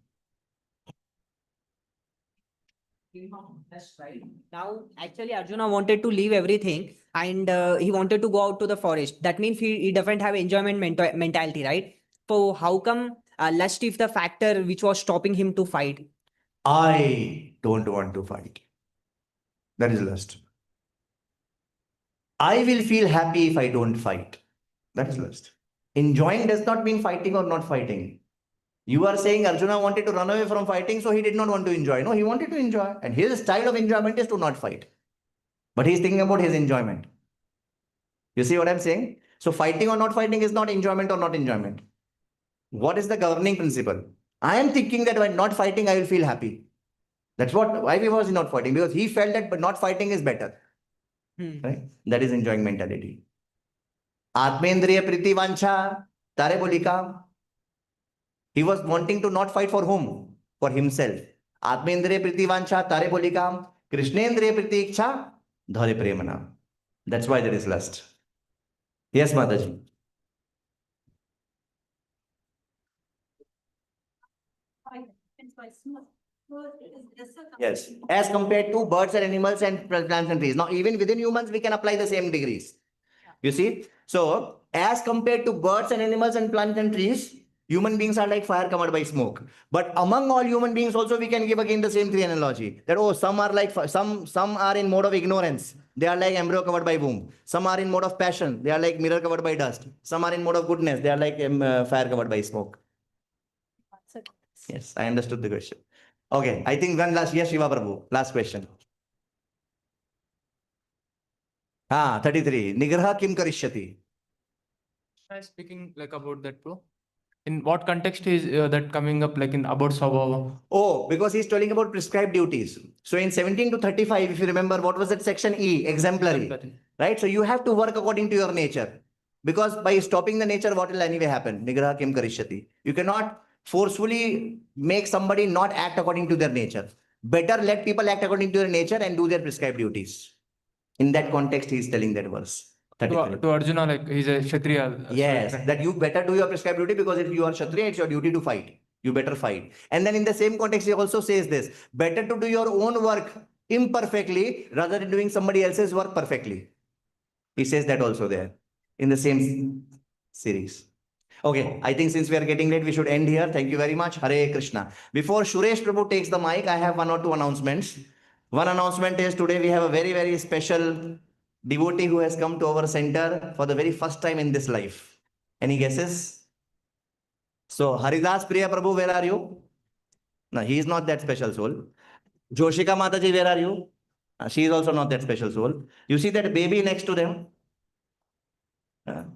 That's right. Now, actually, Arjuna wanted to leave everything and he wanted to go out to the forest. That means he doesn't have enjoyment mentality, right? So how come lust is the factor which was stopping him to fight? I don't want to fight. That is lust. I will feel happy if I don't fight. That is lust. Enjoying does not mean fighting or not fighting. You are saying Arjuna wanted to run away from fighting, so he did not want to enjoy. No, he wanted to enjoy. And his style of enjoyment is to not fight. But he's thinking about his enjoyment. You see what I'm saying? So fighting or not fighting is not enjoyment or not enjoyment. What is the governing principle? I am thinking that by not fighting, I will feel happy. That's why was he not fighting? Because he felt that but not fighting is better. Right? That is enjoying mentality. Atmendriya priti vancha tare bolika. He was wanting to not fight for whom? For himself. Atmendriya priti vancha tare bolika. Krishnendriya priti iksha dhare premana. That's why there is lust. Yes, Mataji. Yes, as compared to birds and animals and plants and trees. Now, even within humans, we can apply the same degrees. You see? So, as compared to birds and animals and plants and trees, human beings are like fire covered by smoke. But among all human beings also, we can give again the same tree analogy. That, oh, some are like, some are in mode of ignorance. They are like embryo covered by womb. Some are in mode of passion. They are like mirror covered by dust. Some are in mode of goodness. They are like fire covered by smoke. Yes, I understood the question. Okay, I think one last. Yes, Shiva Prabhu. Last question. 33. Nigraha kim karishyati? Speaking like about that, bro. In what context is that coming up, like in about Swabhava? Oh, because he's telling about prescribed duties. So in 17 to 35, if you remember, what was that section E? Exemplary. Right? So you have to work according to your nature. Because by stopping the nature, what will anyway happen? Nigraha kim karishyati. You cannot forcefully make somebody not act according to their nature. Better let people act according to their nature and do their prescribed duties. In that context, he is telling that verse. To Arjuna, like he's a Kshatriya. Yes, that you better do your prescribed duty because if you are Kshatriya, it's your duty to fight. You better fight. And then in the same context, he also says this, better to do your own work imperfectly rather than doing somebody else's work perfectly. He says that also there in the same series. Okay, I think since we are getting late, we should end here. Thank you very much. Hare Krishna. Before Suresh Prabhu takes the mic, I have one or two announcements. One announcement is today we have a very, very special devotee who has come to our center for the very first time in this life. Any guesses? So, Haridas Priya Prabhu, where are you? No, he is not that special soul. Joshika Mataji, where are you? She is also not that special soul. You see that baby next to them?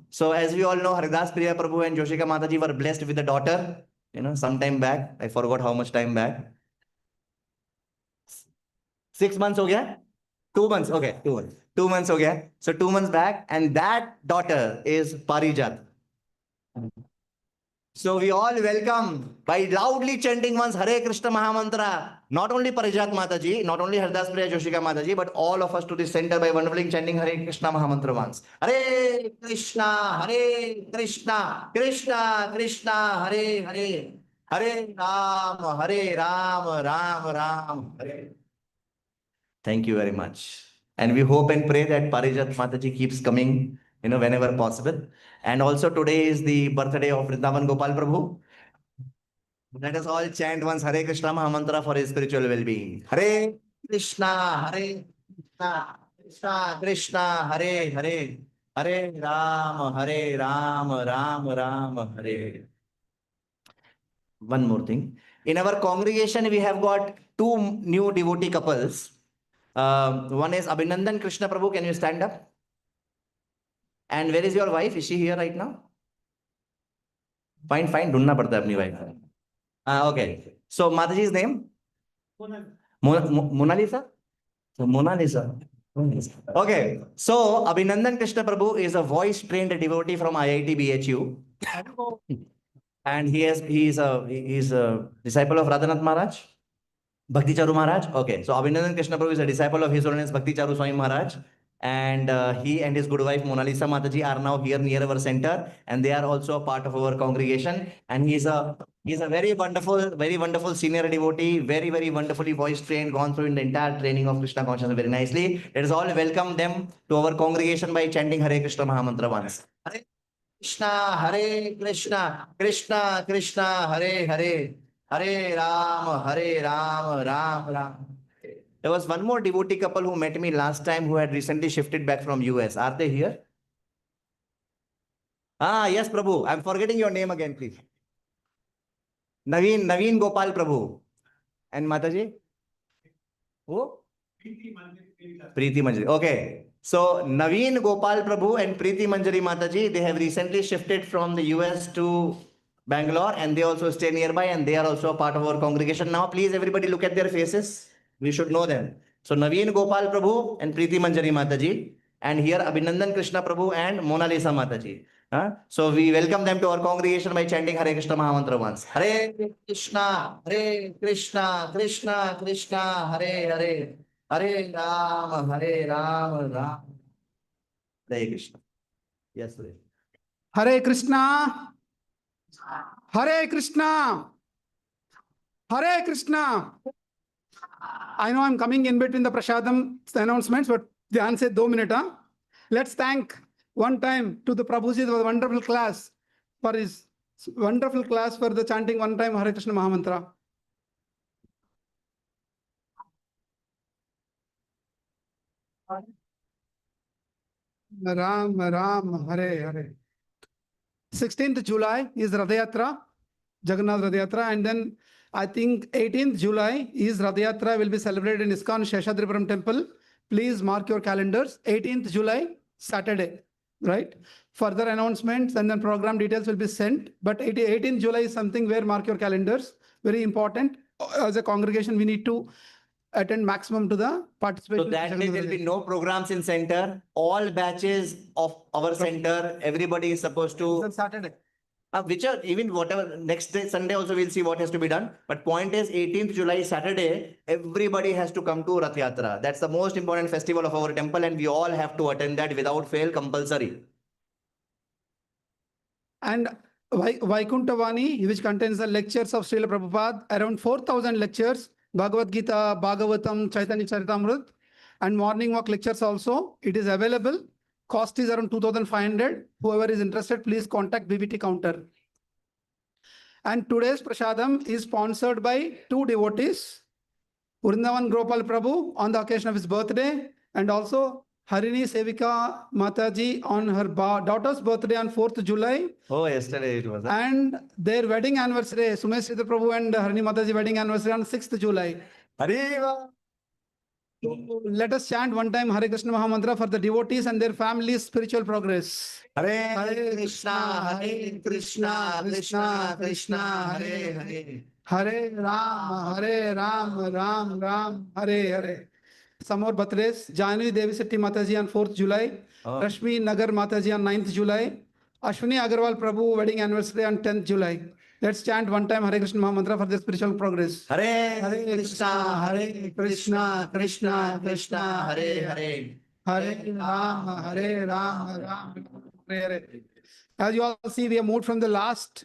So as we all know, Haridas Priya Prabhu and Joshika Mataji were blessed with a daughter. some time back. I forgot how much time back. 6 months हो गया? 2 months, okay, 2 months. 2 months हो गया. So 2 months back, and that daughter is Parijat. So we all welcome by loudly chanting once Hare Krishna Mahamantra. Not only Parijat Mataji, not only Hardas Priya Joshika Mataji, but all of us to the center by wonderfully chanting Hare Krishna Mahamantra once. Hare Krishna, Krishna Krishna, Hare Hare. Hare Ram, Ram, Hare. Thank you very much. And we hope and pray that Parijat Mataji keeps coming, whenever possible. And also today is the birthday of Vrindavan Gopal Prabhu. Let us all chant once Hare Krishna Mahamantra for his spiritual well-being. Hare Krishna, Krishna Krishna, Hare Hare. Hare Ram, Ram Ram, Hare. One more thing. In our congregation, we have got 2 new devotee couples. One is Abhinandan Krishna Prabhu. Can you stand up? And where is your wife? Is she here right now? Fine. ढूंढना पड़ता है अपनी wife. Okay. So Mataji's name? Mona Lisa? So Mona Lisa. Okay. So Abhinandan Krishna Prabhu is a voice trained devotee from IIT BHU. And he is a disciple of Radhanath Maharaj. Bhakti Charu Maharaj. Okay. So Abhinandan Krishna Prabhu is a disciple of His Holiness Bhakti Charu Swami Maharaj. And he and his good wife Mona Lisa Mataji are now here near our center, and they are also a part of our congregation. And he's a very wonderful senior devotee, very wonderfully voice trained, gone through in the entire training of Krishna consciousness very nicely. Let us all welcome them to our congregation by chanting Hare Krishna Mahamantra once. Hare Krishna, Krishna Krishna, Hare Hare, Hare Ram, Ram Ram. There was one more devotee couple who met me last time who had recently shifted back from US. Are they here? Yes, Prabhu. I'm forgetting your name again, please. Naveen Gopal Prabhu. And Mataji? Who? Preeti Manjari. Okay. So Naveen Gopal Prabhu and Preeti Manjari Mataji, they have recently shifted from the US to Bangalore, and they also stay nearby, and they are also a part of our congregation. Now, please, everybody look at their faces. We should know them. So Naveen Gopal Prabhu and Preeti Manjari Mataji, and here Abhinandan Krishna Prabhu and Mona Lisa Mataji. So we welcome them to our congregation by chanting Hare Krishna Mahamantra once. Hare Krishna, Krishna Krishna, Hare Hare. Hare Ram, Ram. Hare Krishna. Yes, Hare. Hare Krishna. Hare Krishna. Hare Krishna. I know I'm coming in between the Prasadam announcements, but the answer 2 minutes. Let's thank one time to the Prabhuji for the wonderful class, for his wonderful class for the chanting one time Hare Krishna Mahamantra. Ram, Hare Hare. 16th July is Radha Jagannath Radha, and then I think 18th July is Radha will be celebrated in ISKCON Sheshadripuram Temple. Please mark your calendars. 18th July, Saturday, right? Further announcements and then program details will be sent. But 18th July is something where mark your calendars. Very important. As a congregation, we need to attend maximum to the participation. So that day there will be no programs in center. All batches of our center, everybody is supposed to. Saturday. Which are even whatever next day, Sunday also we'll see what has to be done. But point is 18th July, Saturday, everybody has to come to Rath Yatra. That's the most important festival of our temple, and we all have to attend that without fail, compulsory. And Vaikuntavani, which contains the lectures of Srila Prabhupada, around 4,000 lectures, Bhagavad Gita, Bhagavatam, Chaitanya Charitamrita, and morning walk lectures also. It is available. Cost is around 2,500. Whoever is interested, please contact BBT counter. And today's Prasadam is sponsored by 2 devotees, Vrindavan Gopal Prabhu on the occasion of his birthday, and also Harini Sevika Mataji on her daughter's birthday on 4th July. Oh, yesterday it was. And their wedding anniversary, Sumesh Sridhar Prabhu and Harini Mataji wedding anniversary on 6th July. Hare Let us chant one time Hare Krishna Mahamantra for the devotees and their families' spiritual progress. Hare Krishna, Krishna Krishna, Hare Hare. Hare Ram, Ram Ram, Hare Hare. Some more birthdays. Janvi Devi Setti Mataji on 4th July. Oh. Rashmi Nagar Mataji on 9th July. Ashwini Agarwal Prabhu wedding anniversary on 10th July. Let's chant one time Hare Krishna Mahamantra for their spiritual progress. Hare Krishna, Krishna Krishna, Hare Hare. Hare Ram, Ram Hare. As you all see, we have moved from the last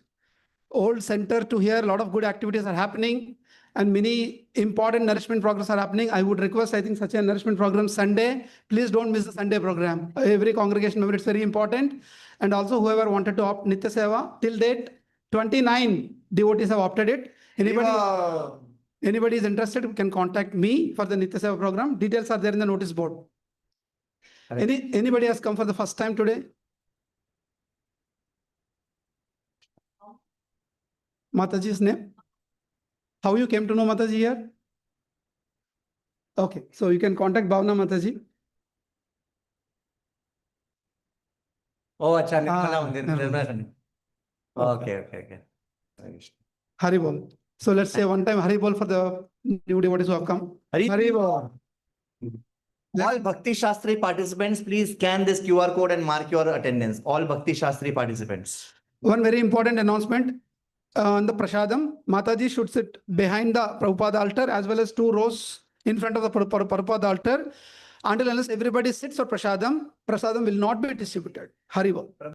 old center to here. A lot of good activities are happening and many important nourishment programs are happening. I would request, I think, such a nourishment program Sunday. Please don't miss the Sunday program. Every congregation member, it's very important. And also whoever wanted to opt Nitya Seva, till date, 29 devotees have opted it. Anybody is interested can contact me for the Nitya Seva program. Details are there in the notice board. Anybody has come for the first time today? Mataji's name? How you came to know Mataji here? Okay, so you can contact Bhavna Mataji. Oh, acha, Nirmala Ah, Mandir, Nirmala. Nirmala Mandir. Okay. Hari Bol. So let's say one time Hari Bol for the new devotees who have come. Hari Bol. All Bhakti Shastri participants, please scan this QR code and mark your attendance. All Bhakti Shastri participants. One very important announcement on the Prasadam. Mataji should sit behind the Prabhupada altar as well as 2 rows in front of the Prabhupada altar. Until unless everybody sits for Prasadam, Prasadam will not be distributed. Hari Bol.